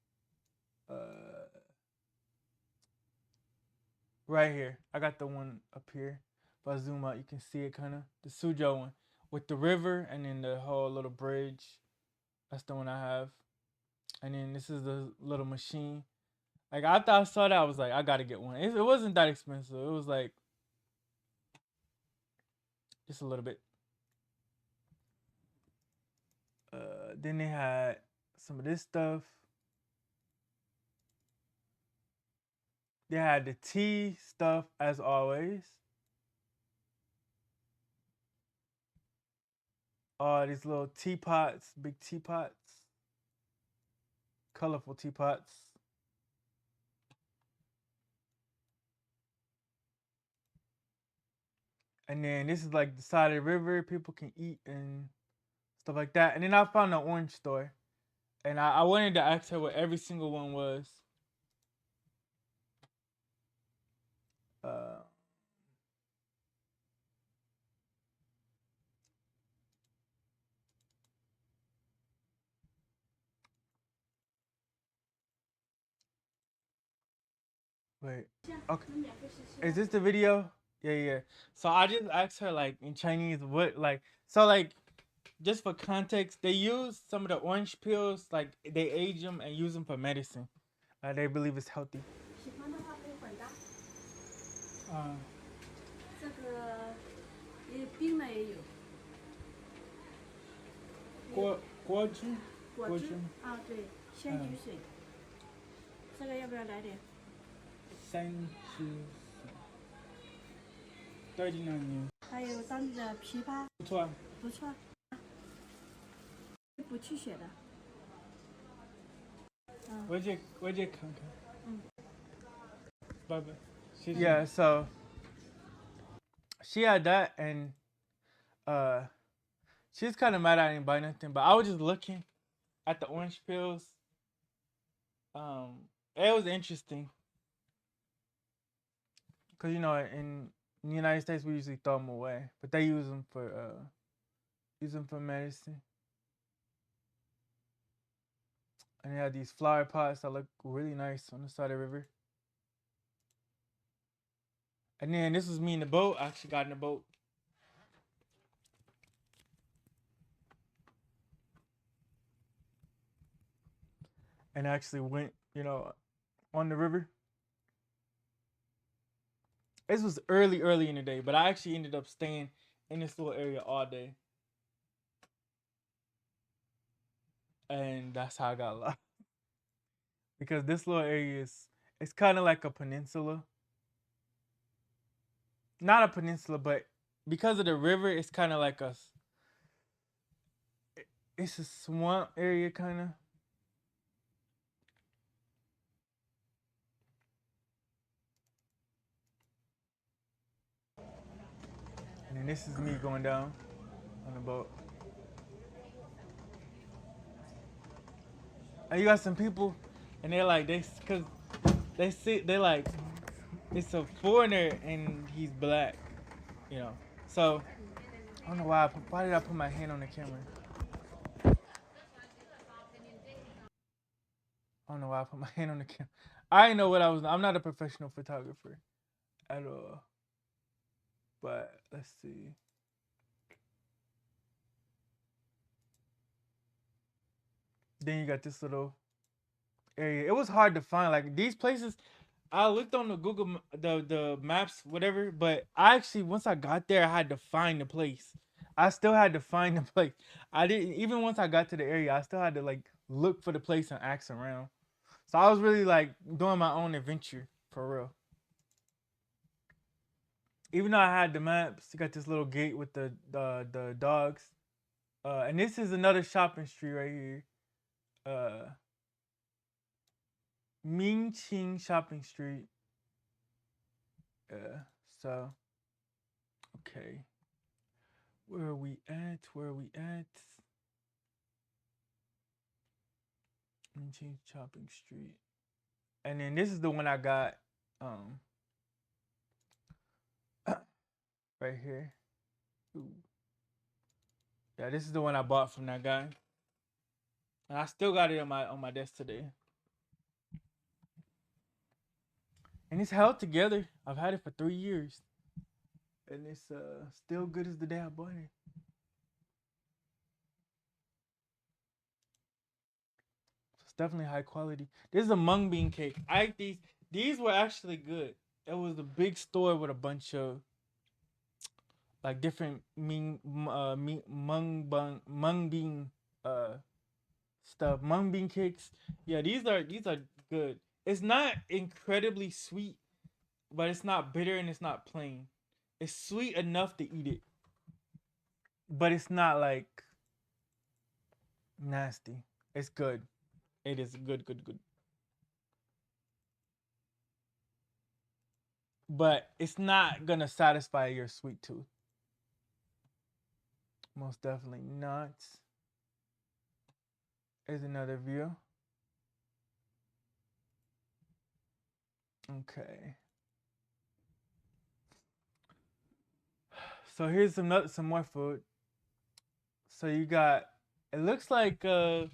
Right here. I got the one up here. If I zoom out, you can see it kind of. The Suzhou one with the river and then the whole little bridge. That's the one I have. And then this is the little machine. Like after I saw that, I was like, I gotta get one. It wasn't that expensive. It was like just a little bit. Then they had some of this stuff. They had the tea stuff as always. These little teapots, big teapots, colorful teapots. And then this is like the side of the river. People can eat and stuff like that. And then I found an orange store. And I wanted to ask her what every single one was. Uh, Wait. Okay. Is this the video? Yeah. So I just asked her like in Chinese what like so like just for context, they use some of the orange peels, like they age them and use them for medicine. They believe it's healthy. 喜欢的话可以混搭。这个冰的也有。果汁。果汁啊，对，鲜橘水。这个要不要来点？39 还有当地的枇杷，不错，不去血的。我去看看。拜拜，谢谢。Yeah, so she had that, and she's kind of mad I didn't buy nothing, but I was just looking at the orange peels. It was interesting. Cause you know in the United States we usually throw them away, but they use them for medicine. And they had these flower pots that look really nice on the side of the river. And then this was me in the boat. I actually got in the boat. And actually went, on the river. This was early in the day, but I actually ended up staying in this little area all day. And that's how I got lost. Because this little area it's kind of like a peninsula. Not a peninsula, but because of the river, it's kind of like It's a swamp area, kind of. And then this is me going down on the boat. And you got some people, and they're like, cause they see, they like, it's a foreigner and he's black, you know. So I don't know why did I put my hand on the camera? I don't know why I put my hand on the camera. I didn't know what I was. I'm not a professional photographer at all. But let's see. Then you got this little area. It was hard to find. Like these places, I looked on the Google the maps, whatever. But I actually once I got there, I had to find the place. I still had to find the place. I didn't even once I got to the area, I still had to like look for the place and ask around. So I was really like doing my own adventure for real. Even though I had the maps, you got this little gate with the dogs. And this is another shopping street right here. Uh, Mingqing Shopping Street. So okay, where are we at? Where are we at? Mingqing Shopping Street. And then this is the one I got. Um, right here. Ooh. Yeah, this is the one I bought from that guy, and I still got it on my desk today. And it's held together. I've had it for 3 years, and it's still good as the day I bought it. It's definitely high quality. This is a mung bean cake. I ate these. These were actually good. It was a big store with a bunch of like different mung bean uh stuff. Mung bean cakes. Yeah, these are good. It's not incredibly sweet, but it's not bitter and it's not plain. It's sweet enough to eat it, but it's not like nasty. It's good. It is good, good, good. But it's not gonna satisfy your sweet tooth. Most definitely not. Here's another view. Okay. So here's some more food. So you got it looks like I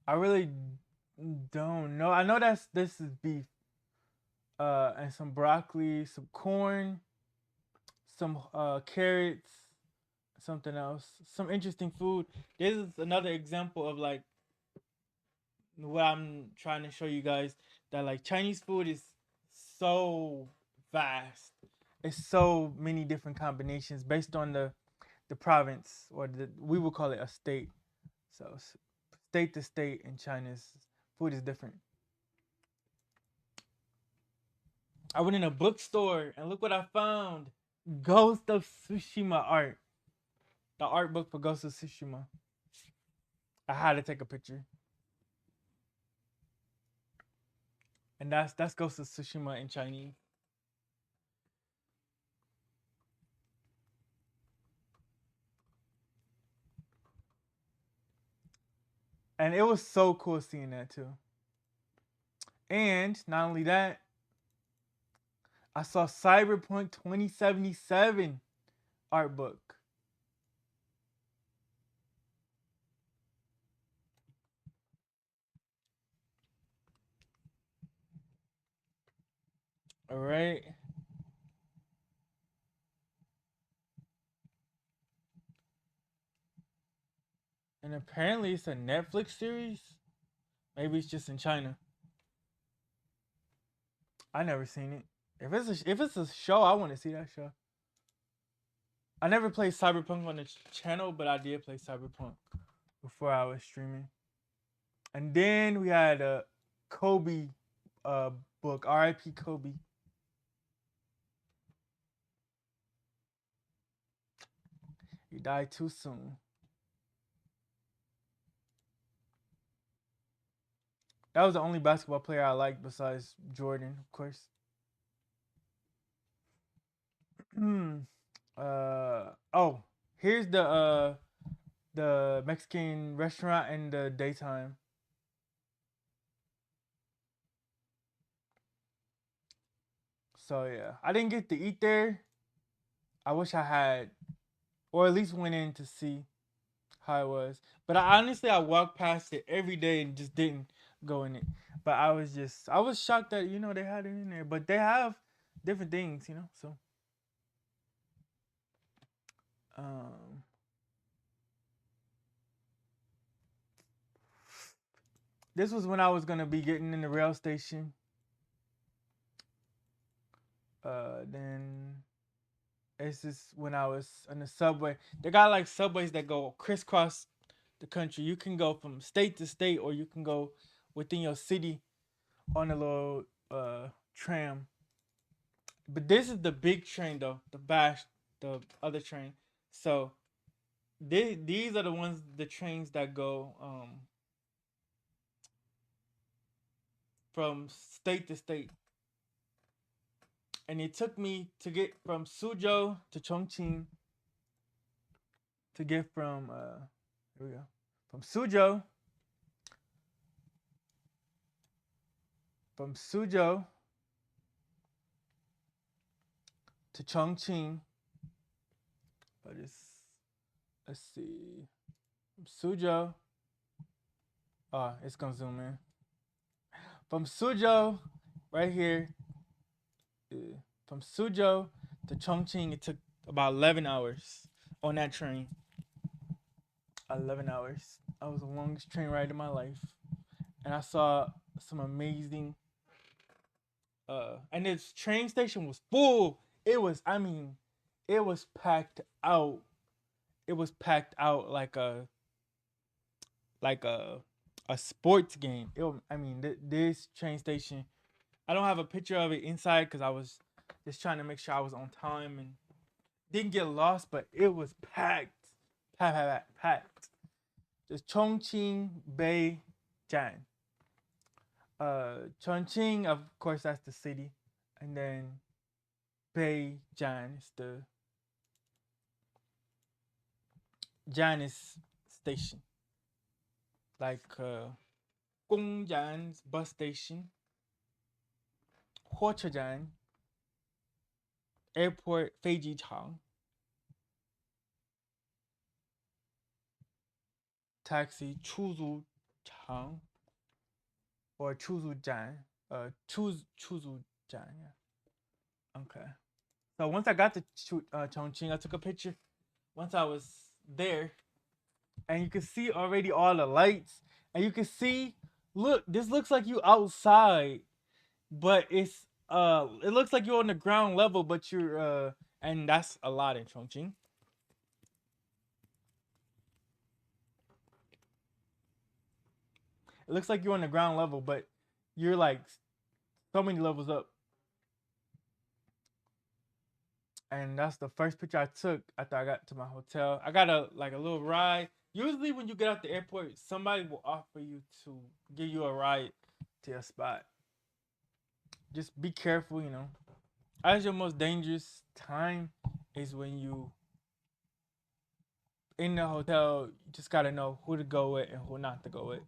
really don't know. I know this is beef. And some broccoli, some corn, some carrots, something else. Some interesting food. This is another example of like what I'm trying to show you guys that like Chinese food is so vast. It's so many different combinations based on the province or we would call it a state. So state to state in China's food is different. I went in a bookstore and look what I found. Ghost of Tsushima art. The art book for Ghost of Tsushima. I had to take a picture. And that's Ghost of Tsushima in Chinese. And it was so cool seeing that too. And not only that, I saw Cyberpunk 2077 art book. All right. And apparently it's a Netflix series. Maybe it's just in China. I never seen it. If it's a show, I want to see that show. I never played Cyberpunk on the channel, but I did play Cyberpunk before I was streaming. And then we had a Kobe uh book, R.I.P. Kobe. He died too soon. That was the only basketball player I liked besides Jordan, of course. Oh, here's the Mexican restaurant in the daytime. So yeah, I didn't get to eat there. I wish I had, or at least went in to see how it was. But I walked past it every day and just didn't go in it. But I was shocked that they had it in there. But they have different things. So um, this was when I was gonna be getting in the rail station. Then it's just when I was on the subway. They got like subways that go crisscross the country. You can go from state to state, or you can go within your city on a little tram. But this is the big train though, the other train. So these are the trains that go from state to state. And it took me to get from Suzhou to Chongqing to get from here we go. From Suzhou to Chongqing. But let's see. From Suzhou. Oh, it's gonna zoom in. From Suzhou, right here. From Suzhou to Chongqing, it took about 11 hours on that train. 11 hours. That was the longest train ride of my life. And I saw some amazing and this train station was full. It was packed out. It was packed out like a sports game. This train station, I don't have a picture of it inside because I was just trying to make sure I was on time and didn't get lost, but it was packed. Packed. Just Chongqing Bay Jan. Chongqing, of course, that's the city. And then Beijian is the Jian is station. Like Gongjian's bus station, Huochejian Airport, Feijichang, taxi, Chuzuchang, or Chuzujian. Chuzujian, yeah. Okay. So once I got to Chongqing, I took a picture. Once I was there, and you can see already all the lights, and you can see, look, this looks like you outside, but it looks like you're on the ground level, but and that's a lot in Chongqing. It looks like you're on the ground level, but you're like so many levels up. And that's the first picture I took after I got to my hotel. I got a little ride. Usually when you get out the airport, somebody will offer you to give you a ride to your spot. Just be careful. As your most dangerous time is when you in the hotel. You just gotta know who to go with and who not to go with,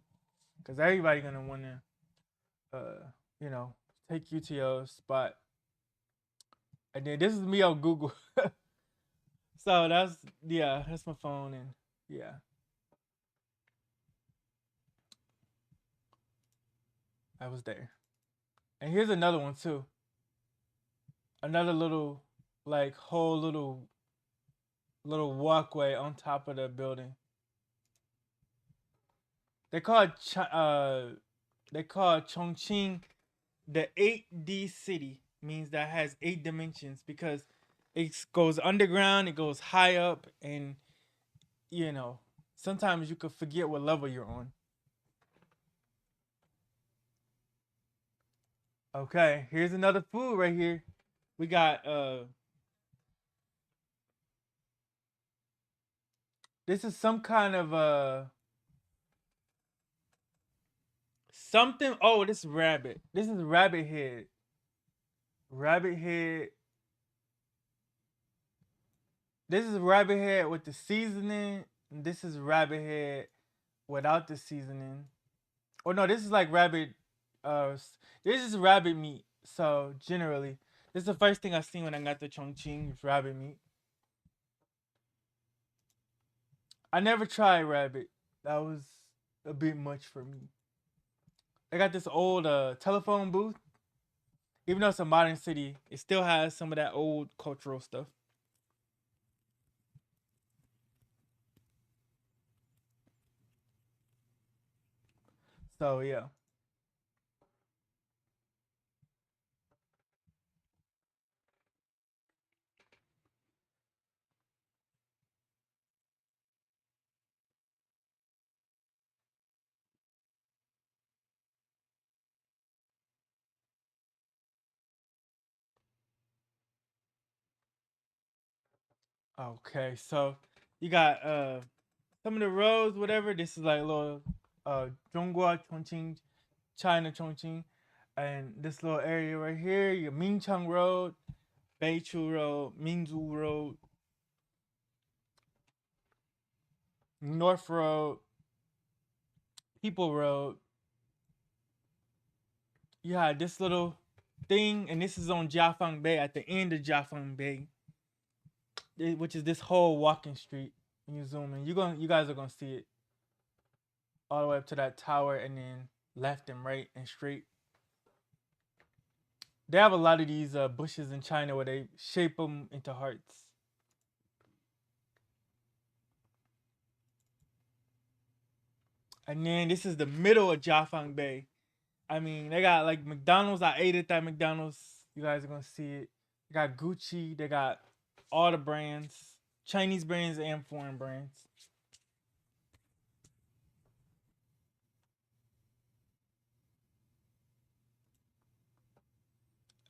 because everybody gonna wanna, you know, take you to your spot. And then this is me on Google. So that's my phone, and yeah, I was there. And here's another one too. Another little like whole little walkway on top of the building. They call it they call Chongqing the 8D city, means that has 8 dimensions because it goes underground, it goes high up, and you know sometimes you could forget what level you're on. Okay, here's another food right here. We got This is some kind of something. Oh, this is rabbit. This is rabbit head. Rabbit head. This is rabbit head with the seasoning. This is rabbit head without the seasoning. Oh no, this is like rabbit. This is rabbit meat. So generally, this is the first thing I seen when I got to Chongqing. It's rabbit meat. I never tried rabbit. That was a bit much for me. They got this old telephone booth. Even though it's a modern city, it still has some of that old cultural stuff. So yeah. Okay, so you got some of the roads, whatever. This is like a little Zhonghua Chongqing, China Chongqing, and this little area right here, your Minchang Road, Beichu Road, Minzu Road, North Road, People Road. You had this little thing, and this is on Jiafang Bay at the end of Jiafang Bay, which is this whole walking street. When you zoom in, you guys are gonna see it all the way up to that tower, and then left and right and straight. They have a lot of these bushes in China where they shape them into hearts. And then this is the middle of Jiafang Bay. I mean, they got like McDonald's. I ate at that McDonald's. You guys are gonna see it. They got Gucci. They got all the brands, Chinese brands and foreign brands.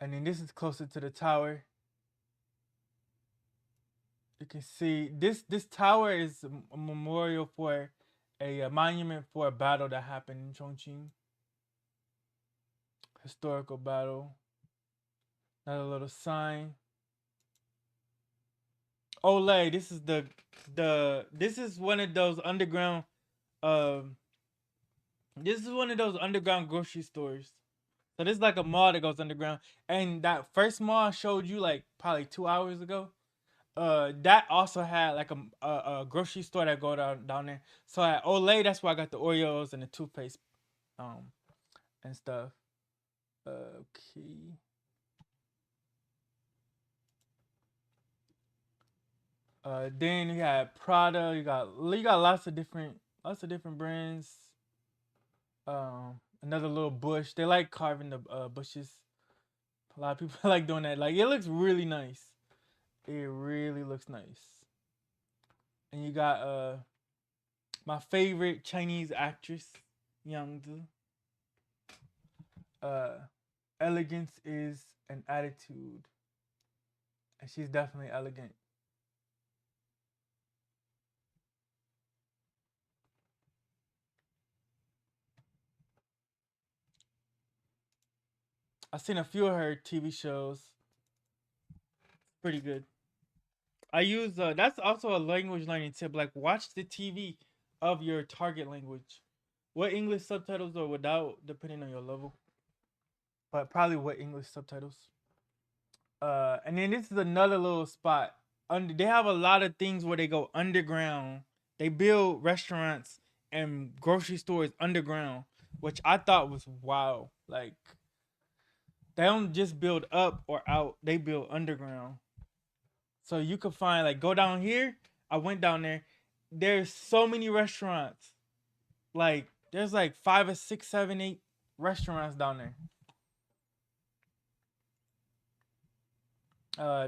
And then this is closer to the tower. You can see this tower is a memorial for a monument for a battle that happened in Chongqing. Historical battle. Another little sign. Olay, this is the this is one of those underground um this is one of those underground grocery stores. So this is like a mall that goes underground. And that first mall I showed you like probably 2 hours ago, that also had like a grocery store that go down there. So at Olay, that's where I got the Oreos and the toothpaste um and stuff. Okay. Then you got Prada. You got lots of different brands. Another little bush. They like carving the bushes. A lot of people like doing that. Like it looks really nice. It really looks nice. And you got my favorite Chinese actress, Yang Zi. Uh, Elegance is an attitude, and she's definitely elegant. I've seen a few of her TV shows. Pretty good. I use that's also a language learning tip. Like watch the TV of your target language. What English subtitles or without, depending on your level. But probably what English subtitles. And then this is another little spot. They have a lot of things where they go underground. They build restaurants and grocery stores underground, which I thought was wow. Like they don't just build up or out; they build underground. So you could find like go down here. I went down there. There's so many restaurants. Like there's like five or six, seven, eight restaurants down there.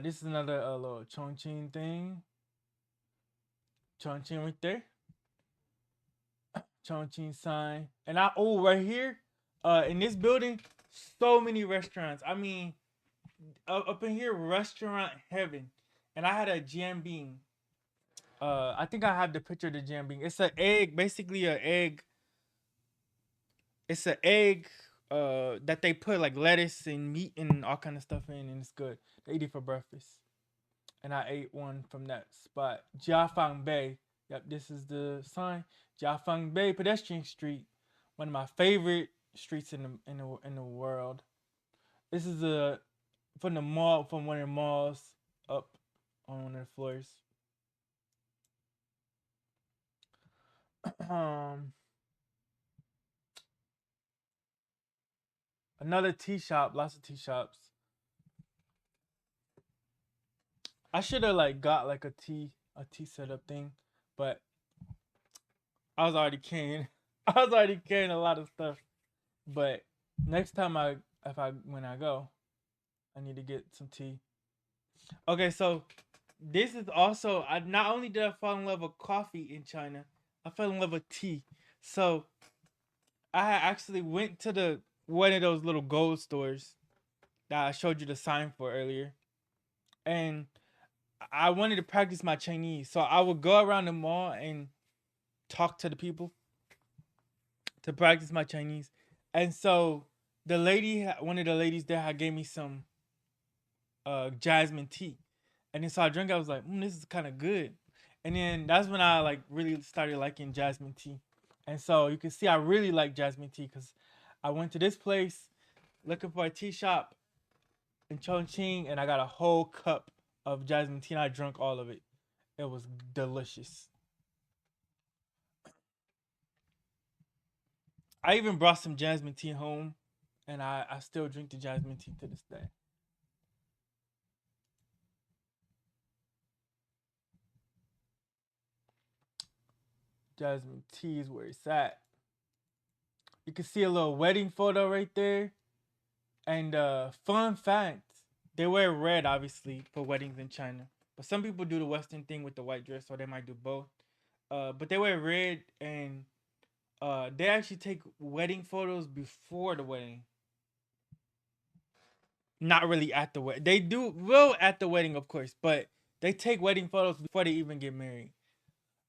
This is another little Chongqing thing. Chongqing right there. Chongqing sign. And right here, in this building, so many restaurants. I mean, up in here, restaurant heaven. And I had a jam bean. I think I have the picture of the jam bean. It's an egg, basically an egg. It's an egg that they put like lettuce and meat and all kind of stuff in, and it's good. They eat it for breakfast, and I ate one from that spot, Jiafang Bay. Yep, this is the sign, Jiafang Bay Pedestrian Street, one of my favorite streets in the world. This is a from the mall, from one of the malls up on one of the floors. um, Another tea shop, lots of tea shops. I should have like got like a tea setup thing, but I was already carrying I was already carrying a lot of stuff. But next time when I go, I need to get some tea. Okay, so this is also I not only did I fall in love with coffee in China, I fell in love with tea. So I actually went to the one of those little gold stores that I showed you the sign for earlier, and I wanted to practice my Chinese. So I would go around the mall and talk to the people to practice my Chinese. And so one of the ladies there had gave me some jasmine tea, and then so I drank. I was like, this is kind of good. And then that's when I like really started liking jasmine tea. And so you can see I really like jasmine tea because I went to this place looking for a tea shop in Chongqing, and I got a whole cup of jasmine tea, and I drank all of it. It was delicious. I even brought some jasmine tea home, and I still drink the jasmine tea to this day. Jasmine tea is where it's at. You can see a little wedding photo right there. And fun fact, they wear red obviously for weddings in China. But some people do the Western thing with the white dress, so they might do both. But they wear red, and they actually take wedding photos before the wedding. Not really at the wedding. They do will at the wedding, of course, but they take wedding photos before they even get married.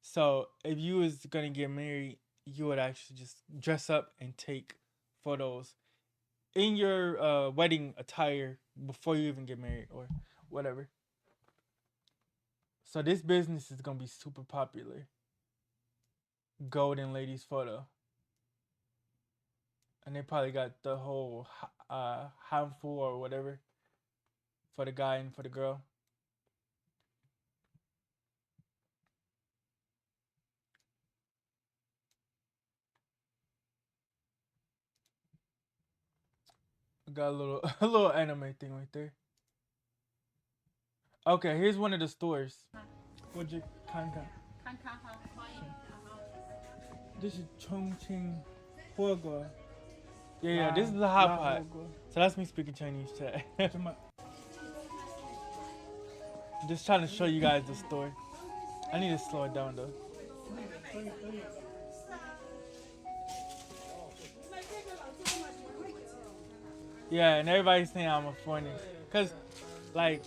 So if you was gonna get married, you would actually just dress up and take photos in your wedding attire before you even get married or whatever. So this business is gonna be super popular. Golden ladies photo, and they probably got the whole handful or whatever for the guy and for the girl. Got a little a little anime thing right there. Okay, here's one of the stores. Would you kind? This is Chongqing Huoguo. Yeah, yeah, this is the hot pot. So that's me speaking Chinese chat. Just trying to show you guys the store. I need to slow it down though. Yeah, and everybody's saying I'm a foreigner. Cause like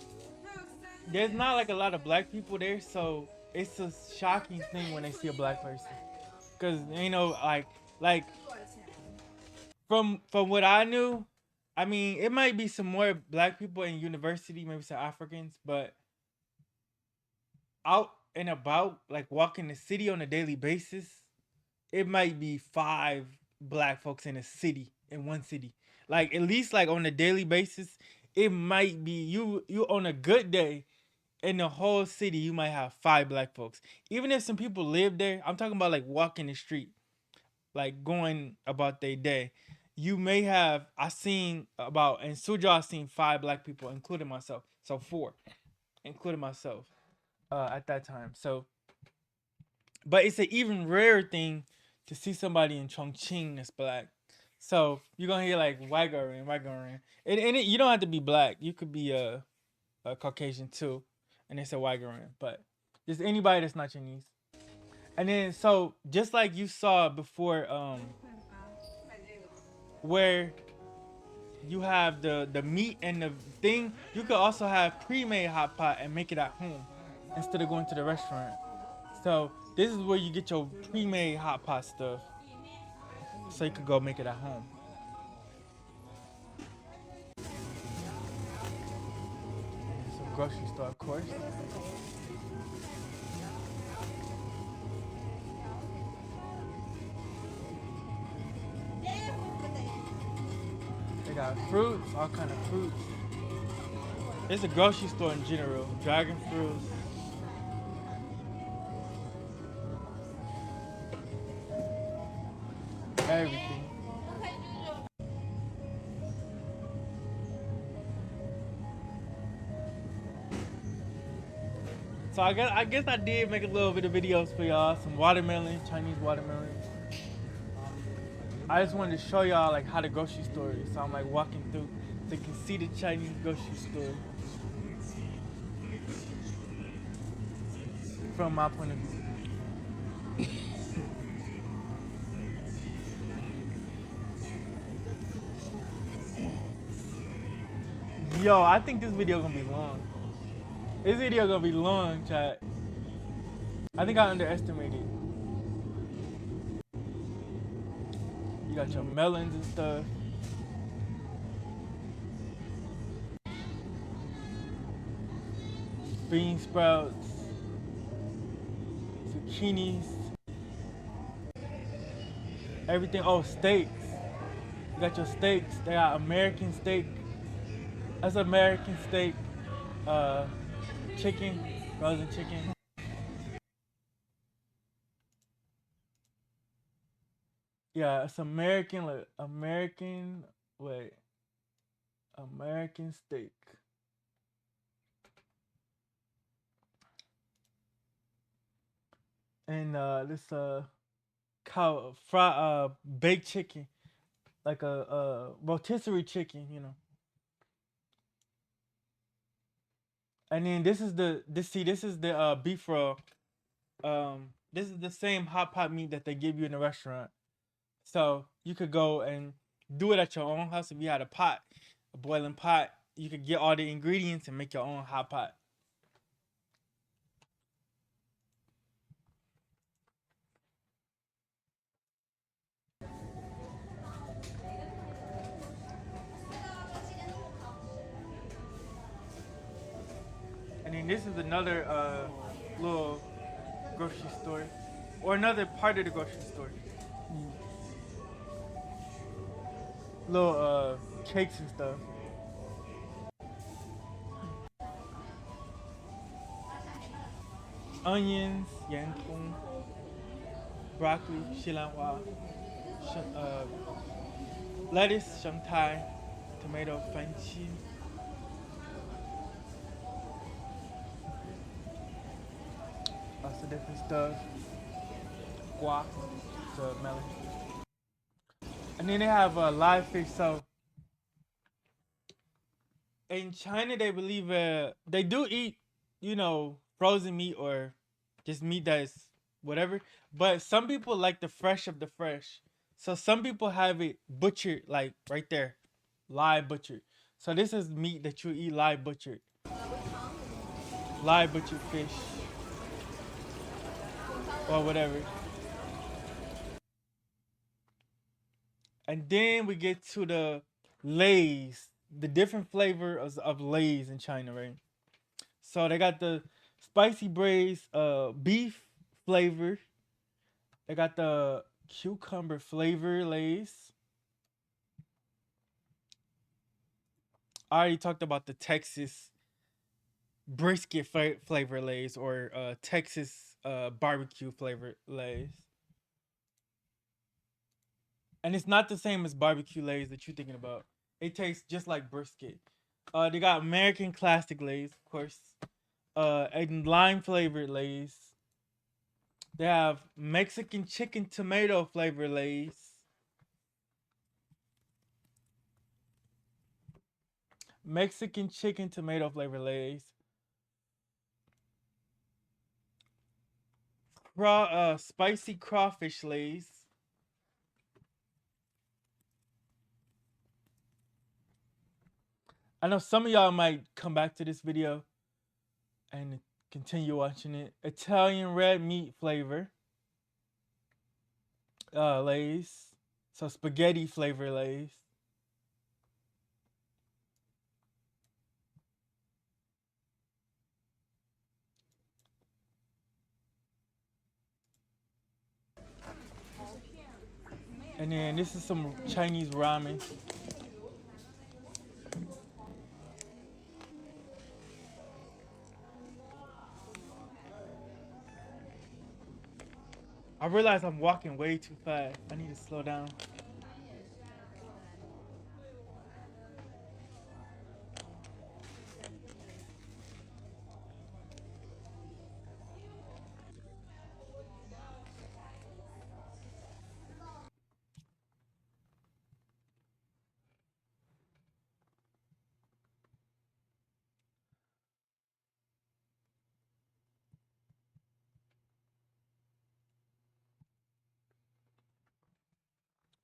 there's not like a lot of black people there, so it's a shocking thing when they see a black person. Cause like from what I knew, I mean it might be some more black people in university, maybe some Africans, but out and about, like walking the city on a daily basis, it might be five black folks in a city in one city. Like at least like on a daily basis, it might be you on a good day in the whole city you might have five black folks. Even if some people live there, I'm talking about like walking the street, like going about their day. You may have I seen about in Suzhou I seen five black people, including myself. So four, including myself, at that time. So but it's an even rare thing to see somebody in Chongqing that's black. So you're gonna hear like white girl and white girl, and you don't have to be black. You could be a Caucasian too, and it's a white girl, but just anybody that's not Chinese. And then so just like you saw before, where you have the meat and the thing, you could also have pre-made hot pot and make it at home instead of going to the restaurant. So this is where you get your pre-made hot pot stuff, so you could go make it at home. It's a grocery store, of course. They got fruits, all kind of fruits. It's a grocery store in general. Dragon fruits, everything. So I guess I did make a little bit of videos for y'all. Some watermelon, Chinese watermelon. I just wanted to show y'all like how the grocery store is. So I'm like walking through so you can see the Chinese grocery store from my point of view. Yo, I think this video gonna be long. This video gonna be long, chat. I think I underestimated. You got your melons and stuff. Bean sprouts, zucchinis, everything. Oh, steaks. You got your steaks. They got American steak. That's American steak. Uh, chicken, frozen chicken. Yeah, it's American. Like American. Wait, American steak. And this cow baked chicken, like a rotisserie chicken, you know. And then this is the beef roll. This is the same hot pot meat that they give you in the restaurant. So you could go and do it at your own house if you had a pot, a boiling pot. You could get all the ingredients and make your own hot pot. And then this is another little grocery store, or another part of the grocery store. Little cakes and stuff. Onions, yangtong, broccoli, shilanhua, lettuce, shanghai, tomato, fanchi. Lots of different stuff. Guac, the melon. And then they have live fish. So in China, they believe they do eat, frozen meat or just meat that's whatever. But some people like the fresh of the fresh. So some people have it butchered, like right there, live butchered. So this is meat that you eat live butchered fish or whatever. And then we get to the Lay's, the different flavor of Lay's in China, right? So they got the spicy braised beef flavor. They got the cucumber flavor Lay's. I already talked about the Texas brisket flavor Lay's or Texas barbecue flavor Lay's. And it's not the same as barbecue Lay's that you're thinking about. It tastes just like brisket. They got American classic Lay's, of course. And lime flavored Lay's. They have Mexican chicken tomato flavor Lay's. Mexican chicken tomato flavor Lay's. Spicy crawfish Lay's. I know some of y'all might come back to this video and Continue watching it. Italian red meat flavor. Lay's. So spaghetti flavor Lay's. And then this is some Chinese ramen. I realize I'm walking way too fast. I need to slow down.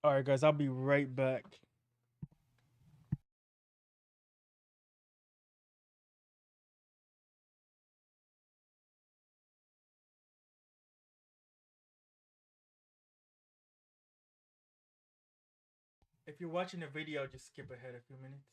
Alright guys, I'll be right back. If you're watching the video, just skip ahead a few minutes.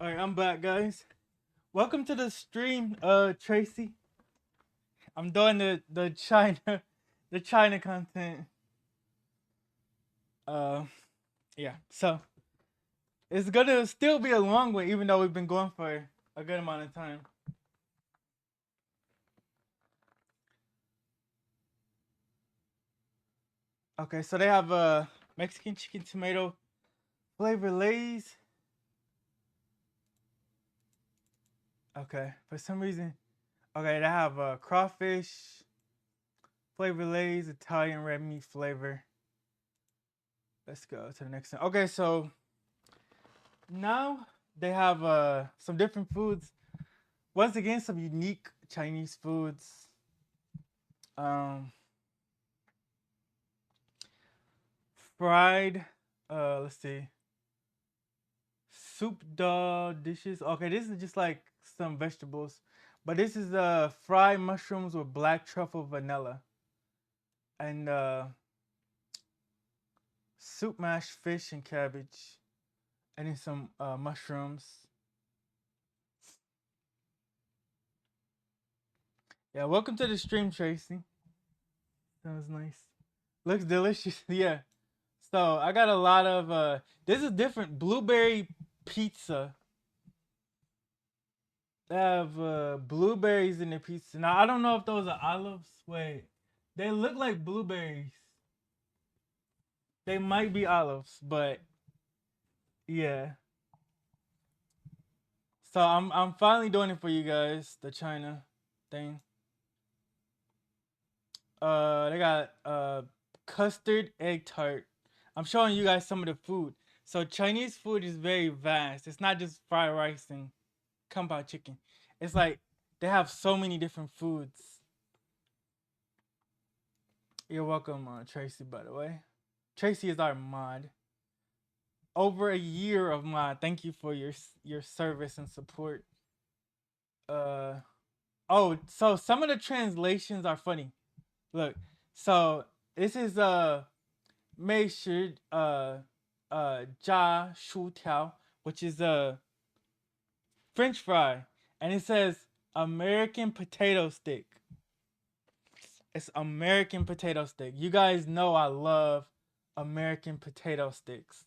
Alright, I'm back guys. Welcome to the stream, Tracy. I'm doing the China the China content. Uh yeah. So it's gonna still be a long way, even though we've been going for a good amount of time. Okay, so they have Mexican chicken tomato flavor Lay's. Okay, for some reason. Okay, they have crawfish flavor Lay's, Italian red meat flavor. Let's go to the next one. Okay, so now they have some different foods. Once again, some unique Chinese foods. Fried, let's see, soup dal dishes. Okay, this is just like some vegetables, but this is fried mushrooms with black truffle vanilla, and soup mashed fish and cabbage, and then some mushrooms. Yeah, welcome to the stream, Tracy. Sounds nice. Looks delicious. Yeah. So I got a lot of this is different blueberry pizza. They have blueberries in the pizza. Now I don't know if those are olives. Wait, they look like blueberries. They might be olives, but yeah. So I'm finally doing it for you guys. The China thing. They got custard egg tart. I'm showing you guys some of the food. So Chinese food is very vast. It's not just fried rice and kung pao chicken. It's like they have so many different foods. You're welcome, Tracy. By the way, Tracy is our mod. Over a year of mod. Thank you for your service and support. Uh oh, so some of the translations are funny. Look, so this is Mei Shi Jia Shu Tiao, which is French fry, and it says American potato stick. It's American potato stick. You guys know I love American potato sticks.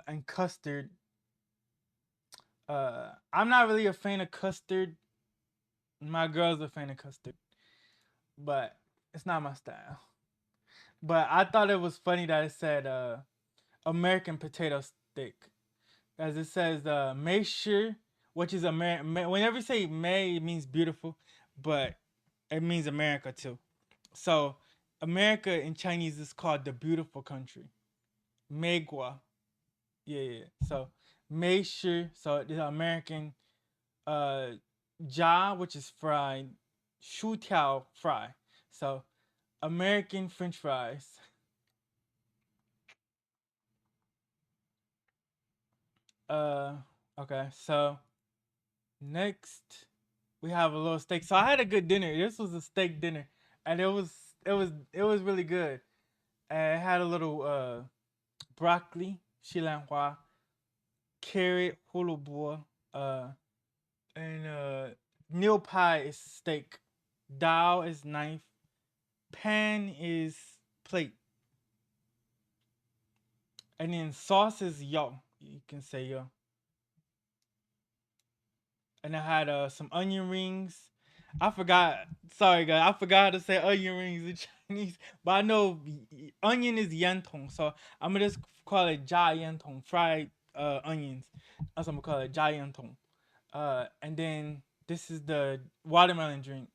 And custard. I'm not really a fan of custard. My girl's a fan of custard, but it's not my style. But I thought it was funny that it said American potato stick, as it says Mei Shi, which is American. Whenever you say May, it means beautiful, but it means America too. So America in Chinese is called the beautiful country. Meigua. Yeah, yeah. So Mei Shi, so the American uh Jia, which is fried, Shu Tiao fry. So American French fries. Uh okay, so next we have a little steak. So I had a good dinner. This was a steak dinner. And it was really good. And it had a little broccoli, shilanhua, carrot, hulubo, uh and meal pie is steak. Dao is knife. Pan is plate. And then sauce is yo. You can say yo. And I had some onion rings. I forgot. Sorry, guys. I forgot how to say onion rings in Chinese. But I know onion is yantong. So I'm going to just call it jia yantong. Fried onions. That's what I'm going to call it. Jia yantong. And then this is the watermelon drink.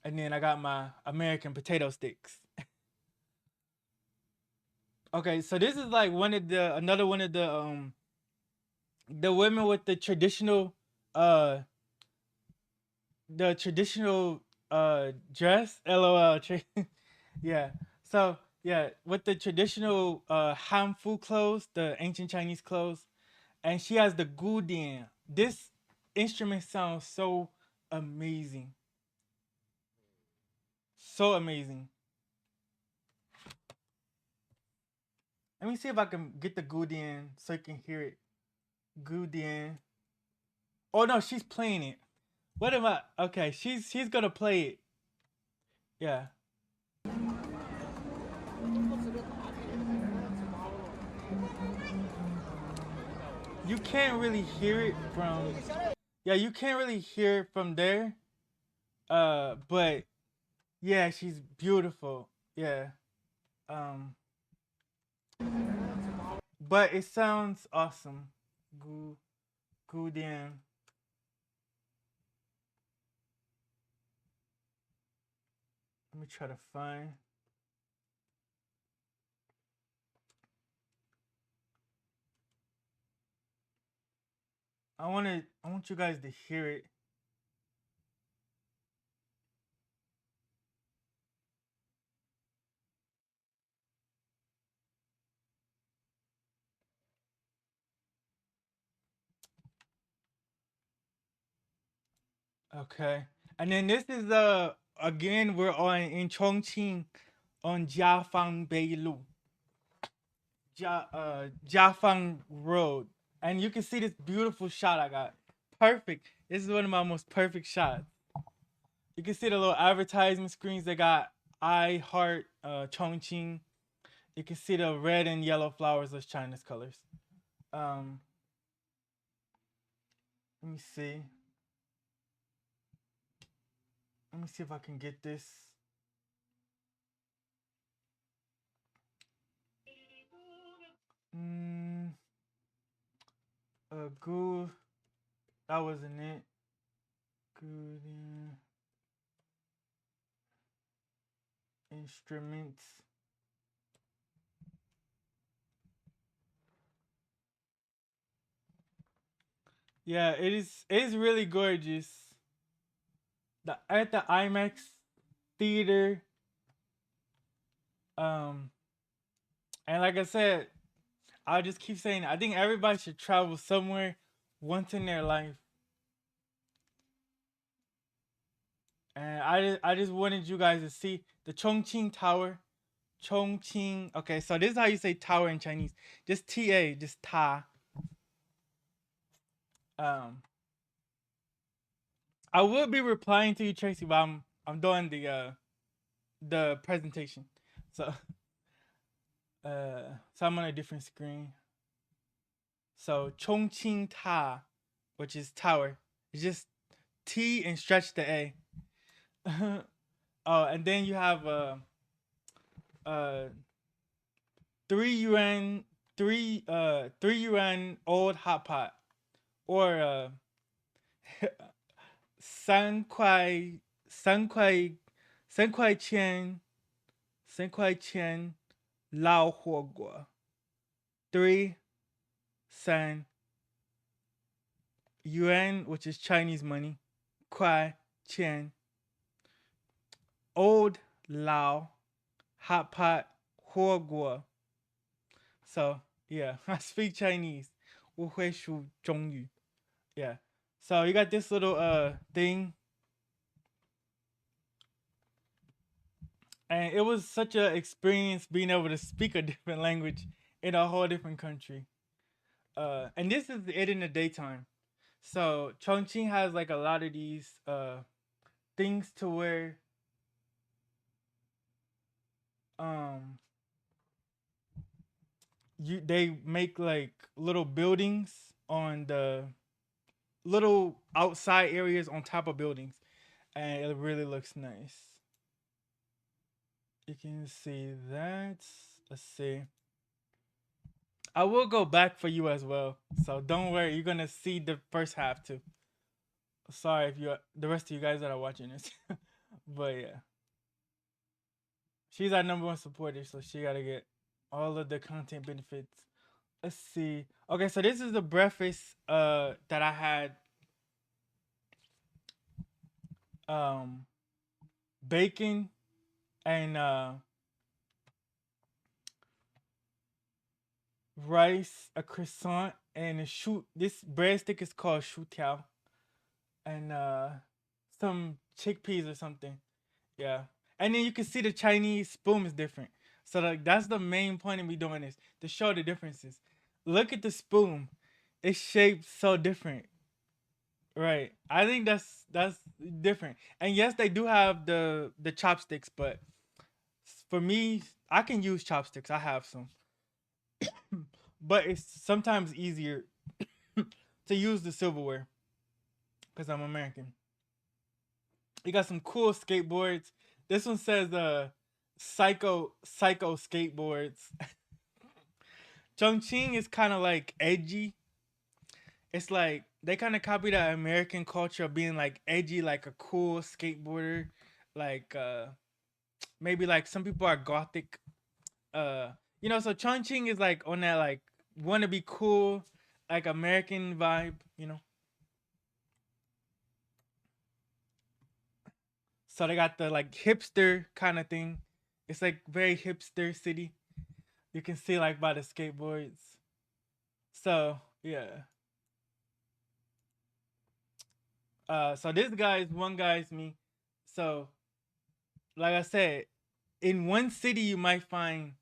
And then I got my American potato sticks. Okay, so this is like another one of the women with uh the traditional dress. LOL. Yeah. So yeah, with the traditional Hanfu clothes, the ancient Chinese clothes, and she has the gudian. This instrument sounds so amazing. So amazing. Let me see if I can get the gudian so you can hear it. Gudian. Oh no, she's playing it. What am I? Okay, she's gonna play it. Yeah. You can't really hear it from. Yeah, you can't really hear it from there. But yeah, she's beautiful. Yeah. Um, but it sounds awesome. Gu Gudian. Let me try to find. I want you guys to hear it. Okay. And then this is again we're on in Chongqing on Jiafang Beilu. Jiafang Road. And you can see this beautiful shot I got. Perfect. This is one of my most perfect shots. You can see the little advertisement screens. They got I Heart Chongqing. You can see the red and yellow flowers as China's colors. Um, let me see. Let me see if I can get this. Mm, Goo. That wasn't it. Good. instruments. Yeah, it is really gorgeous. The at the IMAX theater. Um, and like I said, I'll just keep saying it. I think everybody should travel somewhere once in their life. And I just wanted you guys to see the Chongqing Tower. Chongqing. Okay, so this is how you say tower in Chinese. Just TA, just ta. Um, I will be replying to you, Tracy, but I'm doing the presentation. So so I'm on a different screen. So Chongqing Ta, which is tower. It's just T and stretch the A. Oh, and then you have uh 3 yuan 3 yuan old hot pot or 三块钱捞火锅 3 yuan, which is Chinese money, 块钱 old Lao hot pot 火锅. So yeah, I speak Chinese. 我会说中语. Yeah. So you got this little thing, and it was such an experience being able to speak a different language in a whole different country. And this is it in the daytime. So Chongqing has like a lot of these things to where um they make like little buildings on the little outside areas on top of buildings, and it really looks nice. You can see that. Let's see. I will go back for you as well, so don't worry. You're gonna see the first half too. Sorry if you the rest of you guys that are watching this, but yeah, she's our number one supporter, so she gotta get all of the content benefits. Let's see. Okay, so this is the breakfast that I had. Um, bacon and rice, a croissant, and a shoot. This breadstick is called shu tiao, and some chickpeas or something. Yeah, and then you can see the Chinese spoon is different. So like that's the main point of me doing this to show the differences. Look at the spoon; it's shaped so different. Right. I think that's different. And yes, they do have the chopsticks, but for me, I can use chopsticks. I have some. But it's sometimes easier to use the silverware because I'm American. You got some cool skateboards. This one says psycho skateboards. Chongqing is kind of like edgy. It's like they kind of copy that American culture of being like edgy, like a cool skateboarder. Like maybe like some people are gothic. So Chongqing is like on that like want to be cool, like American vibe. So they got the like hipster kind of thing. It's like very hipster city. You can see like by the skateboards. So yeah. So this guy's one guy's me. So like I said, in one city you might find.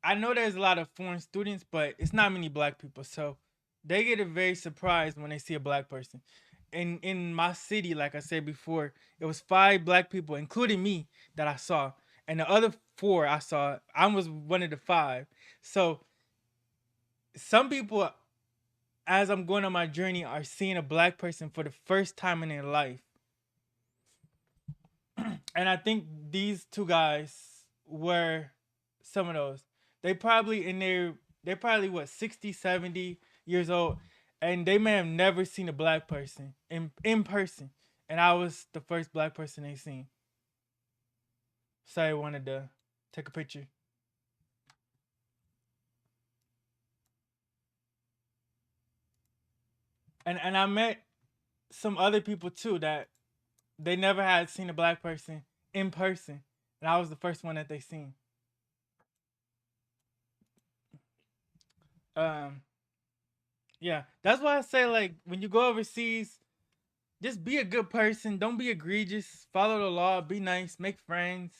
I know there's a lot of foreign students, but it's not many black people. So they get very surprised when they see a black person. In my city, like I said before, it was 5 black people, including me, that I saw, and the other 4 I saw. I was one of the 5. So some people, as I'm going on my journey, are seeing a black person for the first time in their life, and I think these 2 guys were some of those. They probably what 60, 70 years old, and they may have never seen a black person in person, and I was the first black person they seen. So I wanted to take a picture. And I met some other people too that they never had seen a black person in person, and I was the first one that they seen. Um, yeah, that's why I say like when you go overseas, just be a good person. Don't be egregious. Follow the law. Be nice. Make friends.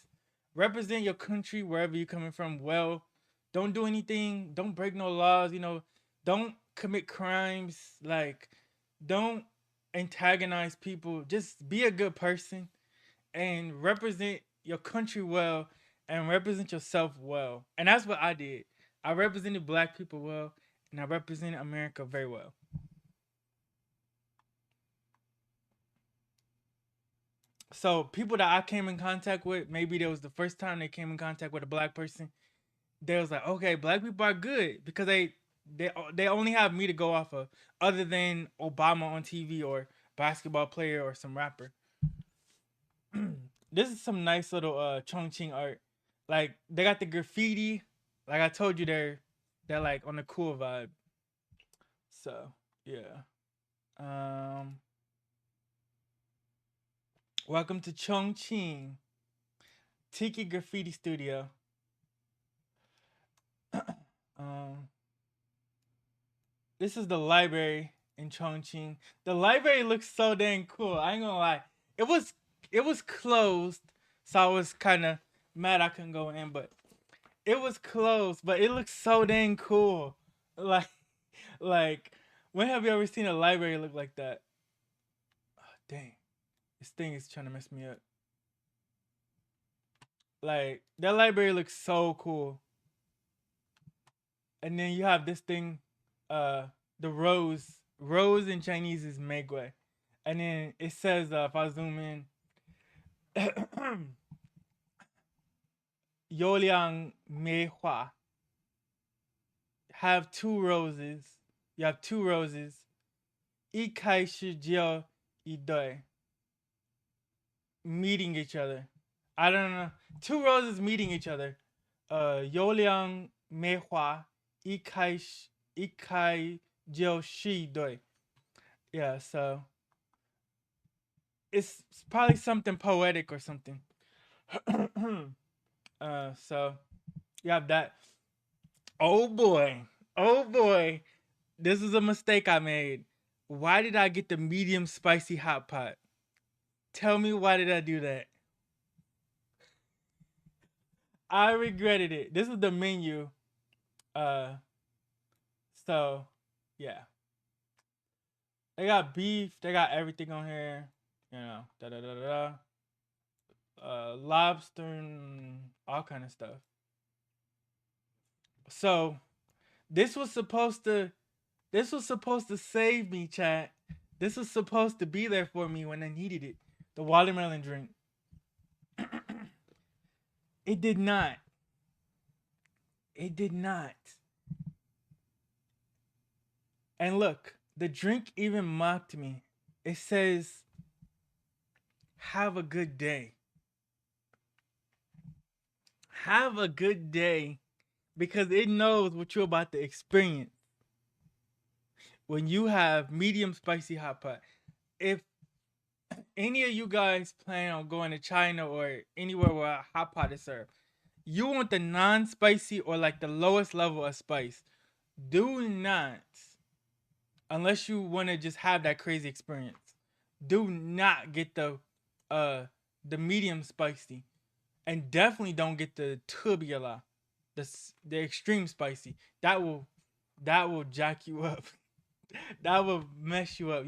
Represent your country wherever you're coming from. Well, don't do anything. Don't break no laws. Don't commit crimes. Like, don't antagonize people. Just be a good person and represent your country well and represent yourself well. And that's what I did. I represented black people well and I represented America very well. So people that I came in contact with, maybe that was the first time they came in contact with a black person. They was like, okay, black people are good because they only have me to go off of, other than Obama on TV or basketball player or some rapper. This is some nice little Chongqing art. Like they got the graffiti. Like I told you, they're like on the cool vibe. So yeah. Um, welcome to Chongqing Tiki Graffiti Studio. um, this is the library in Chongqing. The library looks so dang cool. I ain't gonna lie. It was it was closed, so I was kind of mad I couldn't go in, but it was closed. But it looks so dang cool. Like like when have you ever seen a library look like that? Oh, dang, this thing is trying to mess me up. Like that library looks so cool. And then you have this thing, uh, the rose. Rose in Chinese is megway, and then it says if I zoom in, Yoliang Meihua have two roses. You have two roses. 一开始就一对 meeting each other. I don't know. Two roses meeting each other. 优良梅花一开始一开就是一对. Yeah, so it's probably something poetic or something. So you have that. Oh boy, oh boy, this is a mistake I made. Why did I get the medium spicy hot pot? Tell me, why did I do that? I regretted it. This is the menu. Uh, so yeah, they got beef. They got everything on here. Da da da da. Da. Lobster and all kind of stuff. So this was supposed to this was supposed to save me, chat. This was supposed to be there for me when I needed it. The watermelon drink. It did not. It did not. And look, the drink even mocked me. It says, "Have a good day." Have a good day because it knows what you're about to experience when you have medium spicy hot pot. If any of you guys plan on going to China or anywhere where a hot pot is served, you want the non-spicy or like the lowest level of spice. Do not, unless you want to just have that crazy experience. Do not get uh the medium spicy, and definitely don't get the turbula, the extreme spicy. That will jack you up. That will mess you up.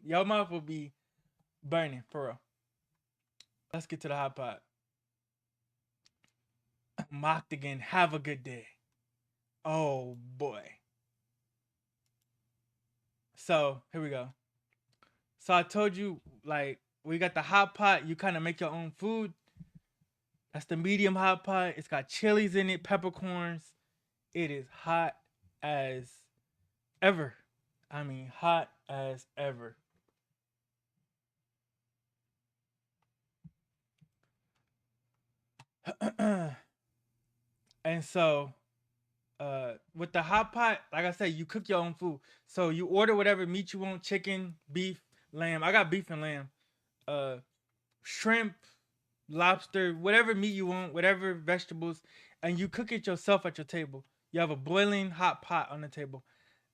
Your mouth will be burning for real. Let's get to the hot pot. Mocked again. Have a good day. Oh boy. So here we go. So I told you, like, we got the hot pot. You kind of make your own food. That's the medium hot pot. It's got chilies in it, peppercorns. It is hot as ever. I mean, hot as ever. And so with the hot pot, like I said, you cook your own food. So you order whatever meat you want, chicken, beef, lamb. I got beef and lamb. Uh Shrimp, lobster, whatever meat you want, whatever vegetables, and you cook it yourself at your table. You have a boiling hot pot on the table.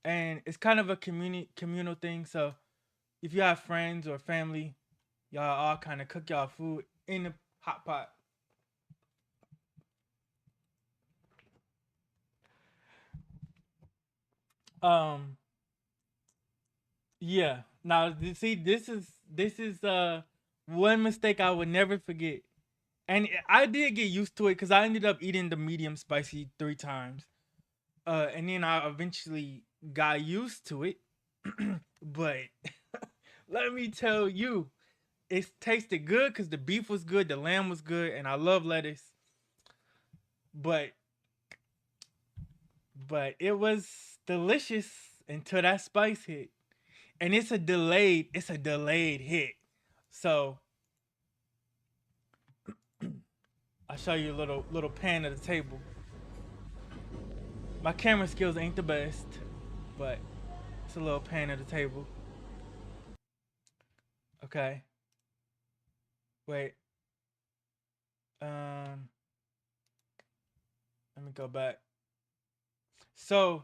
And it's kind of a communal thing. So if you have friends or family, y'all all kind of cook y'all food in the hot pot. Um, yeah. Now, see, this is one mistake I would never forget, and I did get used to it because I ended up eating the medium spicy 3 times. And then I eventually got used to it. But let me tell you, it tasted good because the beef was good, the lamb was good, and I love lettuce. But it was delicious until that spice hit. And it's a delayed hit. So I'll show you a little pan of the table. My camera skills ain't the best, but it's a little pan of the table. Okay. Wait. Um Let me go back. So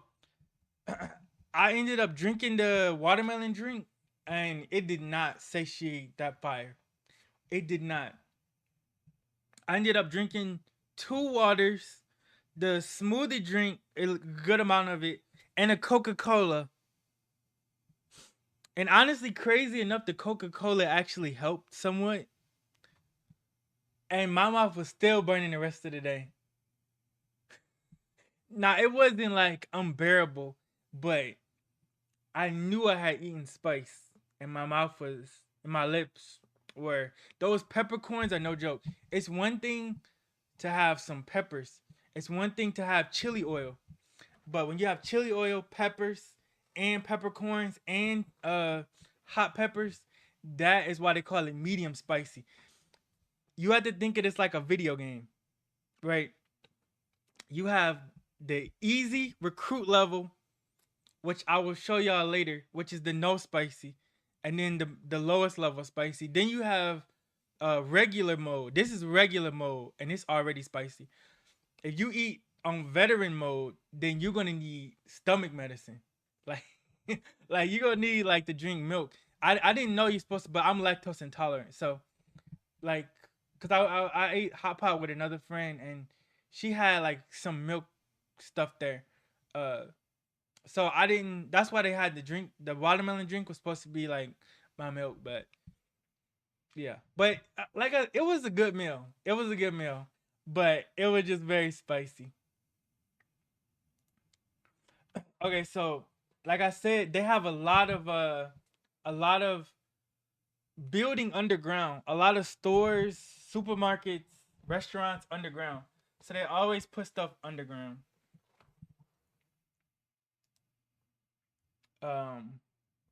I ended up drinking the watermelon drink and it did not satiate that fire. It did not. I ended up drinking 2 waters, the smoothie drink, a good amount of it, and a Coca Cola. And honestly, crazy enough, the Coca Cola actually helped somewhat. And my mouth was still burning the rest of the day. Now, it wasn't like unbearable, but I knew I had eaten spice, and my mouth was, and my lips were. Those peppercorns are no joke. It's one thing to have some peppers, it's one thing to have chili oil. But when you have chili oil, peppers, and peppercorns, and hot peppers, that is why they call it medium spicy. You have to think of this like a video game, right? You have the easy recruit level, which I will show y'all later, which is the no spicy, and then the lowest level spicy. Then you have regular mode. This is regular mode, and it's already spicy. If you eat on veteran mode, then you're gonna need stomach medicine. Like like you're gonna need like to drink milk. I didn't know you're supposed to, but I'm lactose intolerant. So like, cause I ate hot pot with another friend and she had like some milk stuff there. Uh, so I didn't. That's why they had the drink. The watermelon drink was supposed to be like my milk, but yeah. But it was a good meal. It was a good meal, but it was just very spicy. Okay, so like I said, they have a lot of building underground, a lot of stores, supermarkets, restaurants underground. So they always put stuff underground. Um,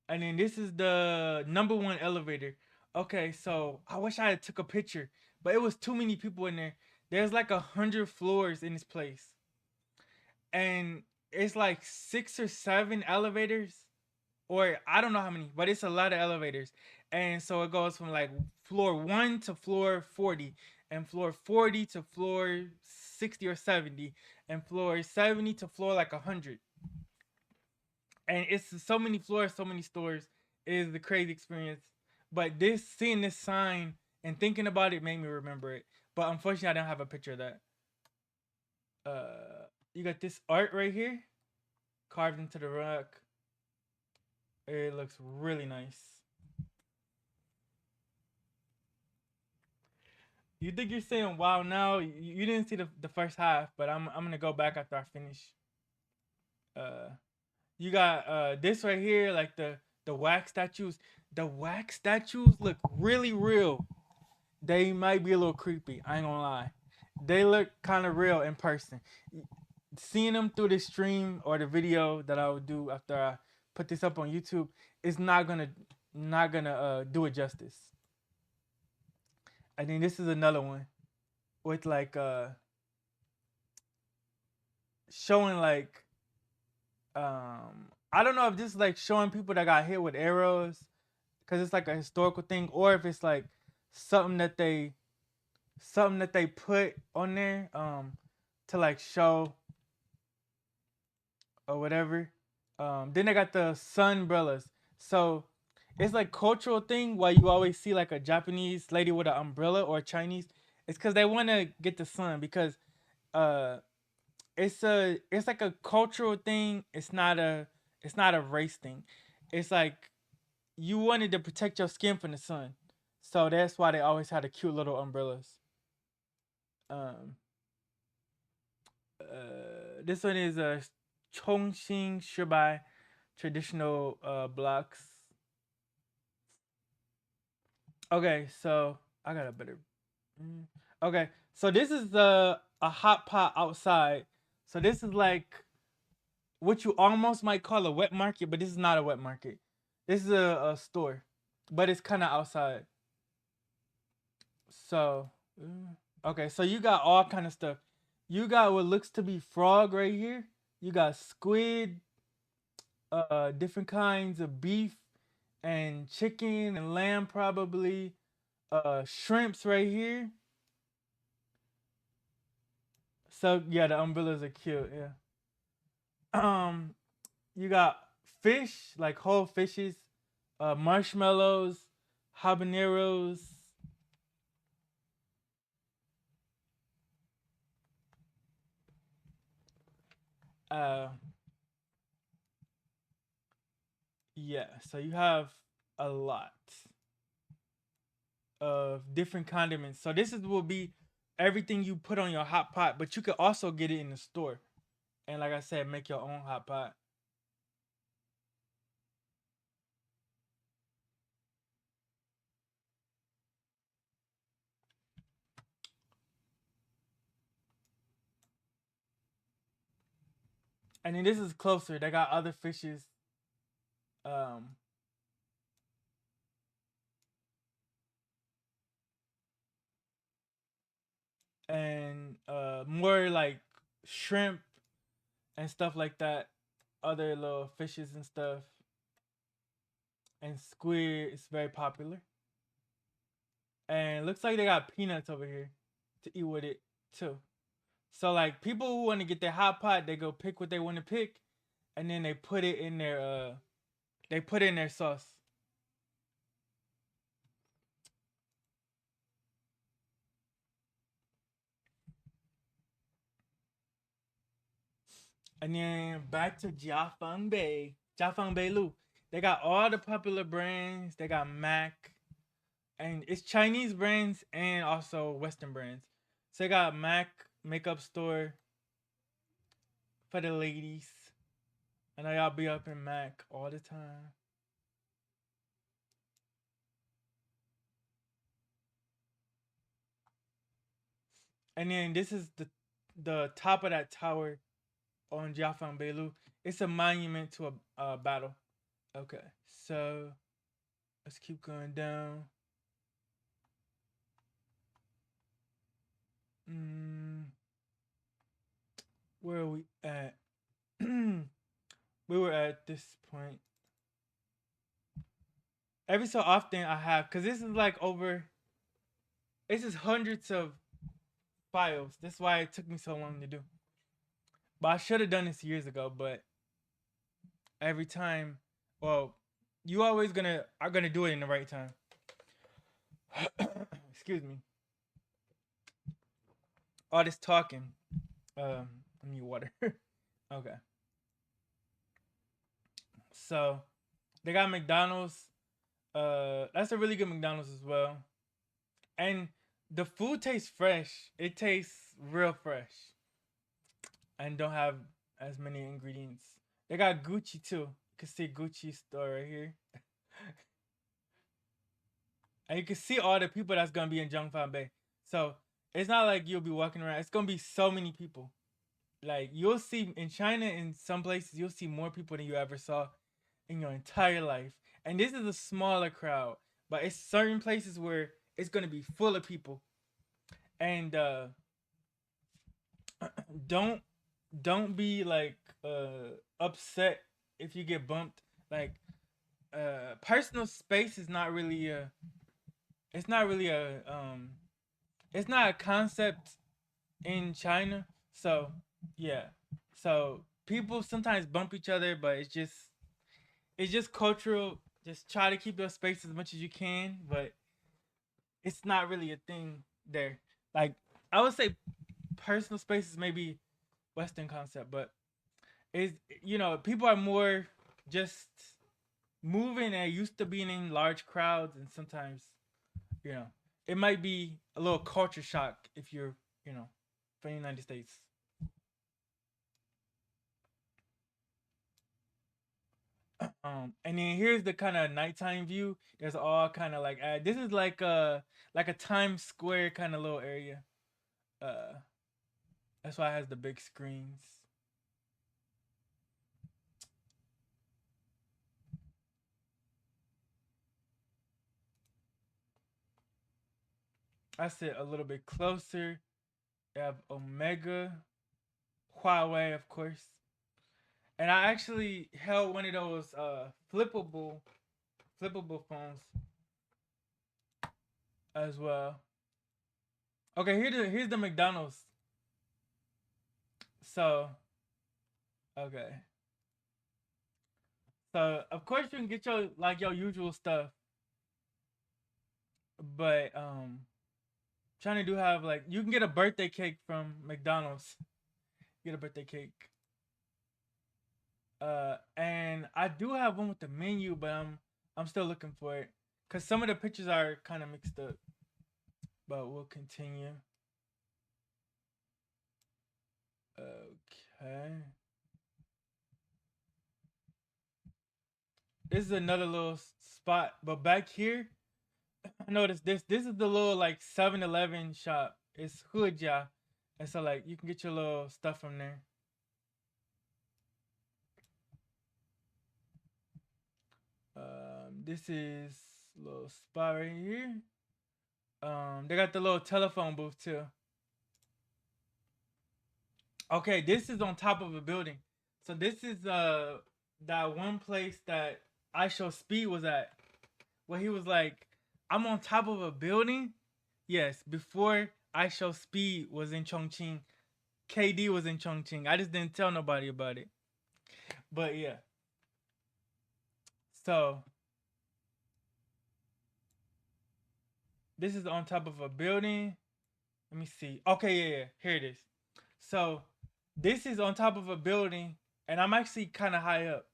and then this is the number one elevator. Okay, so I wish I had took a picture, but it was too many people in there. There's like 100 floors in this place, and it's like 6 or 7 elevators, or I don't know how many, but it's a lot of elevators. And so it goes from like floor 1 to floor 40, and floor 40 to floor 60 or 70, and floor 70 to floor like 100. And it's so many floors, so many stores. It is a crazy experience. But this seeing this sign and thinking about it made me remember it. But unfortunately, I don't have a picture of that. You got this art right here, carved into the rock. It looks really nice. You think you're saying wow now? You didn't see the first half, but I'm gonna go back after I finish. Uh, you got this right here, like the wax statues. The wax statues look really real. They might be a little creepy. I ain't gonna lie. They look kind of real in person. Seeing them through the stream or the video that I would do after I put this up on YouTube is not gonna do it justice. I think this is another one with like showing like I don't know if this is like showing people that got hit with arrows because it's like a historical thing, or if it's like something that they something that they put on there to like show or whatever. Then they got the sun umbrellas. So it's like cultural thing why you always see like a Japanese lady with an umbrella or a Chinese. It's because they want to get the sun because uh it's like a cultural thing. It's not a race thing. It's like you wanted to protect your skin from the sun. So that's why they always had the cute little umbrellas. Um this one is a Chongqing Shibai traditional blocks. Okay, so I got a better. Okay, so this is a hot pot outside. So this is like what you almost might call a wet market, but this is not a wet market. This is a store, but it's kind of outside. So okay, so you got all kind of stuff. You got what looks to be frog right here. You got squid, different kinds of beef and chicken and lamb probably. Shrimps right here. So yeah, the umbrellas are cute. Yeah. Um, you got fish like whole fishes, marshmallows, habaneros. Uh, yeah. So you have a lot of different condiments. So this is will be everything you put on your hot pot, but you could also get it in the store. And like I said, make your own hot pot. And then this is closer. They got other fishes. Um, and more like shrimp and stuff like that. Other little fishes and stuff. And squid is very popular. And looks like they got peanuts over here to eat with it too. So like people who want to get their hot pot, they go pick what they want to pick, and then they put it in their they put it in their sauce. And then back to Jiafeng Bay, Jiafeng Bay Lu. They got all the popular brands. They got Mac, and it's Chinese brands and also Western brands. So they got Mac makeup store for the ladies. I know y'all be up in Mac all the time. And then this is the top of that tower on Jiafang Beilu. It's a monument to a battle. Okay, so let's keep going down. Mm, where are we at? We were at this point. Every so often I have, cause this is like over. This is hundreds of files. That's why it took me so long to do. But I should have done this years ago. But every time, well, you always gonna are gonna do it in the right time. Excuse me. All this talking. I need water. Okay. So they got McDonald's. That's a really good McDonald's as well. And the food tastes fresh. It tastes real fresh. And don't have as many ingredients. They got Gucci too. You can see Gucci store right here. And you can see all the people that's gonna be in Zhongfan Bay. So it's not like you'll be walking around. It's gonna be so many people. Like you'll see in China, in some places, you'll see more people than you ever saw in your entire life. And this is a smaller crowd, but it's certain places where it's gonna be full of people. And don't don't be like upset if you get bumped. Like personal space is not really a it's not really a it's not a concept in China. So yeah. So people sometimes bump each other, but it's just cultural. Just try to keep your space as much as you can, but it's not really a thing there. Like I would say personal space is maybe Western concept, but is people are more just moving and used to being in large crowds, and sometimes you know it might be a little culture shock if you're from the United States. And then here's the kind of nighttime view. There's all kind of like this is like a Times Square kind of little area. Uh, that's why it has the big screens. I sit a little bit closer. You have Omega, Huawei, of course, and I actually held one of those flippable phones as well. Okay, here's the McDonald's. So okay, so of course you can get your usual stuff, but China do have like you can get a birthday cake from McDonald's. Get a birthday cake. And I do have one with the menu, but I'm still looking for it because some of the pictures are kind of mixed up. But we'll continue. Okay. This is another little spot, but back here, I noticed this. This is the little like 7-Eleven shop. It's Huja, and so like you can get your little stuff from there. This is a little spot right here. They got the little telephone booth too. Okay, this is on top of a building. So this is that one place that I Show Speed was at, where he was like, "I'm on top of a building." Yes, before I Show Speed was in Chongqing, KD was in Chongqing. I just didn't tell nobody about it. But yeah, so this is on top of a building. Let me see. Okay, yeah, yeah. Here it is. So this is on top of a building, and I'm actually kind of high up.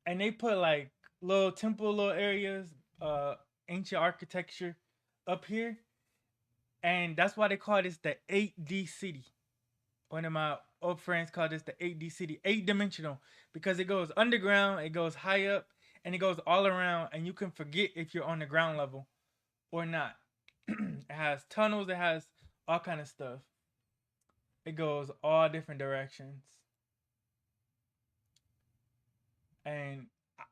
And they put like little temple little areas, uh, ancient architecture up here, and that's why they call this the 8D city. One of my old friends called this the 8D city, 8 dimensional, because it goes underground, it goes high up, and it goes all around, and you can forget if you're on the ground level or not. It has tunnels, it has all kind of stuff. It goes all different directions. And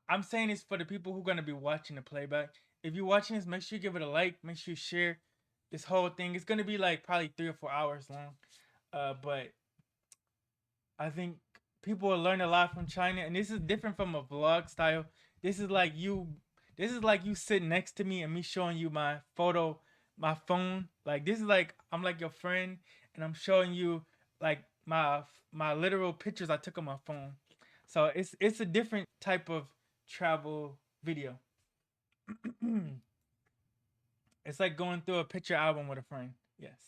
I'm saying this for the people who are gonna be watching the playback. If you're watching this, make sure you give it a like. Make sure you share this whole thing. It's gonna be like probably 3 or 4 hours long. But I think people will learn a lot from China, and this is different from a vlog style. This is like you. This is like you sitting next to me and me showing you my photo, my phone. Like this is like I'm like your friend, and I'm showing you like my literal pictures I took on my phone. So it's a different type of travel video. It's like going through a picture album with a friend. Yes.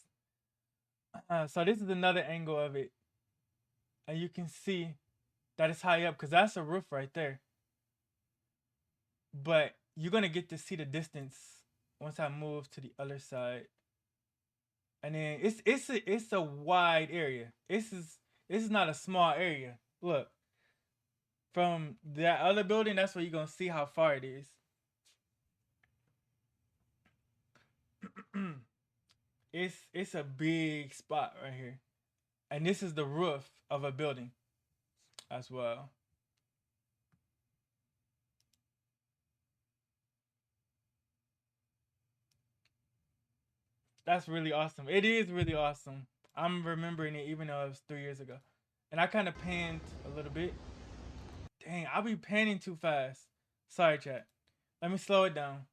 So this is another angle of it, and you can see that it's high up because that's a roof right there. But you're gonna get to see the distance once I move to the other side, and then it's a wide area. This is not a small area. Look, from that other building, that's where you're gonna see how far it is. It's a big spot right here, and this is the roof of a building as well. That's really awesome. It is really awesome. I'm remembering it even though it was 3 years ago. And I kind of panned a little bit. Dang, I'll be panning too fast. Sorry, chat. Let me slow it down.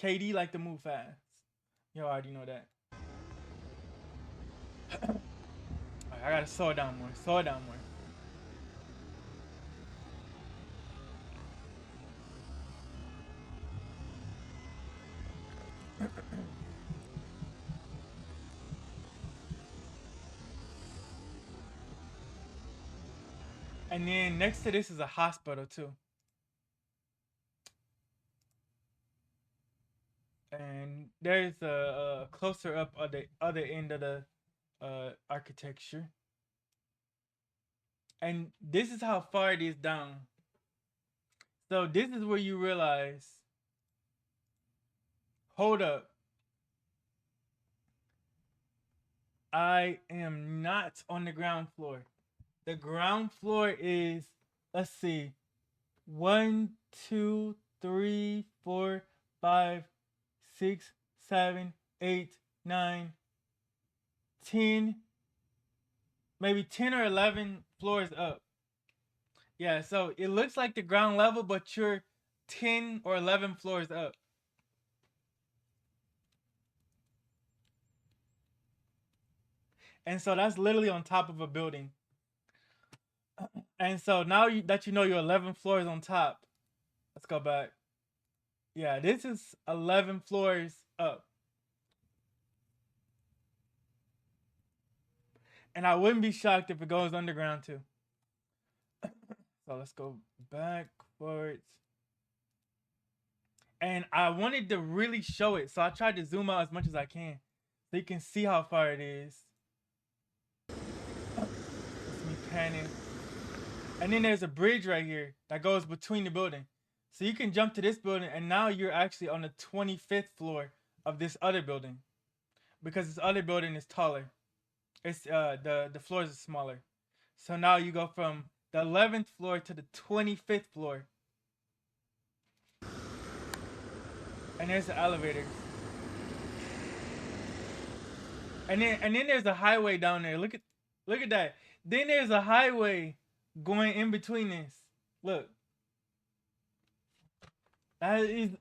KD like to move fast. You already know that. Alright, I gotta slow it down more. Slow it down more. And then next to this is a hospital too. And there's a closer up of the other end of the architecture. And this is how far it is down. So this is where you realize, hold up, I am not on the ground floor. The ground floor is, let's see, 1, 2, 3, 4, 5, 6, 7, 8, 9, 10, maybe 10 or 11 floors up. Yeah, so it looks like the ground level, but you're 10 or 11 floors up. And so that's literally on top of a building. And so now that you know you're 11 floors on top, let's go back. Yeah, this is 11 floors up. And I wouldn't be shocked if it goes underground too. So let's go backwards. And I wanted to really show it, so I tried to zoom out as much as I can, so you can see how far it is. It's me panning. And then there's a bridge right here that goes between the building. So you can jump to this building, and now you're actually on the 25th floor of this other building, because this other building is taller. It's the floors are smaller. So now you go from the 11th floor to the 25th floor. And there's the elevators. And then there's a highway down there. Look at that. Then there's a highway going in between this. Look. That is,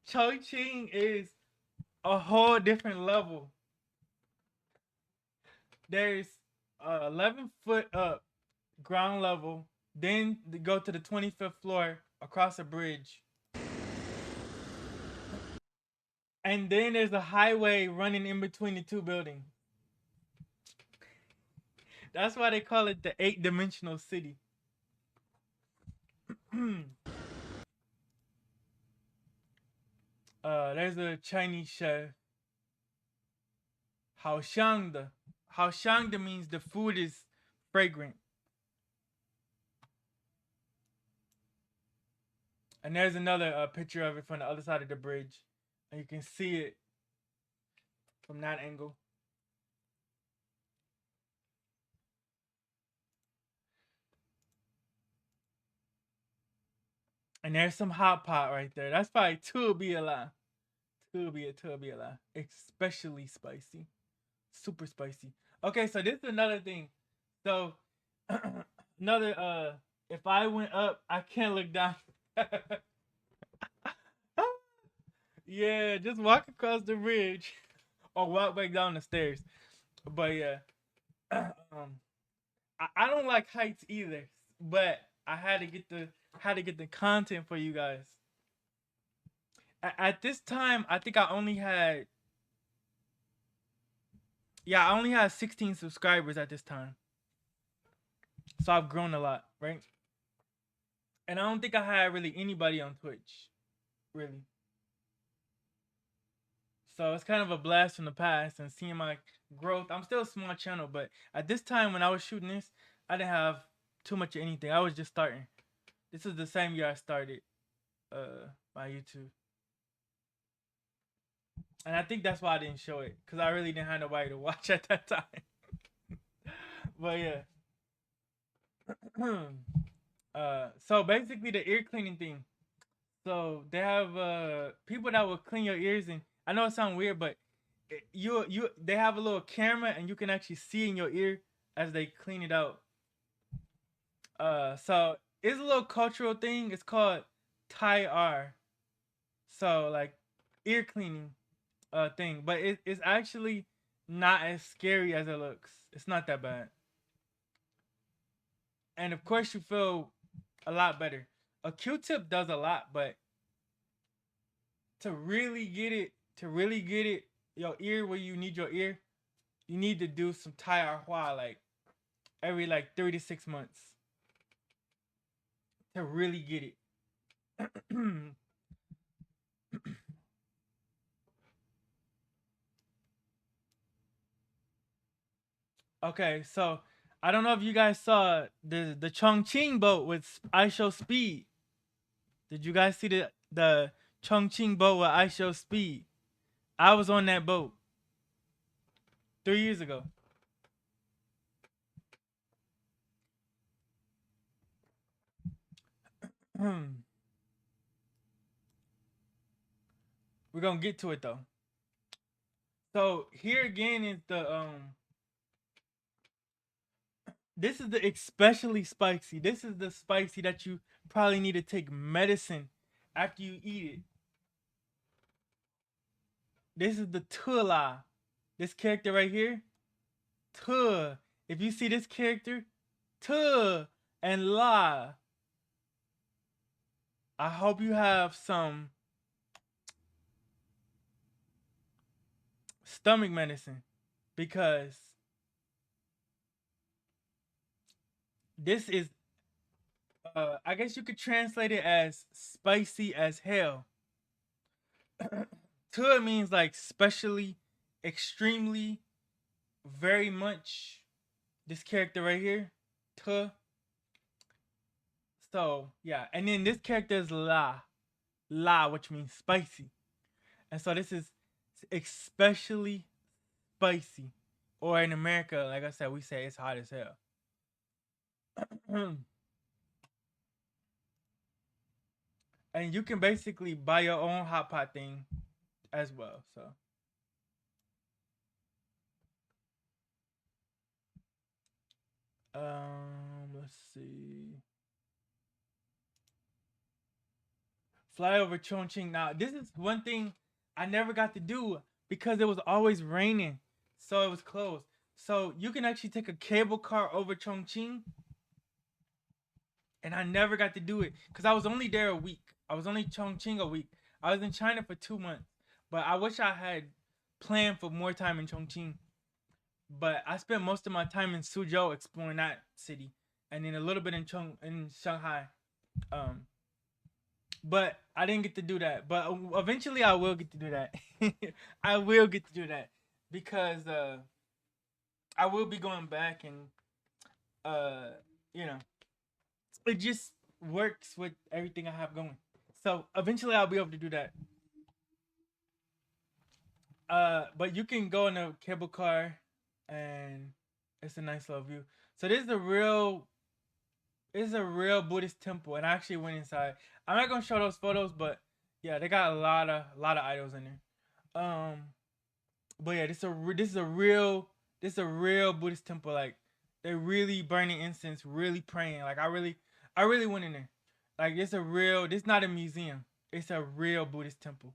Chongqing is a whole different level. There's 11 foot up ground level, then they go to the 25th floor across a bridge. And then there's a highway running in between the two buildings. That's why they call it the 8-dimensional city. There's a Chinese chef. Haoxiangde. Haoxiangde means the food is fragrant. And there's another picture of it from the other side of the bridge. And you can see it from that angle. And there's some hot pot right there. That's probably two be a lot. Two be a lot. Especially spicy. Super spicy. Okay, so this is another thing. So another if I went up, I can't look down. Yeah, just walk across the bridge or walk back down the stairs. But yeah. I don't like heights either, but I had to get the content for you guys. At this time, I think I only had, yeah, I only had 16 subscribers at this time. So I've grown a lot, right? And I don't think I had really anybody on Twitch, really. So it's kind of a blast from the past and seeing my growth. I'm still a small channel, but at this time when I was shooting this, I didn't have too much of anything. I was just starting. This is the same year I started my YouTube. And I think that's why I didn't show it, because I really didn't have nobody to watch at that time. But yeah. So basically the ear cleaning thing. So they have people that will clean your ears, and I know it sounds weird, but they have a little camera and you can actually see in your ear as they clean it out. So it's a little cultural thing. It's called Thai R. So like ear cleaning thing, but it's actually not as scary as it looks. It's not that bad, and of course you feel a lot better. A Q-tip does a lot, but to really get it, your ear where you need your ear, you need to do some Thai R Hua like every like 3 to 6 months to really get it. Okay, so I don't know if you guys saw the Chongqing boat with ice show speed. Did you guys see the Chongqing boat with ice show speed? I was on that boat 3 years ago. We're gonna get to it though. So here again is the this is the especially spicy. This is the spicy that you probably need to take medicine after you eat it. This is the Tula. This character right here. Tuh. If you see this character, Tuh and La. I hope you have some stomach medicine because this is I guess you could translate it as spicy as hell. Tuh means like specially, extremely, very much. This character right here, Tuh. So yeah, and then this character is La, which means spicy, and so this is especially spicy, or in America, like I said, we say it's hot as hell. And you can basically buy your own hot pot thing as well. So let's see. Fly over Chongqing. Now, this is one thing I never got to do because it was always raining, so it was closed. So you can actually take a cable car over Chongqing, and I never got to do it because I was only there a week. I was only Chongqing a week. I was in China for 2 months, but I wish I had planned for more time in Chongqing. But I spent most of my time in Suzhou exploring that city, and then a little bit in Shanghai. Um, but I didn't get to do that. But eventually, I will get to do that. I will get to do that because I will be going back, and uh, you know, it just works with everything I have going. So eventually, I'll be able to do that. But you can go in a cable car, and it's a nice little view. So this is a real it's a real Buddhist temple, and I actually went inside. I'm not gonna show those photos, but yeah, they got a lot of idols in there. But yeah, this is a real Buddhist temple. Like they're really burning incense, really praying. Like I really went in there. Like it's a real. This not a museum. It's a real Buddhist temple.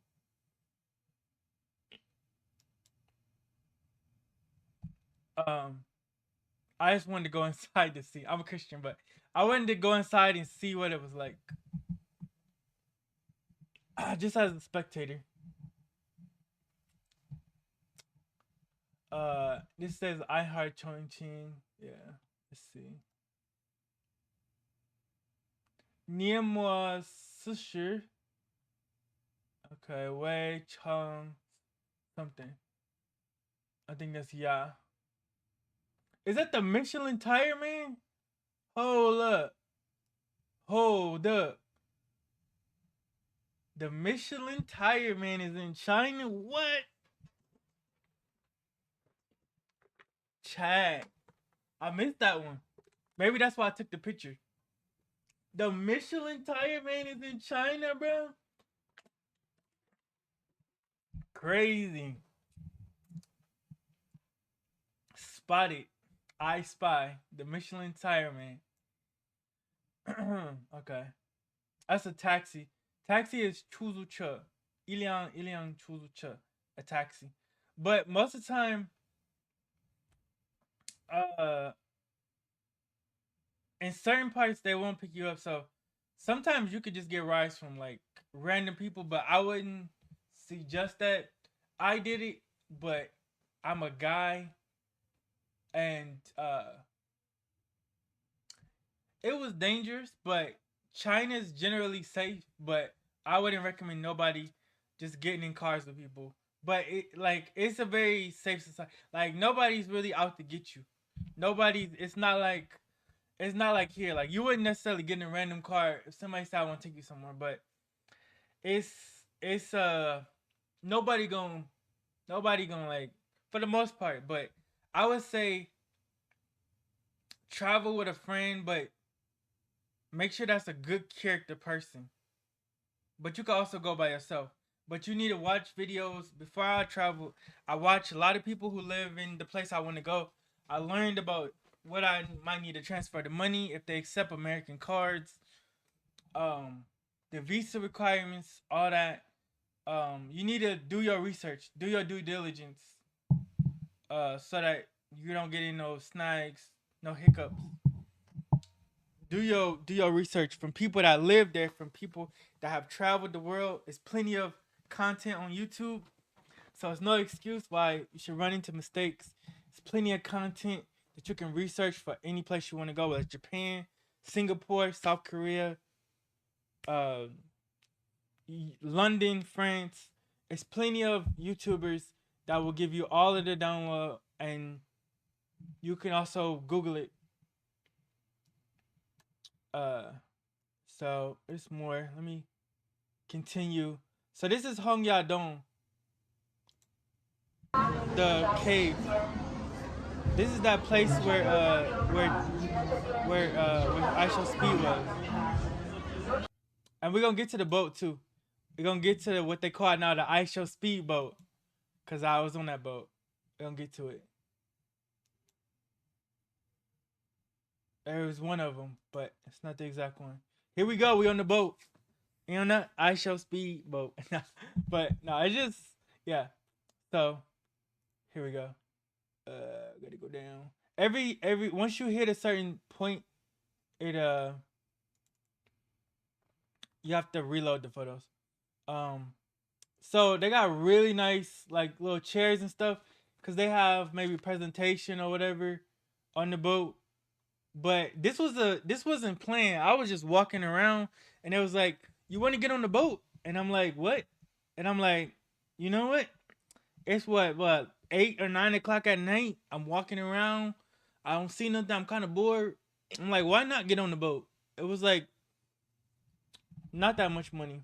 Um, I just wanted to go inside to see. I'm a Christian, but I wanted to go inside and see what it was like, just as a spectator. This says I heart Chongqing. Yeah, let's see. Niemua Sushi. Okay, Wei Chong something. I think that's yeah. Is that the Michelin tire man? Hold up. Hold up. The Michelin tire man is in China? What? Chad. I missed that one. Maybe that's why I took the picture. The Michelin tire man is in China, bro. Crazy. spotted. I spy the Michelin tire man. Okay, that's a taxi. Taxi is chuzucha. Iliang chuzucha. A taxi. But most of the time, uh, in certain parts they won't pick you up. So sometimes you could just get rides from like random people, but I wouldn't suggest that. I did it, but I'm a guy, and it was dangerous. But China's generally safe, but I wouldn't recommend nobody just getting in cars with people. But it's a very safe society. Like nobody's really out to get you. Nobody's. It's not like here. Like you wouldn't necessarily get in a random car if somebody said I want to take you somewhere, but it's it's nobody going nobody gonna like for the most part. But I would say travel with a friend, but make sure that's a good character person. But you can also go by yourself. But you need to watch videos before I travel. I watch a lot of people who live in the place I want to go. I learned about what I might need to transfer the money if they accept American cards, um, the visa requirements, all that. You need to do your research, do your due diligence, so that you don't get in no snags, no hiccups. Do your research from people that live there, from people that have traveled the world. There's plenty of content on YouTube, so it's no excuse why you should run into mistakes. There's plenty of content that you can research for any place you want to go, whether it's Japan, Singapore, South Korea, uh, London, France. There's plenty of YouTubers that will give you all of the download, and you can also Google it. Uh, so it's more. Let me continue. So this is Hong Yadong, the cave. This is that place where I Shall Speed was, and we're gonna get to the boat too. We're gonna get to what they call now the I Shall Speed boat, cause I was on that boat. We're gonna get to it. There was one of them, but it's not the exact one. Here we go. We on the boat. You know that I Shall Speed boat. But no, it's just yeah. So here we go. Gotta go down. Every once you hit a certain point, it you have to reload the photos. Um, so they got really nice like little chairs and stuff because they have maybe presentation or whatever on the boat. But this wasn't planned. I was just walking around and it was like, you want to get on the boat? And I'm like, what? And I'm like, you know what? It's what 8 or 9 o'clock at night. I'm walking around. I don't see nothing. I'm kind of bored. I'm like, why not get on the boat? It was like not that much money,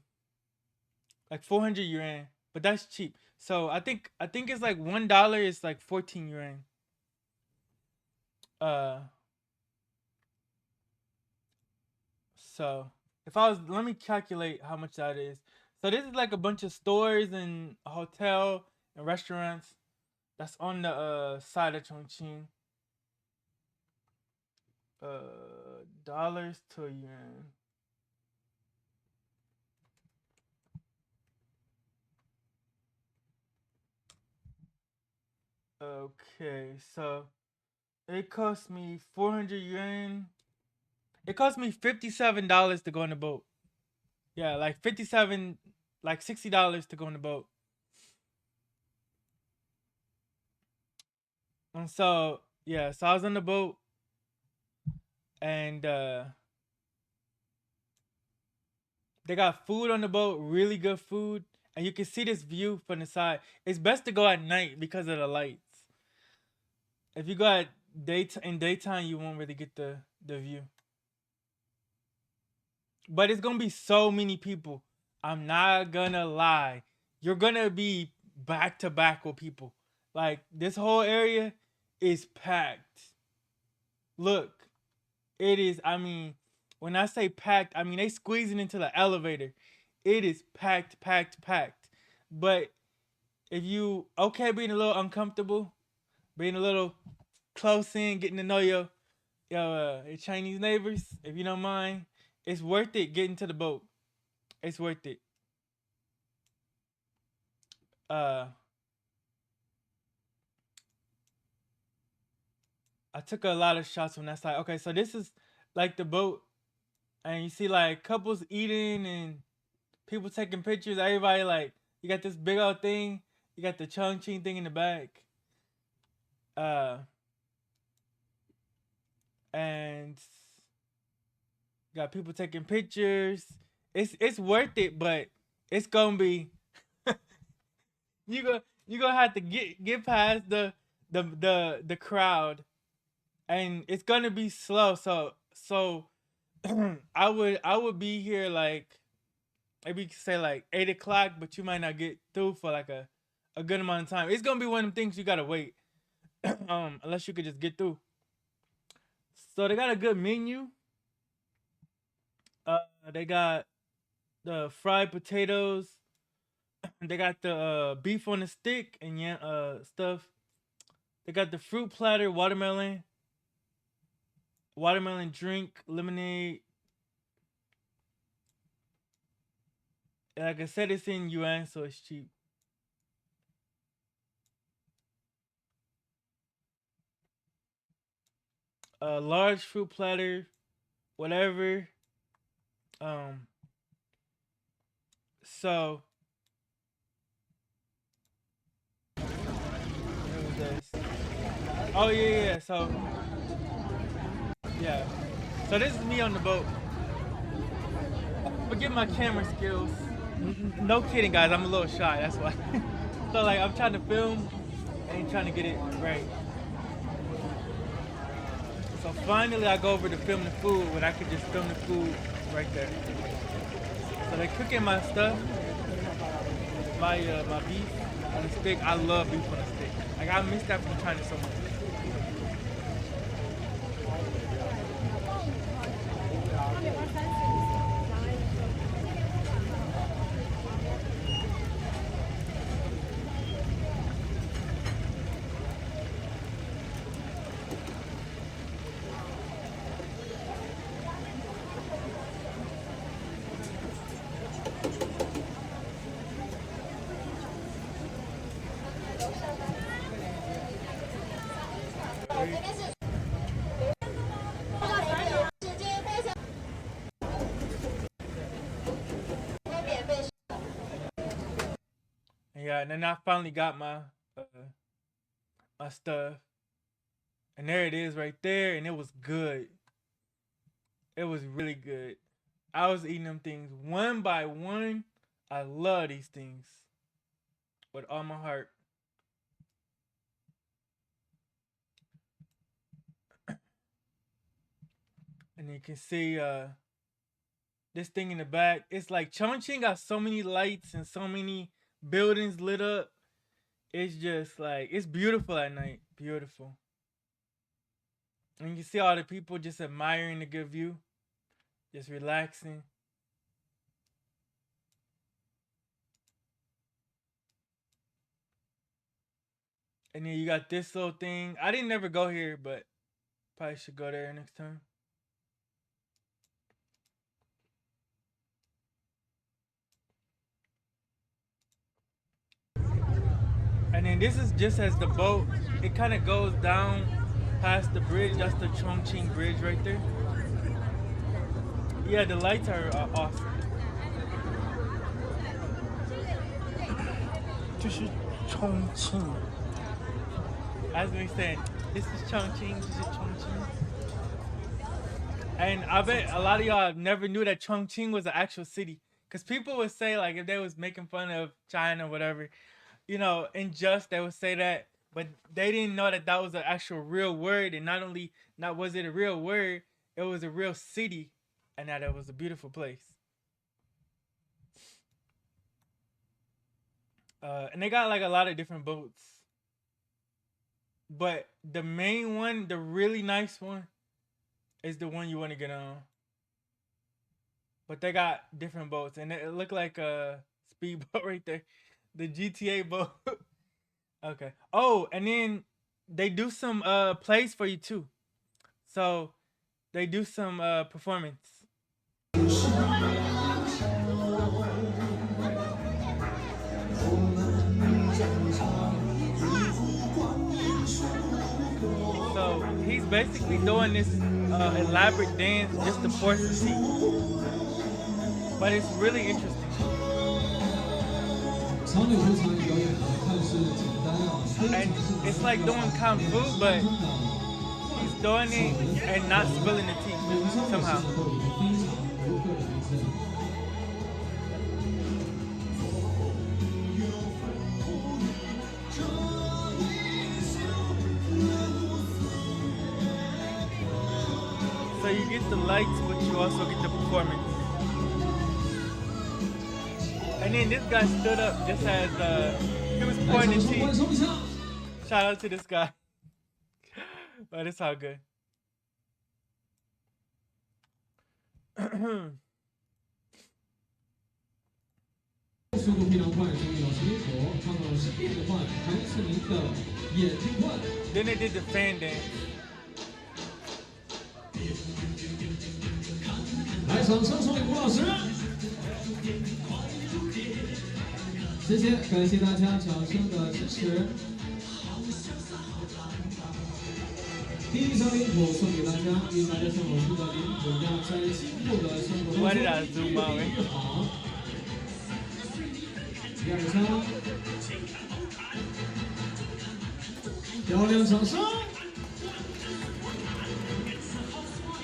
like 400 yuan, but that's cheap. So I think it's like $1 is like 14 yuan. Uh, so if I was, let me calculate how much that is. So this is like a bunch of stores and a hotel and restaurants that's on the side of Chongqing. Dollars to yuan. Okay, so it cost me 400 yuan. It cost me $57 to go on the boat. Yeah, like 57, like $60 to go on the boat. And so yeah, so I was on the boat, and they got food on the boat, really good food, and you can see this view from the side. It's best to go at night because of the lights. If you go at in daytime, you won't really get the view. But it's gonna be so many people. I'm not gonna lie. You're gonna be back to back with people. Like this whole area is packed. Look, it is. I mean, when I say packed, I mean they squeezing into the elevator. It is packed, packed, packed. But if you okay being a little uncomfortable, being a little close in, getting to know your Chinese neighbors, if you don't mind, it's worth it getting to the boat. It's worth it. Uh, I took a lot of shots from that side. Okay, so this is like the boat, and you see like couples eating and people taking pictures. Everybody like you got this big old thing. You got the Chongqing thing in the back. Uh, and got people taking pictures. It's worth it, but it's gonna be you gonna have to get past the crowd, and it's gonna be slow. So I would be here like maybe you could say like 8 o'clock, but you might not get through for like a good amount of time. It's gonna be one of them things you gotta wait, unless you could just get through. So they got a good menu. Uh, they got the fried potatoes. They got the beef on the stick and yeah, stuff. They got the fruit platter, watermelon drink, lemonade. Like I said, it's in yuan, so it's cheap. Large fruit platter, whatever. Um, so what was this? Oh yeah. So yeah. So this is me on the boat. Forget my camera skills. No kidding, guys. I'm a little shy. That's why. So like, I'm trying to film and trying to get it right. So finally, I go over to film the food when I could just film the food right there. So they're cooking my stuff, my beef on the stick. I love beef on the stick. Like I miss that from China so much. Yeah, and then I finally got uh, my stuff, and there it is right there, and it was good. It was really good. I was eating them things one by one. I love these things with all my heart. And you can see this thing in the back. It's like Chongqing got so many lights and so many buildings lit up. It's just like it's beautiful at night. Beautiful. And you can see all the people just admiring the good view, just relaxing. And then you got this little thing. I didn't never go here, but probably should go there next time. And then this is just as the boat, it kind of goes down past the bridge. That's the Chongqing Bridge right there. Yeah, the lights are awesome. 这是重庆. As we said, this is Chongqing. This is Chongqing. And I bet a lot of y'all never knew that Chongqing was an actual city. Cause people would say like if they was making fun of China or whatever, in jest they would say that, but they didn't know that that was an actual real word. And not only not was it a real word, it was a real city, and that it was a beautiful place. And they got like a lot of different boats, but the main one, the really nice one, is the one you want to get on. But they got different boats, and it looked like a speedboat right there, the GTA boat. Okay. Oh, and then they do some plays for you too. So they do some performance. So he's basically doing this elaborate dance just to force the seat. But it's really interesting. 长柳和长语表演呢，看似简单啊，非常 And 是 it's 难 like 的 doing 表 kung 演， fu, 十 but 分的 he's doing it and not spilling the tea 演唱的时 somehow. 候有非常独特的一阵。So you get the lights, but you also get the performance. And then this guy stood up just as he was 来， pouring 掌 the 声 tea. 欢送一下。 Shout out to this guy. But it's all good. 速度非常快，这个表情灵活，看到是变得快，还是您的眼睛快。 Then they did the fan dance. 来，掌声送给吴老师。谢谢，感谢大家掌声的支持。第一张脸谱送给大家，愿大家像老师的脸谱一样，在今后的生活当中 Why did I 越 zoom out, 变 man? 越好。第二张，漂亮掌声。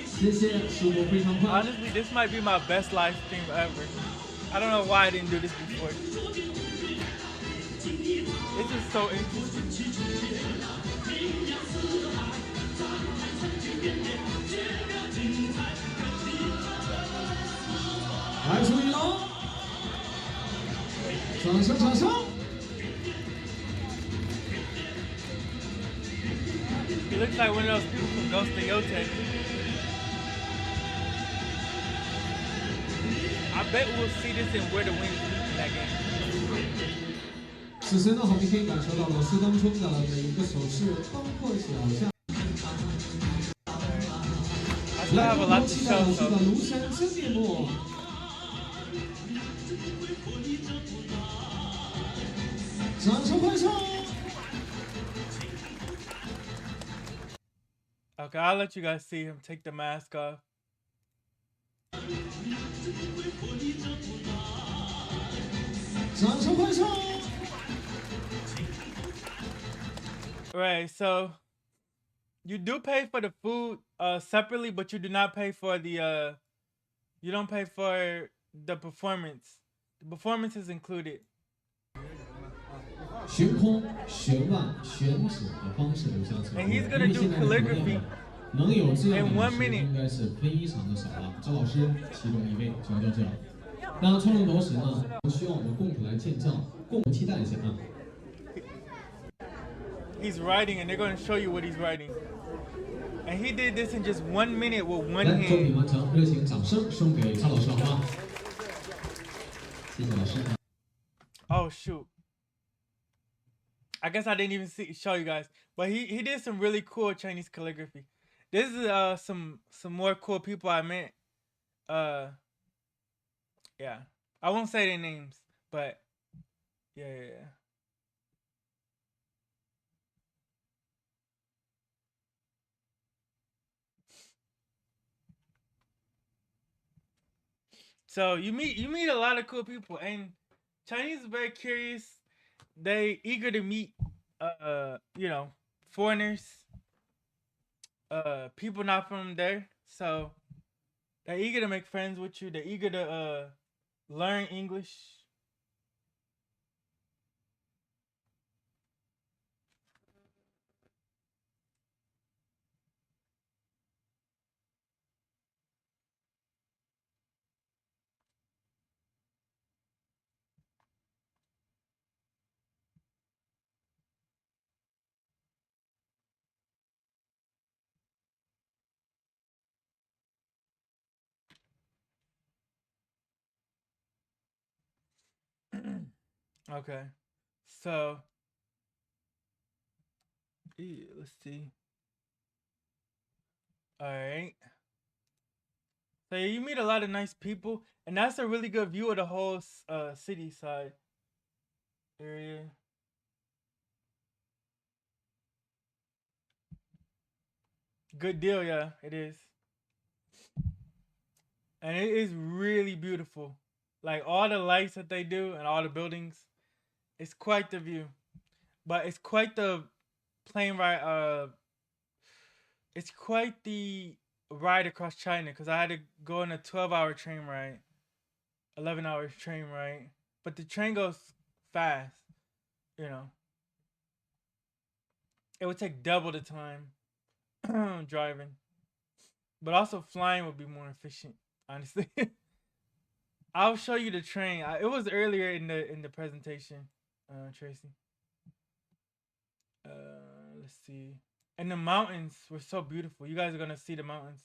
谢谢，速度非常快。 Honestly, this might be my best live stream ever. I don't know why I didn't do this before. This is so interesting. 来，注意喽！掌声，掌声！ He looks like one of those people from Ghost of Yote. I bet we'll see this in Where the Wind Beats in that game. 此时呢，我们可以感受到老师当中的每一个手势，包括脚下。 I still 来， have a 共 lot 同 to 期待 show, 老师的 so 庐山真面目。掌声欢送！ okay, I'll let you guys see him take the mask off. 掌声欢送！ Right, so you do pay for the food separately, but you do not pay for the you don't pay for the performance. The performance is included. 悬空、悬腕、悬指的方式留下此刻， And he's 因 gonna 为 do 现在的国内 calligraphy 呢，能有这样 in 的 1老师 minute. 应该是非常的少了。周老师其中一位，就要到这样。那创作同时呢，需要我们共同来见证，共同期待一下啊。 He's writing, and they're going to show you what he's writing. And he did this in just 1 minute with one 来，作品 hand. 完成，热情掌声送给蔡老师，好吗？谢谢老师。 Oh shoot! I guess I didn't even show you guys, but he did some really cool Chinese calligraphy. This is some more cool people I met. Yeah, I won't say their names, but yeah. So you meet a lot of cool people, and Chinese are very curious. They eager to meet foreigners, people not from there. So they're eager to make friends with you. They're eager to learn English. Okay, so Yeah, let's see. All right. So you meet a lot of nice people, and that's a really good view of the whole city side area. Good deal, yeah, it is. And it is really beautiful. Like all the lights that they do and all the buildings, it's quite the view. But it's quite the plane ride. It's quite the ride across China because I had to go on a 12-hour train ride, 11 hours train ride. But the train goes fast, you know. It would take double the time driving, but also flying would be more efficient. Honestly, I'll show you the train. It was earlier in the presentation, Tracy. Let's see. And the mountains were so beautiful. You guys are gonna see the mountains.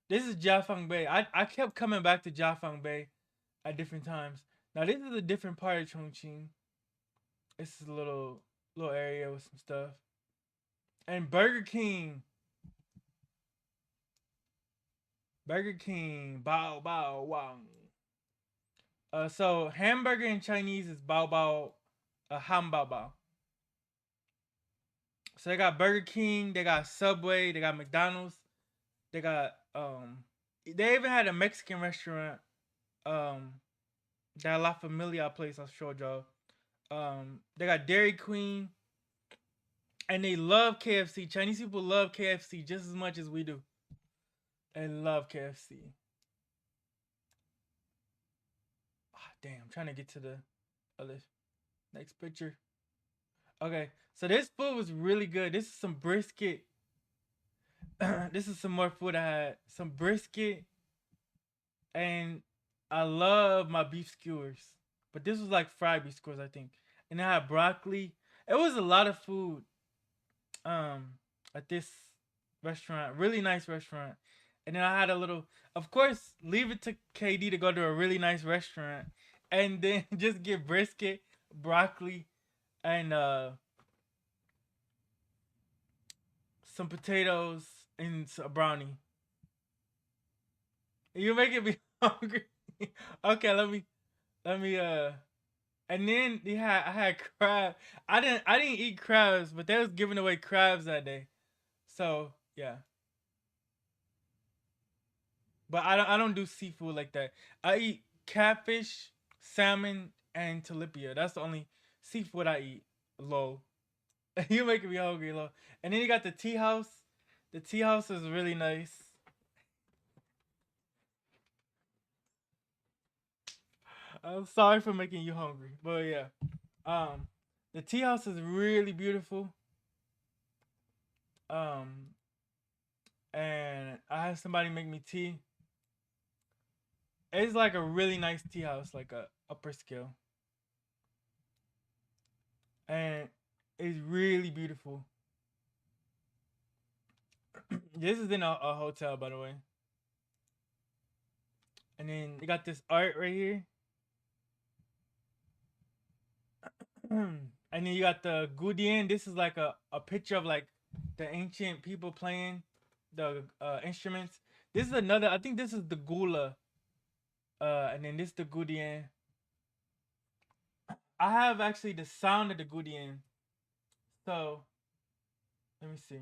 This is Jiafeng Bay. I kept coming back to Jiafeng Bay at different times. Now this is a different part of Chongqing. This is a little area with some stuff. And Burger King. Burger King. Bao bao wang. So hamburger in Chinese is bao bao, ham bao bao. So they got Burger King, they got Subway, they got McDonald's, they got they even had a Mexican restaurant, um, that La Familia place I showed y'all. They got Dairy Queen, and they love KFC. Chinese people love KFC just as much as we do. They love KFC. Ah, damn, I'm trying to get to the other next picture. Okay, so this food was really good. This is some brisket. This is some more food I had. Some brisket, and I love my beef skewers. But this was like fried beef skewers, I think. And I had broccoli. It was a lot of food. Um, at this restaurant, really nice restaurant. And then I had a little, of course, leave it to KD to go to a really nice restaurant, and then just get brisket, broccoli, and some potatoes and a brownie. You making me hungry. Okay, let me. And then I had crab. I didn't eat crabs, but they was giving away crabs that day. So yeah. But I don't do seafood like that. I eat catfish, salmon, and tilapia. That's the only seafood I eat. Low. You making me hungry, low. And then you got the tea house. The tea house is really nice. I'm sorry for making you hungry, but yeah. Um, the tea house is really beautiful. Um, and I had somebody make me tea. It's like a really nice tea house, like a upper scale, and it's really beautiful. This is in a hotel, by the way. And then you got this art right here. And then you got the Gudien. This is like a picture of like the ancient people playing the instruments. This is another. I think this is the Gula. And then this is the Gudien. I have actually the sound of the Gudien. So let me see.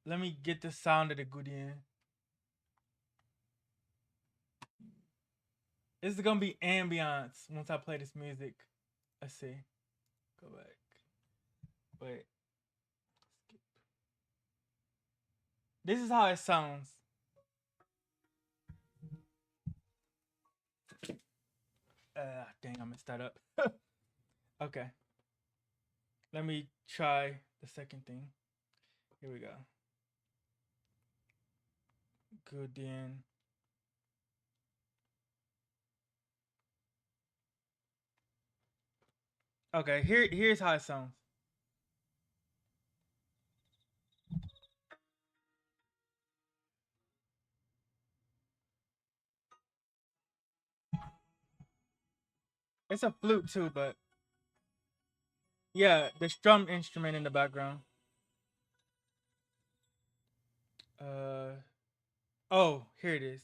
Let me get the sound of the Gudien. This is gonna be ambiance once I play this music. Let's see. Go back. Wait. Skip. This is how it sounds. Dang, I messed that up. Okay. Let me try the second thing. Here we go. Gudien. Okay, here's how it sounds. It's a flute too, but Yeah, the strum instrument in the background. Uh oh, here it is.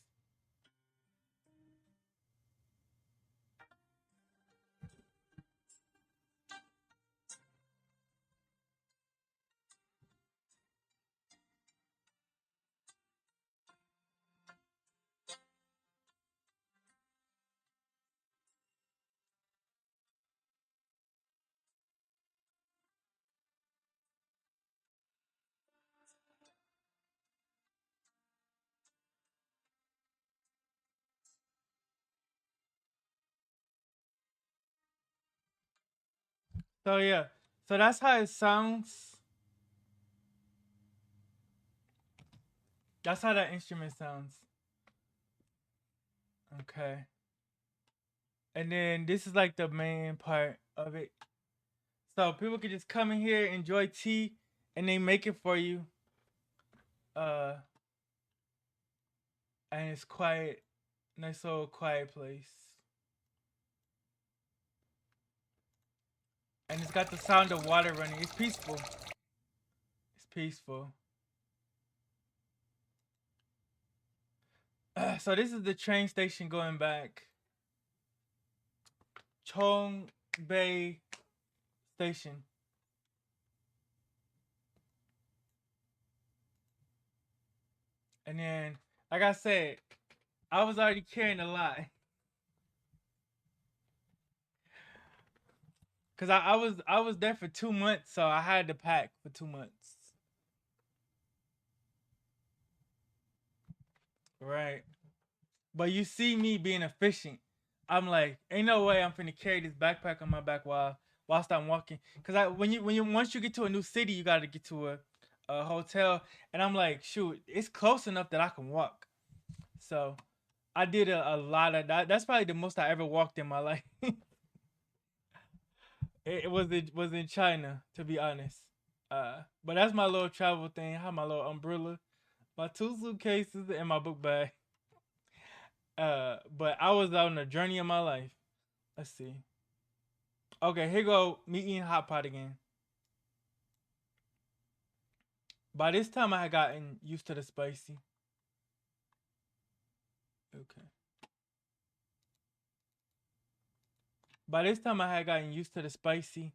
So yeah, so that's how it sounds. That's how that instrument sounds. Okay. And then this is like the main part of it. So people can just come in here, enjoy tea, and they make it for you. Uh, and it's quiet, nice little quiet place. And it's got the sound of water running. It's peaceful. It's peaceful. So this is the train station going back. Chong Bay Station. And then, like I said, I was already carrying a lot. Cause I was there for 2 months, so I had to pack for 2 months. Right. But you see me being efficient. I'm like, ain't no way I'm finna carry this backpack on my back whilst I'm walking. Cause when you once you get to a new city, you gotta get to a hotel. And I'm like, shoot, it's close enough that I can walk. So I did a lot of that. That's probably the most I ever walked in my life. It was in China, to be honest. But that's my little travel thing. I have my little umbrella, my 2 suitcases, and my book bag. But I was on a journey of my life. Let's see. Okay, here go me eating hot pot again. By this time, I had gotten used to the spicy. Okay. By this time, I had gotten used to the spicy.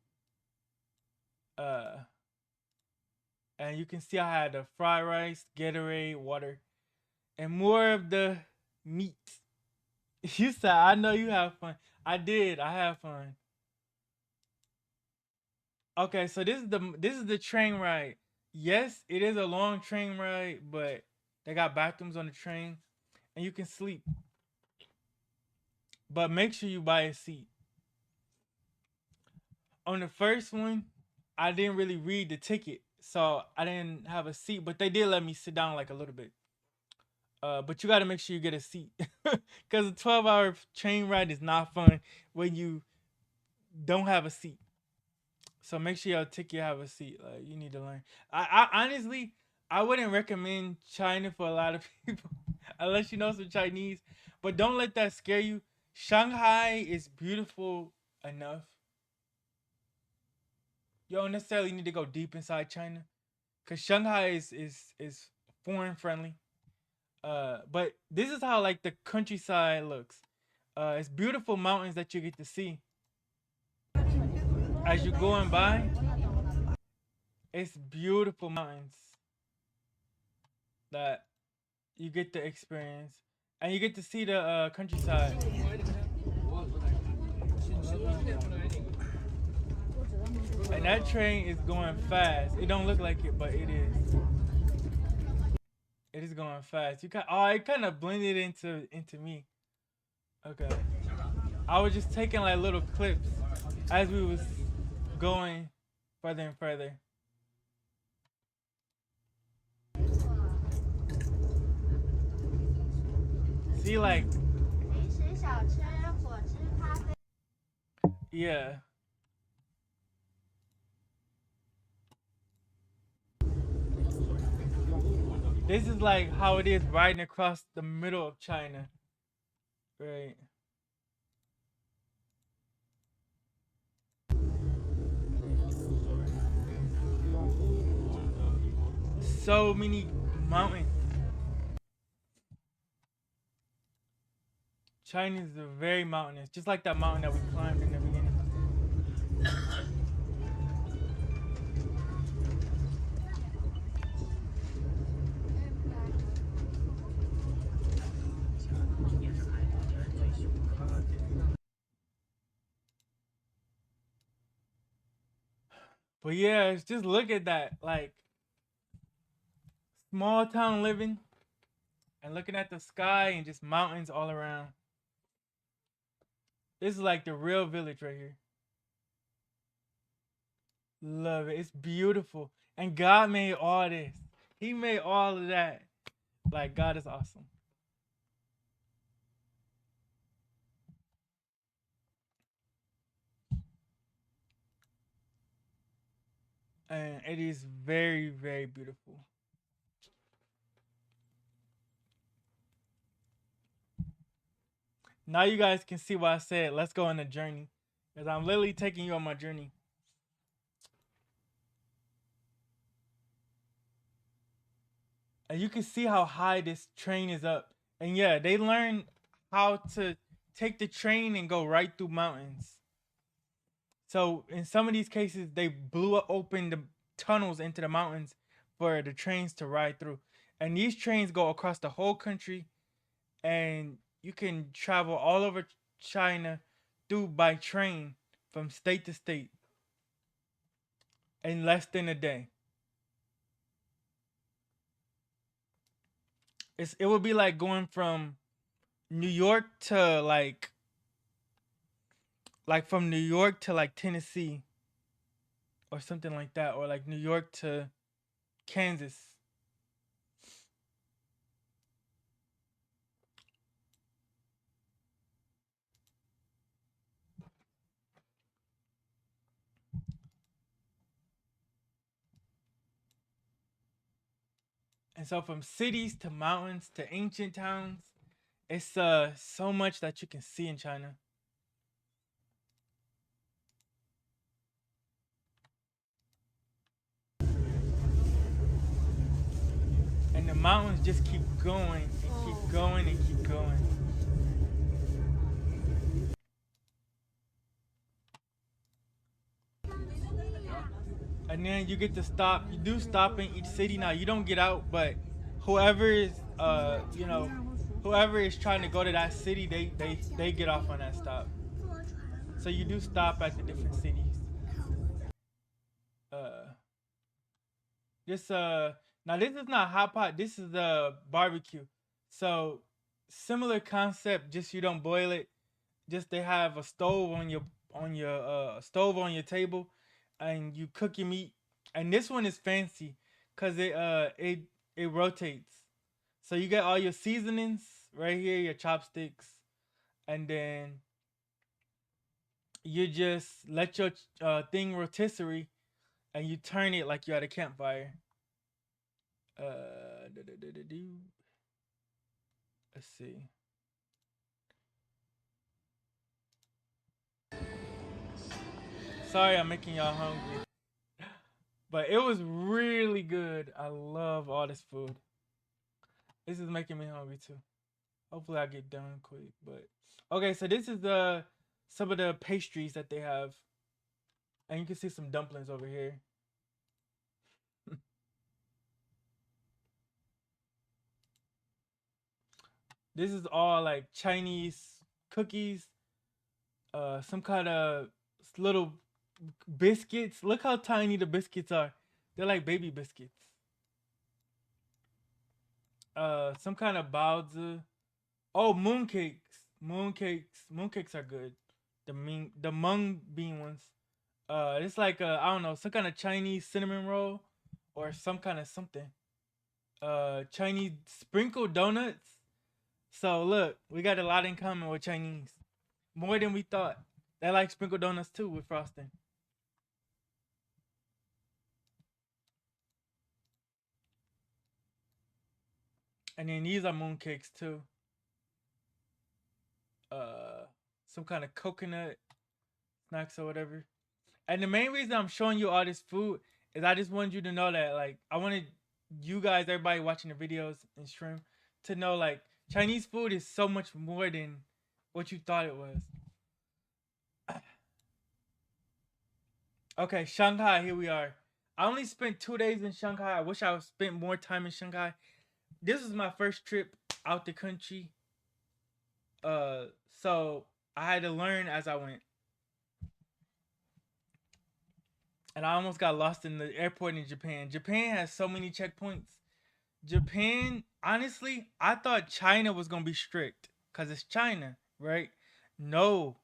Uh, and you can see I had the fried rice, Gatorade, water, and more of the meat. You said, I know you have fun. I did. I have fun. Okay, so this is the train ride. Yes, it is a long train ride, but they got bathrooms on the train, and you can sleep. But make sure you buy a seat. On the first one, I didn't really read the ticket, so I didn't have a seat. But they did let me sit down like a little bit. But you got to make sure you get a seat, because a 12-hour train ride is not fun when you don't have a seat. So make sure your ticket have a seat. Like you need to learn. I honestly I wouldn't recommend China for a lot of people unless you know some Chinese. But don't let that scare you. Shanghai is beautiful enough. You don't necessarily need to go deep inside China. Cause Shanghai is foreign friendly. But this is how like the countryside looks. It's beautiful mountains that you get to see as you're going by. It's beautiful mountains that you get to experience, and you get to see the countryside. And that train is going fast. It don't look like it, but it is. It is going fast. It kind of blended into me. Okay. I was just taking like little clips as we was going further and further. See, like, yeah. This is like how it is riding across the middle of China. Right. so many mountains. China is very mountainous, just like that mountain that we climbed in the beginning. But yeah, just look at that, like small town living and looking at the sky and just mountains all around. This is like the real village right here. Love it. It's beautiful. And God made all this. He made all of that. Like, God is awesome. And it is very, very beautiful. Now you guys can see why I said, let's go on a journey. Because I'm literally taking you on my journey. And you can see how high this train is up. And yeah, they learn how to take the train and go right through mountains. So in some of these cases, they blew open the tunnels into the mountains for the trains to ride through. And these trains go across the whole country, and you can travel all over China through by train from state to state in less than a day. It would be like going from New York to like from New York to like Tennessee or something like that, or like New York to Kansas. And so from cities to mountains to ancient towns, it's so much that you can see in China. And the mountains just keep going and keep going and keep going. And then you get to stop. You do stop in each city. Now you don't get out, but whoever is whoever is trying to go to that city, they get off on that stop. So you do stop at the different cities. Uh, this Now this is not hot pot. This is barbecue. So similar concept. Just you don't boil it. Just they have a stove on your stove on your table, and you cook your meat. And this one is fancy, cause it rotates. So you get all your seasonings right here, your chopsticks, and then you just let your thing rotisserie, and you turn it like you're at a campfire. Let's see. Sorry, I'm making y'all hungry, but it was really good. I love all this food. This is making me hungry too. Hopefully, I get done quick. But okay, so this is some of the pastries that they have, and you can see some dumplings over here. This is all like Chinese cookies, some kind of little biscuits. Look how tiny the biscuits are. They're like baby biscuits. Some kind of baozi. Oh, mooncakes. Mooncakes are good. The mung bean ones. It's like I don't know, some kind of Chinese cinnamon roll or some kind of something. Chinese sprinkled donuts. So look, we got a lot in common with Chinese. More than we thought. They like sprinkled donuts too with frosting. And then these are mooncakes too. Some kind of coconut snacks or whatever. And the main reason I'm showing you all this food is I just wanted you to know that like I wanted you guys, everybody watching the videos and stream, to know like Chinese food is so much more than what you thought it was. Okay, Shanghai, here we are. I only spent 2 days in Shanghai. I wish I spent more time in Shanghai. This was my first trip out the country. Uh, so I had to learn as I went. And I almost got lost in the airport in Japan. Japan has so many checkpoints. Japan, honestly, I thought China was gonna be strict because it's China, right? No,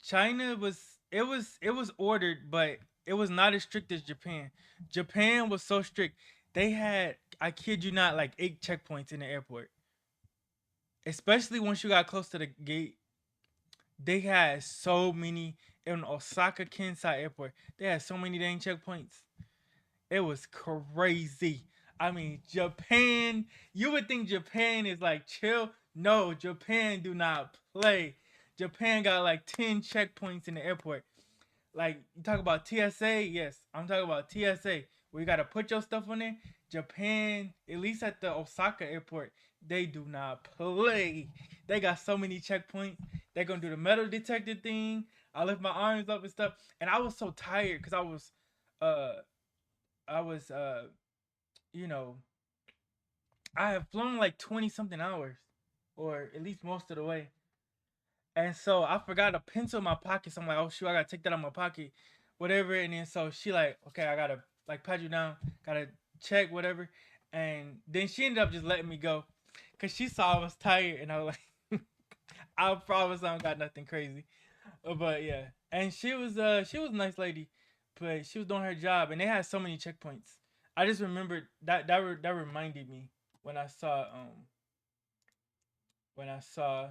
China was ordered, but it was not as strict as Japan. Japan was so strict. They had, I kid you not, like 8 checkpoints in the airport. Especially once you got close to the gate, they had so many in Osaka Kansai Airport. They had so many dang checkpoints. It was crazy. I mean, Japan, you would think Japan is like chill. No, Japan do not play. Japan got like 10 checkpoints in the airport. Like, you talk about TSA, yes, I'm talking about TSA. Where you gotta put your stuff on there. Japan, at least at the Osaka airport, they do not play. They got so many checkpoints. They're gonna do the metal detector thing. I lift my arms up and stuff. And I was so tired because uh I was you know, I have flown like 20 something hours, or at least most of the way. And so I forgot a pencil in my pocket. So I'm like, oh shoot, I gotta take that out of my pocket, whatever. And then so she like, okay, I gotta like pat you down, gotta check whatever. And then she ended up just letting me go, cause she saw I was tired, and I was like, I promise I don't got nothing crazy. But yeah, and she was a nice lady, but she was doing her job, and they had so many checkpoints. I just remembered that reminded me when I saw when I saw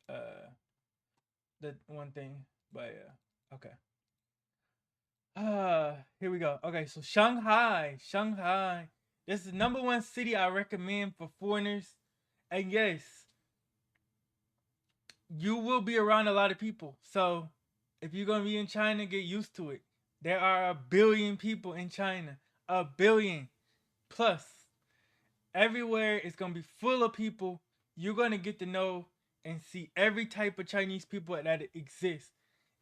uh the one thing. But yeah, okay. Here we go. Okay, so Shanghai, Shanghai. This is the number one city I recommend for foreigners. And yes, you will be around a lot of people. So if you're gonna be in China, get used to it. There are 1 billion people in China. 1 billion plus. Everywhere is gonna be full of people. You're gonna get to know and see every type of Chinese people that exists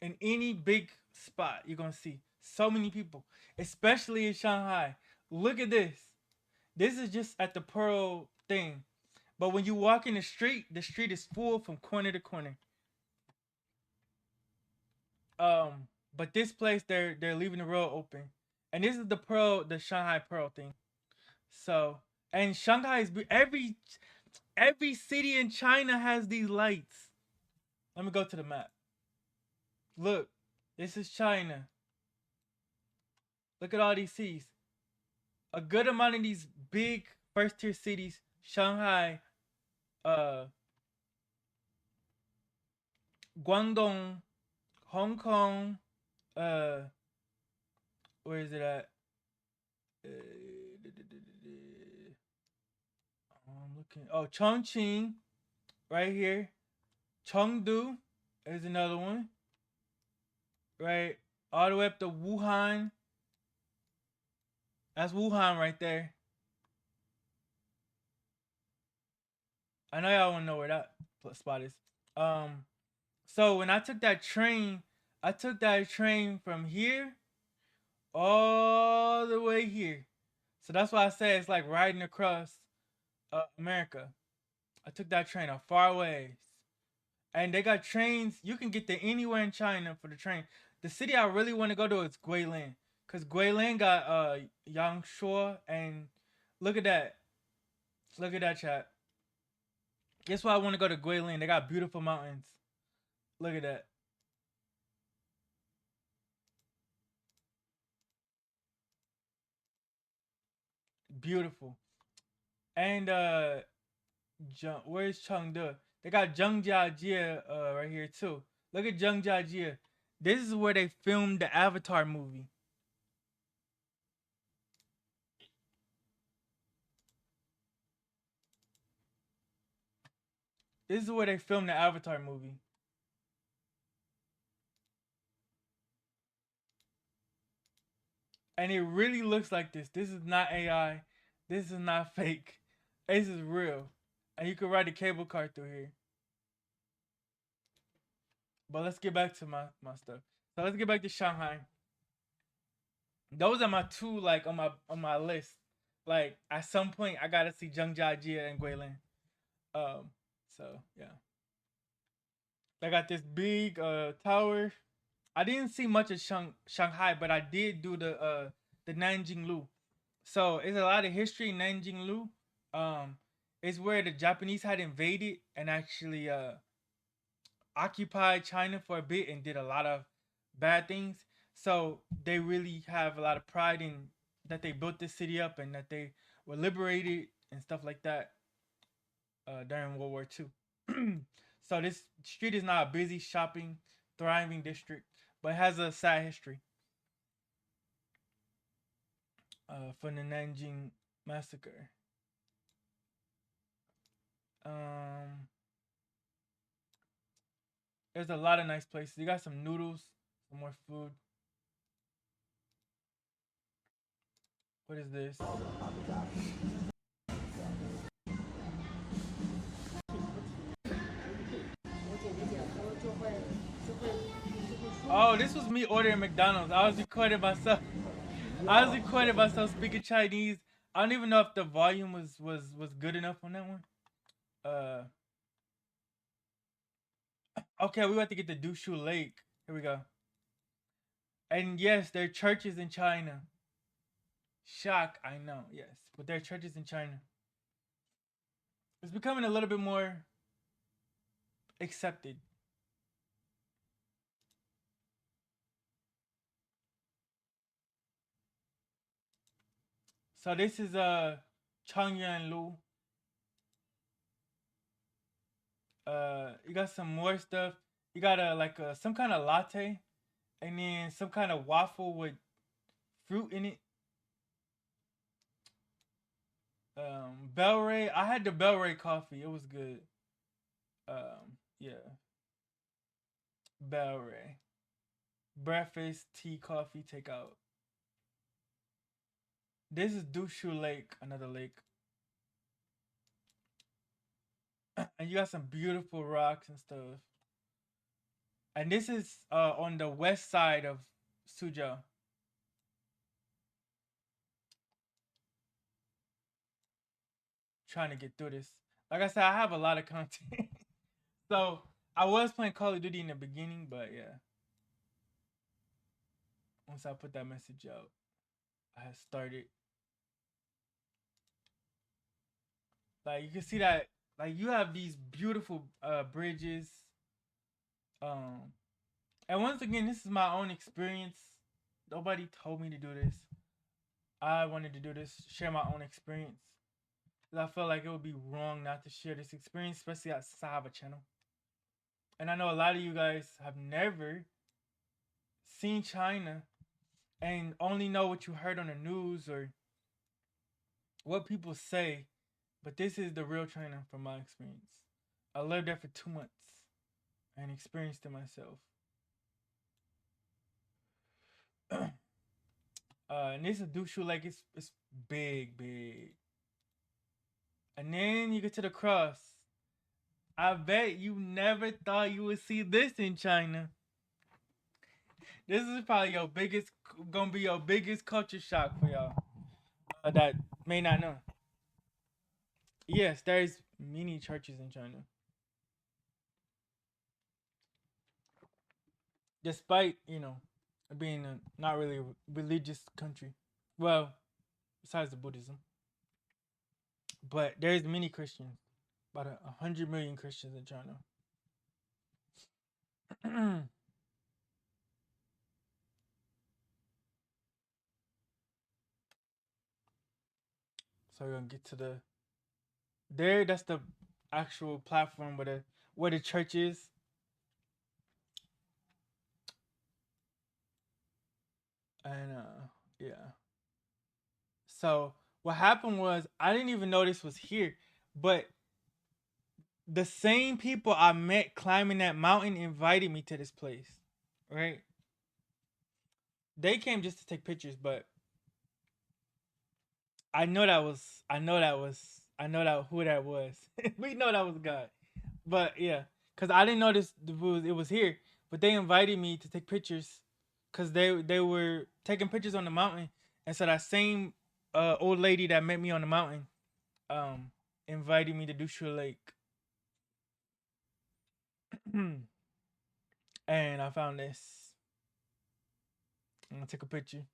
in any big spot. You're gonna see so many people, especially in Shanghai. Look at this. This is just at the Pearl thing, but when you walk in the street is full from corner to corner. But this place they're leaving the road open, and this is the Shanghai Pearl thing. So, and Shanghai is every city in China has these lights. Let me go to the map. Look, this is China. Look at all these cities. A good amount of these big first tier cities, Shanghai, uh, Guangdong, Hong Kong, uh, where is it at? Uh, I'm looking. Oh, Chongqing, right here. Chengdu is another one, right? All the way up to Wuhan. That's Wuhan right there. I know y'all want to know where that spot is. Um, so when I took that train from here all the way here. So that's why I say it's like riding across America. I took that train a far ways, and they got trains. You can get to anywhere in China for the train. The city I really want to go to is Guilin, cause Guilin got Yangshuo, and look at that. Look at that chat. Guess why I want to go to Guilin? They got beautiful mountains. Look at that. Beautiful. And where's Chengde? They got Zhangjiajie right here too. Look at Zhangjiajie. This is where they filmed the Avatar movie. This is where they filmed the Avatar movie. And it really looks like this. This is not AI. This is not fake. This is real. And you can ride a cable car through here. But let's get back to my stuff. So let's get back to Shanghai. Those are my two like on my list. Like at some point I gotta see Zhangjiajie and Guilin. So yeah. I got this big tower. I didn't see much of Shanghai, but I did do the Nanjing Lu. So it's a lot of history in Nanjing Lu. It's where the Japanese had invaded and actually occupied China for a bit and did a lot of bad things. So they really have a lot of pride in that they built this city up and that they were liberated and stuff like that during World War II. So this street is not a busy shopping, thriving district, but has a sad history from the Nanjing massacre. There's a lot of nice places. You got some noodles, some more food. What is this? Oh, this was me ordering McDonald's. I was recording myself. I was recording myself speaking Chinese. I don't even know if the volume was good enough on that one. Okay, we have to get the Dushu Lake. Here we go. And yes, there are churches in China. Shock, I know, yes. But there are churches in China. It's becoming a little bit more accepted. So this is Changyang Lu. You got some more stuff. You got some kind of latte, and then some kind of waffle with fruit in it. Bellray. I had the Bellray coffee. It was good. Yeah. Bellray. Breakfast, tea, coffee, takeout. This is Dushu Lake, another lake. And you got some beautiful rocks and stuff. And this is on the west side of Suzhou. Trying to get through this. Like I said, I have a lot of content. So I was playing Call of Duty in the beginning, but yeah. Once I put that message out, I had started. Like you can see that, like you have these beautiful bridges. And once again, this is my own experience. Nobody told me to do this. I wanted to do this, share my own experience. I felt like it would be wrong not to share this experience, especially since I have a channel. And I know a lot of you guys have never seen China and only know what you heard on the news or what people say. But this is the real China from my experience. I lived there for 2 months and experienced it myself. And this is Dushu Lake. It's big, big. And then you get to the cross. I bet you never thought you would see this in China. This is probably gonna be your biggest culture shock for y'all that may not know. Yes, there's many churches in China. Despite, being a not really religious country. Well, besides the Buddhism. But there's many Christians. About 100 million Christians in China. So we're gonna get to that's the actual platform where the church is. And yeah. So what happened was I didn't even know this was here, but the same people I met climbing that mountain invited me to this place, right? They came just to take pictures, but I know that who that was. We know that was God. But yeah, cuz I didn't notice it was here, but they invited me to take pictures cuz they were taking pictures on the mountain. And so that same old lady that met me on the mountain um invited me to Dushua Lake. And I found this. I'm going to take a picture.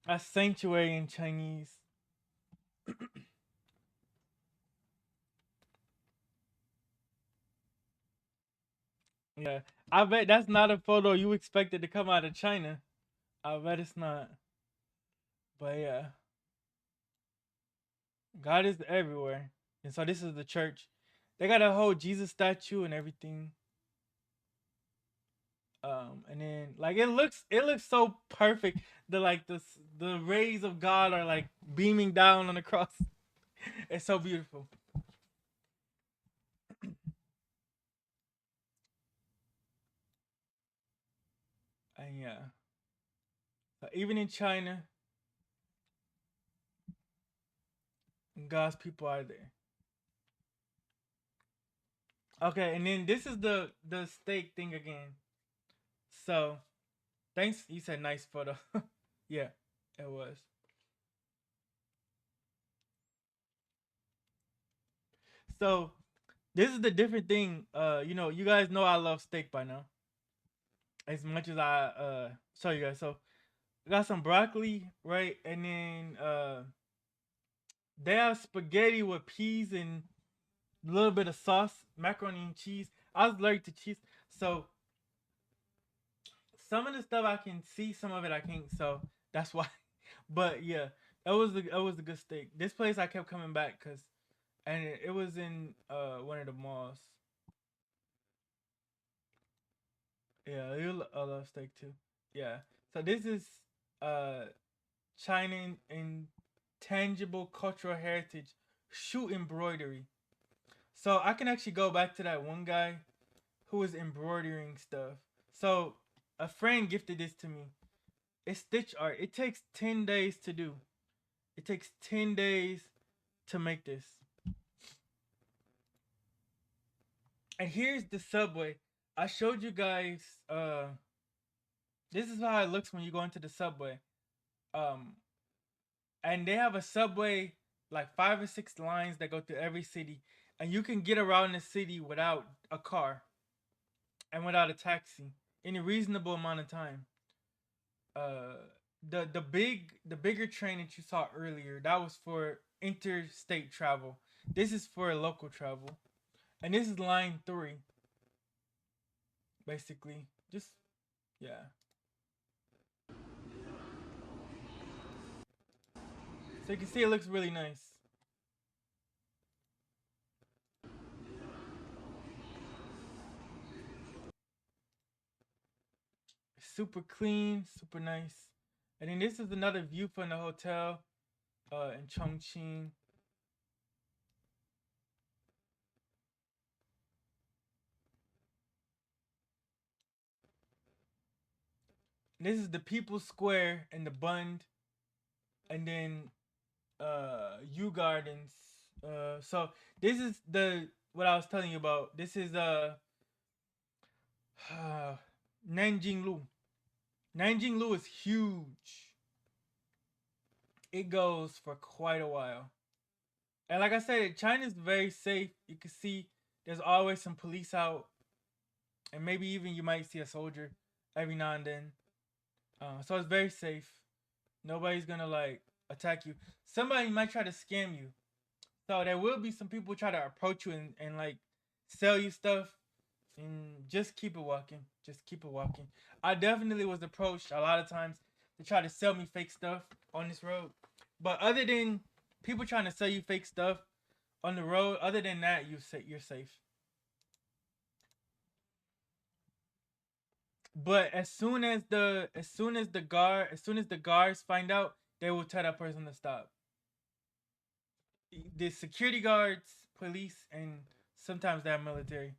A sanctuary in Chinese. Yeah. I bet that's not a photo you expected to come out of China. I bet it's not. But yeah, God is everywhere. And so this is the church. They got a whole Jesus statue and everything. And then like it looks so perfect. The rays of God are like beaming down on the cross. It's so beautiful. And yeah. Even in China, God's people are there. Okay, and then this is the steak thing again. So thanks. You said nice photo. Yeah, it was. So this is the different thing. You guys know I love steak by now. As much as I show you guys. So I got some broccoli, right? And then they have spaghetti with peas and a little bit of sauce, macaroni and cheese. I was allergic to cheese, so some of the stuff I can see, some of it I can't. So that's why. But yeah, that was a good steak. This place I kept coming back because, and it was in one of the malls. Yeah, I love steak too. Yeah. So this is uh China in tangible cultural heritage shoe embroidery. So I can actually go back to that one guy who was embroidering stuff. So a friend gifted this to me. It's stitch art. It takes 10 days to do. It takes 10 days to make this. And here's the subway. I showed you guys this is how it looks when you go into the subway. Um and they have a subway like 5 or 6 lines that go through every city, and you can get around the city without a car and without a taxi in a reasonable amount of time. uh the bigger train that you saw earlier, that was for interstate travel. This is for local travel, and this is line 3 basically. Just yeah. So you can see it looks really nice. Super clean, super nice. And then this is another view from the hotel in Chongqing. This is the People's Square and the Bund, and then U Gardens. So this is the what I was telling you about. This is Nanjing Lu. Nanjing Lu is huge. It goes for quite a while. And like I said, China's very safe. You can see there's always some police out, and maybe even you might see a soldier every now and then. So it's very safe. Nobody's gonna like attack you. Somebody might try to scam you. So there will be some people try to approach you and like sell you stuff, and just keep it walking. Just keep it walking. I definitely was approached a lot of times to try to sell me fake stuff on this road. But other than people trying to sell you fake stuff on the road, other than that, you're safe. But as soon as the guards find out, they will tell that person to stop. The security guards, police, and sometimes they have military.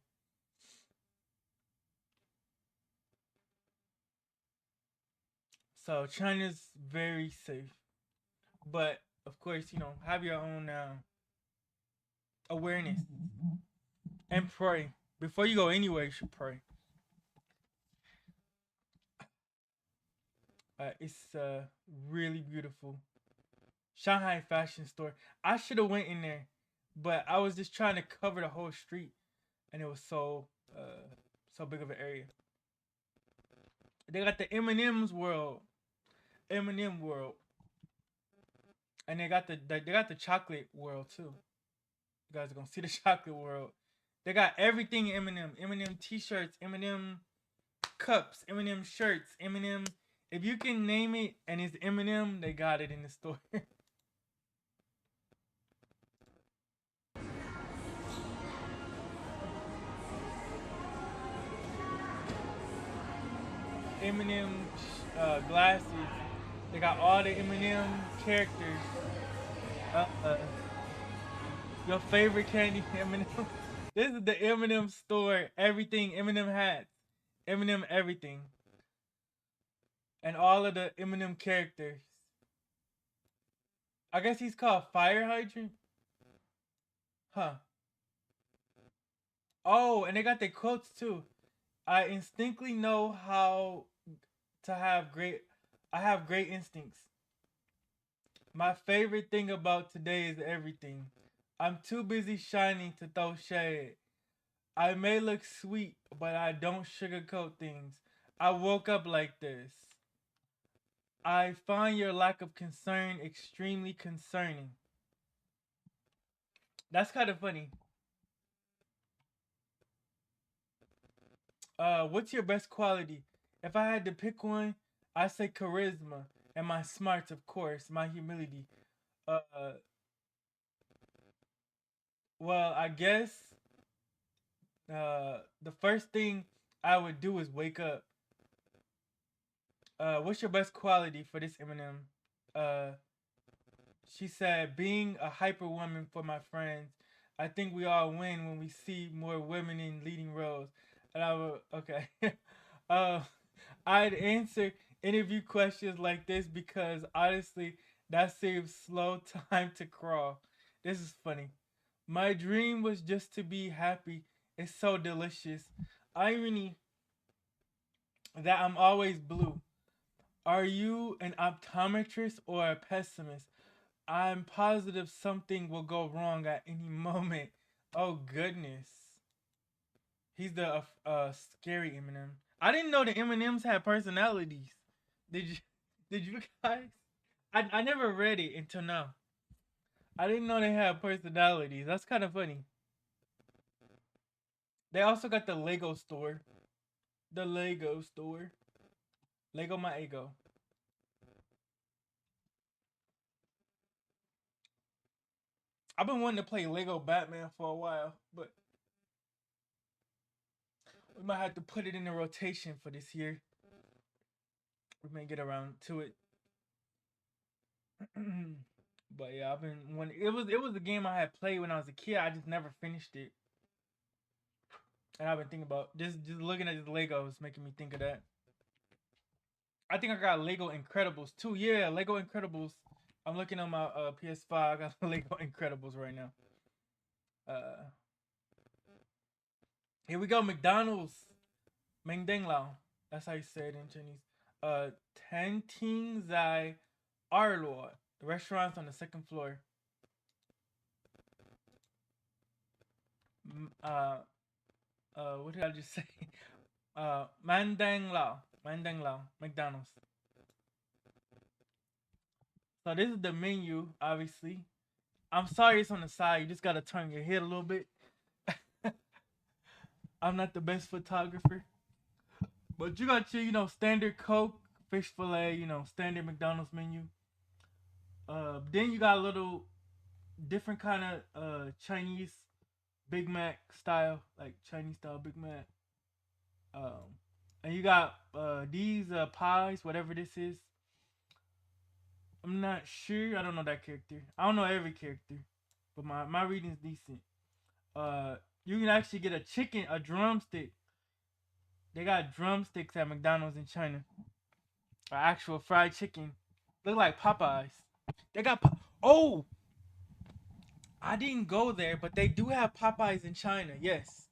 So China's very safe, but of course, have your own awareness and pray before you go anywhere. You should pray. It's really beautiful. Shanghai fashion store. I should have went in there, but I was just trying to cover the whole street, and it was so big of an area. They got the M&M's world, M&M world, and they got the chocolate world too. You guys are gonna see the chocolate world. They got everything M&M, M&M T-shirts, M&M cups, M&M shirts, M&M. If you can name it and it's M&M, they got it in the store. M&M glasses. They got all the M&M characters. Uh, uh, your favorite candy, M&M. This is the M&M store. Everything M&M hats, M&M everything, and all of the M&M characters. I guess he's called Fire Hydrant, huh? Oh, and they got their quotes too. I instinctively know how to have great. I have great instincts. My favorite thing about today is everything. I'm too busy shining to throw shade. I may look sweet, but I don't sugarcoat things. I woke up like this. I find your lack of concern extremely concerning. That's kind of funny. What's your best quality? If I had to pick one, I say charisma and my smarts, of course, my humility. Uh, well, I guess the first thing I would do is wake up. What's your best quality for this Eminem? Uh, she said, being a hyper woman for my friends. I think we all win when we see more women in leading roles. And I would, okay. uh, I'd answer interview questions like this because honestly, that saves slow time to crawl. This is funny. My dream was just to be happy. It's so delicious. Irony that I'm always blue. Are you an optometrist or a pessimist? I'm positive something will go wrong at any moment. Oh goodness. He's the scary Eminem. I didn't know the M&Ms had personalities. Did you? Did you guys? I never read it until now. I didn't know they had personalities. That's kind of funny. They also got the Lego store. The Lego store. Lego my ego. I've been wanting to play Lego Batman for a while, but we might have to put it in the rotation for this year. We may get around to it. But yeah, I've been when it was a game I had played when I was a kid. I just never finished it, and I've been thinking about just looking at the Legos, making me think of that. I think I got Lego Incredibles too. Yeah, Lego Incredibles. I'm looking on my PS5. I got Lego Incredibles right now. Uh, Here we go. McDonald's. Meng Deng Lao. That's how you say it in Chinese. Ten Ting Zai Arlo. The restaurant's on the second floor. Uh, what did I just say? Mandang Lao. Mandang Lao. McDonald's. So this is the menu, obviously. I'm sorry it's on the side. You just gotta turn your head a little bit. I'm not the best photographer. But you got your, standard Coke, fish fillet, standard McDonald's menu. Then you got a little different kind of Chinese Big Mac style, like Chinese style Big Mac. Um, and you got these pies, whatever this is. I'm not sure. I don't know that character. I don't know every character. but my reading's decent. You can actually get a drumstick. They got drumsticks at McDonald's in China. Actual fried chicken. Look like Popeyes. They got oh, I didn't go there, but they do have Popeyes in China. Yes.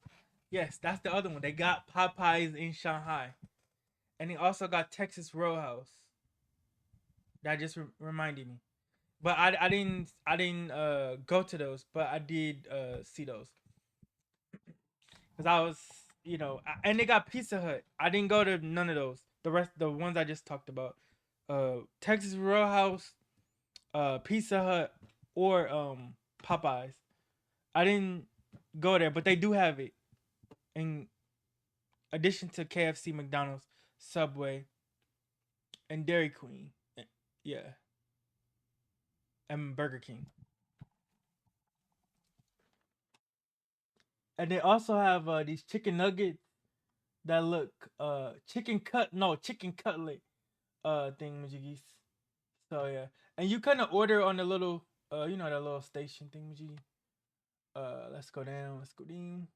Yes, that's the other one. They got Popeyes in Shanghai. And they also got Texas Roadhouse. That just reminded me. But I didn't go to those, but I did see those. Cuz I was, and they got Pizza Hut. I didn't go to none of those. The ones I just talked about. Texas Roadhouse, Pizza Hut, or Popeyes. I didn't go there, but they do have it. In addition to KFC, McDonald's, Subway, and Dairy Queen. Yeah. And Burger King. And they also have these chicken nuggets that look chicken cutlet thing majiggies. So yeah. And you kinda order on the little that little station thing majiggy. Let's go down, let's go down.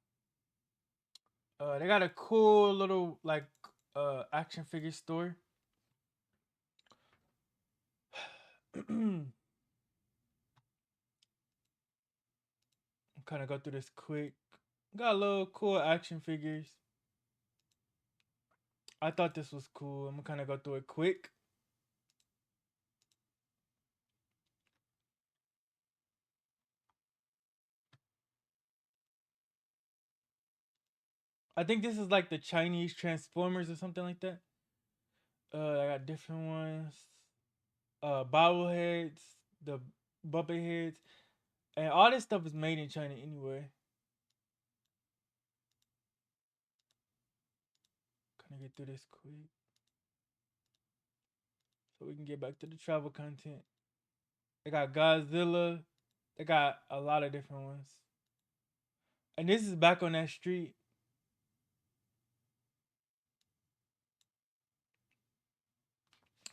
They got a cool little like action figure store. I'm kind of go through this quick. Got a little cool action figures. I thought this was cool. I'm gonna kind of go through it quick. I think this is like the Chinese Transformers or something like that. I got different ones. Bobbleheads, the Bumpet heads, and all this stuff is made in China anyway. Kind of get through this quick, so we can get back to the travel content. They got Godzilla. They got a lot of different ones. And this is back on that street.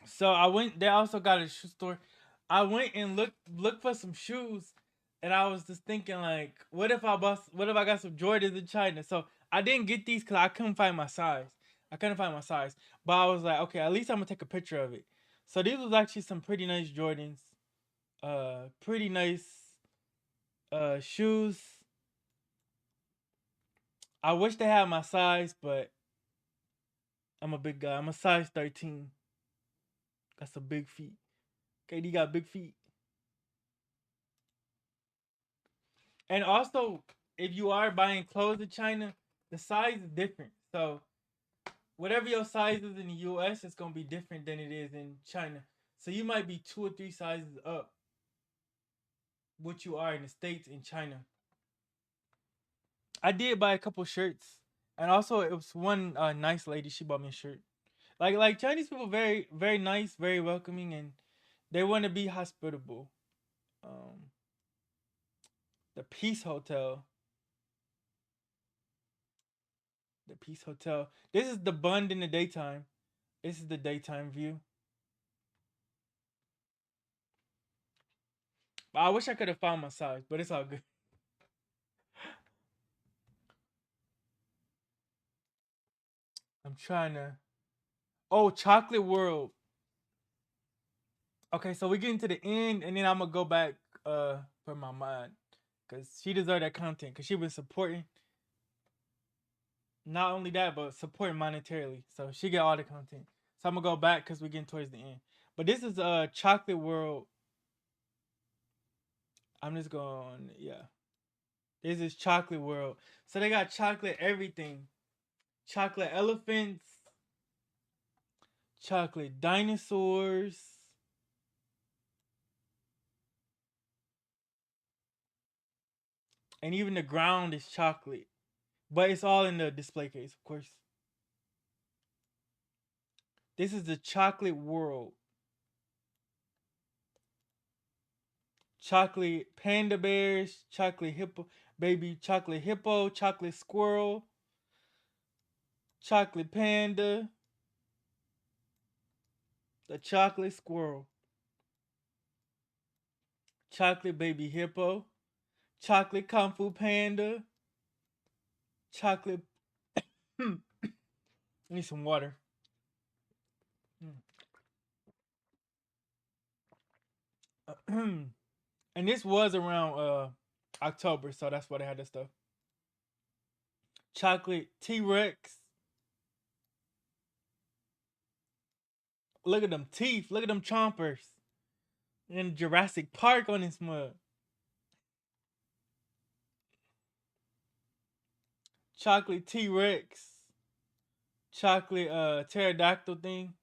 So I went. They also got a shoe store. I went and looked for some shoes, and I was just thinking like, what if I got some Jordans in China? So I didn't get these because I couldn't find my size. But I was like, okay, at least I'm gonna take a picture of it. So these was actually some pretty nice Jordans. Pretty nice shoes. I wish they had my size, but I'm a big guy. I'm a size 13. Got some big feet. KD got big feet. And also, if you are buying clothes in China, the size is different. So whatever your size is in the US, it's gonna be different than it is in China. So you might be 2 or 3 sizes up what you are in the States in China. I did buy a couple shirts. And also it was one nice lady, she bought me a shirt. Like Chinese people very, very nice, very welcoming, and they wanna be hospitable. Um the Peace Hotel. The Peace Hotel. This is the Bund in the daytime. This is the daytime view. I wish I could have found my size, but it's all good. I'm trying to. Oh, Chocolate World. Okay, so we getting to the end, and then I'm gonna go back for my mind, cause she deserved that content, cause she was supporting. Not only that, but supporting monetarily, so she get all the content. So I'm gonna go back, cause we're getting towards the end. But this is Chocolate World. I'm just going, yeah. This is Chocolate World. So they got chocolate everything. Chocolate elephants, chocolate dinosaurs, and even the ground is chocolate. But it's all in the display case, of course. This is the Chocolate World. Chocolate panda bears, chocolate hippo, baby chocolate hippo, chocolate squirrel, chocolate panda, the chocolate squirrel, chocolate baby hippo, chocolate Kung Fu Panda, chocolate. I need some water. And this was around October, so that's why they had this stuff. Chocolate T Rex. Look at them teeth. Look at them chompers. And Jurassic Park on this mug. Chocolate T Rex. Chocolate pterodactyl thing.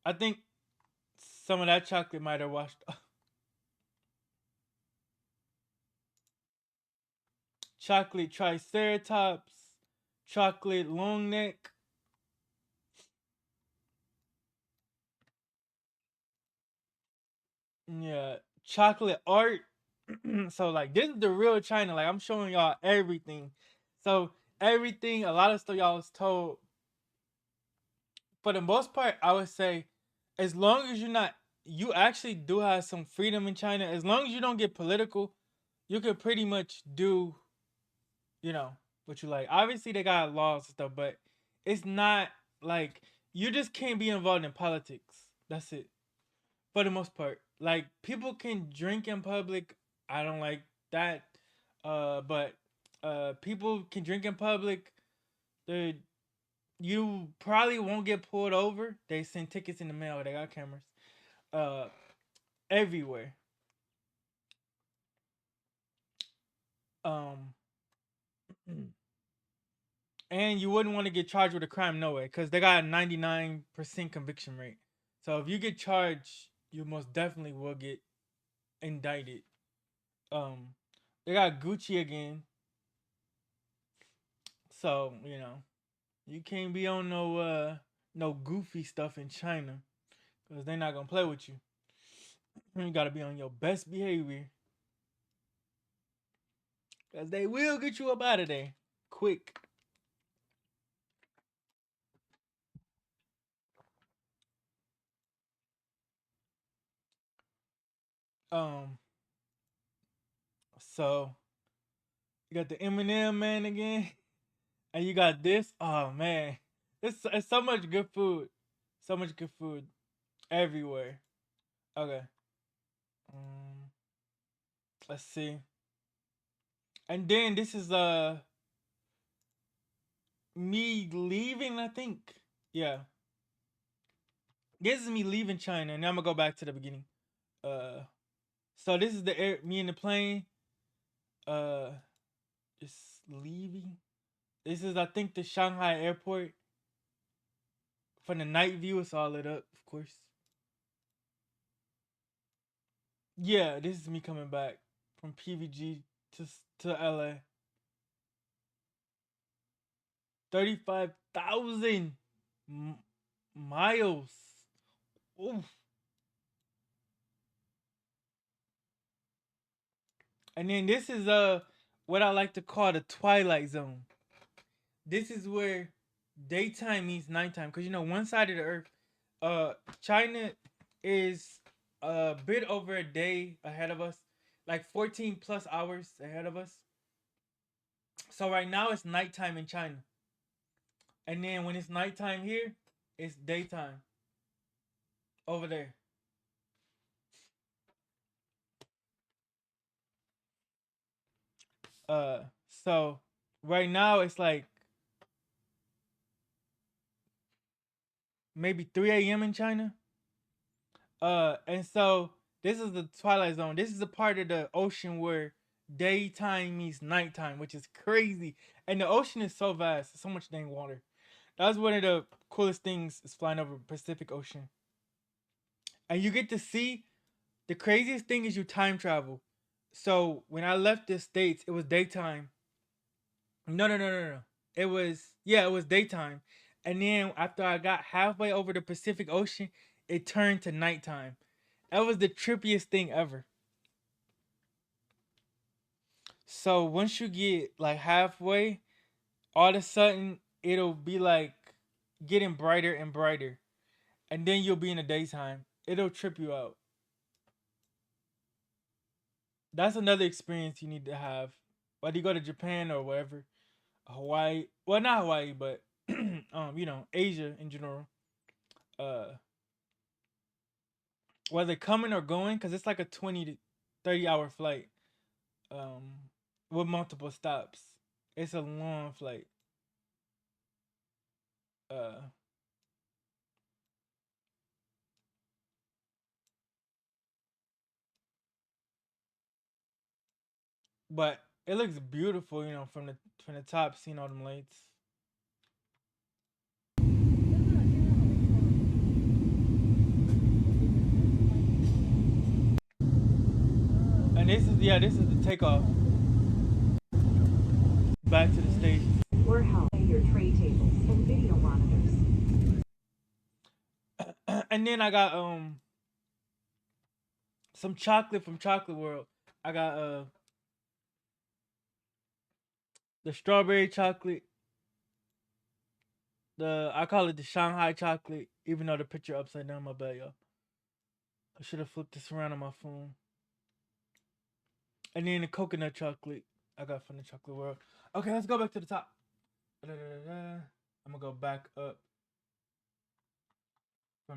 I think some of that chocolate might have washed off. Chocolate triceratops. Chocolate long neck. Yeah. Chocolate art. So like this is the real China. Like I'm showing y'all everything. So everything, a lot of stuff y'all was told. For the most part, I would say, as long as you're not, you actually do have some freedom in China. As long as you don't get political, you could pretty much do, you know, what you like. Obviously, they got laws and stuff, but it's not like you just can't be involved in politics. That's it. For the most part, like people can drink in public. I don't like that. But people can drink in public. The You probably won't get pulled over. They send tickets in the mail. They got cameras uh everywhere. Um and you wouldn't want to get charged with a crime no way cuz they got a 99% conviction rate. So if you get charged, you most definitely will get indicted. Um they got Gucci again. So, you can't be on no goofy stuff in China cuz they're not going to play with you. You got to be on your best behavior. Cause they will get you up out of there quick. Um, so you got the Eminem man again, and you got this. Oh man, it's so much good food, so much good food everywhere. Okay, um, let's see. And then this is me leaving. I think, yeah, this is me leaving China, and I'm gonna go back to the beginning. Uh, so this is the air, me in the plane. Uh, just leaving. This is, I think, the Shanghai airport. From the night view, it's all lit up, of course. Yeah, this is me coming back from PVG to LA. 35,000 miles. Oof. And then this is what I like to call the twilight zone. This is where daytime means nighttime, because one side of the earth, uh, China is a bit over a day ahead of us, like 14 plus hours ahead of us. So right now it's nighttime in China, and then when it's nighttime here, it's daytime over there. So right now it's like maybe 3 a.m. in China. And so this is the twilight zone. This is a part of the ocean where daytime means nighttime, which is crazy. And the ocean is so vast, so much dang water. That's one of the coolest things is flying over Pacific Ocean, and you get to see. The craziest thing is you time travel. So when I left the states, it was daytime. No, no, no, no, no. It was daytime, and then after I got halfway over the Pacific Ocean, it turned to nighttime. That was the trippiest thing ever. So once you get like halfway, all of a sudden it'll be like getting brighter and brighter, and then you'll be in the daytime. It'll trip you out. That's another experience you need to have. Whether you go to Japan or wherever, Hawaii. Well, not Hawaii, but Asia in general. Uh, whether coming or going, because it's like a 20 to 30 hour flight. Um, with multiple stops. It's a long flight. Uh, but it looks beautiful, from the top, seeing all them lights. And this is the takeoff back to the station. We're helping your tray tables and video monitors. And then I got some chocolate from Chocolate World. I got the strawberry chocolate. I call it the Shanghai chocolate, even though the picture upside down. My bad, y'all. I should have flipped this around on my phone. And then the coconut chocolate I got from the Chocolate World. Okay, let's go back to the top. I'm gonna go back up.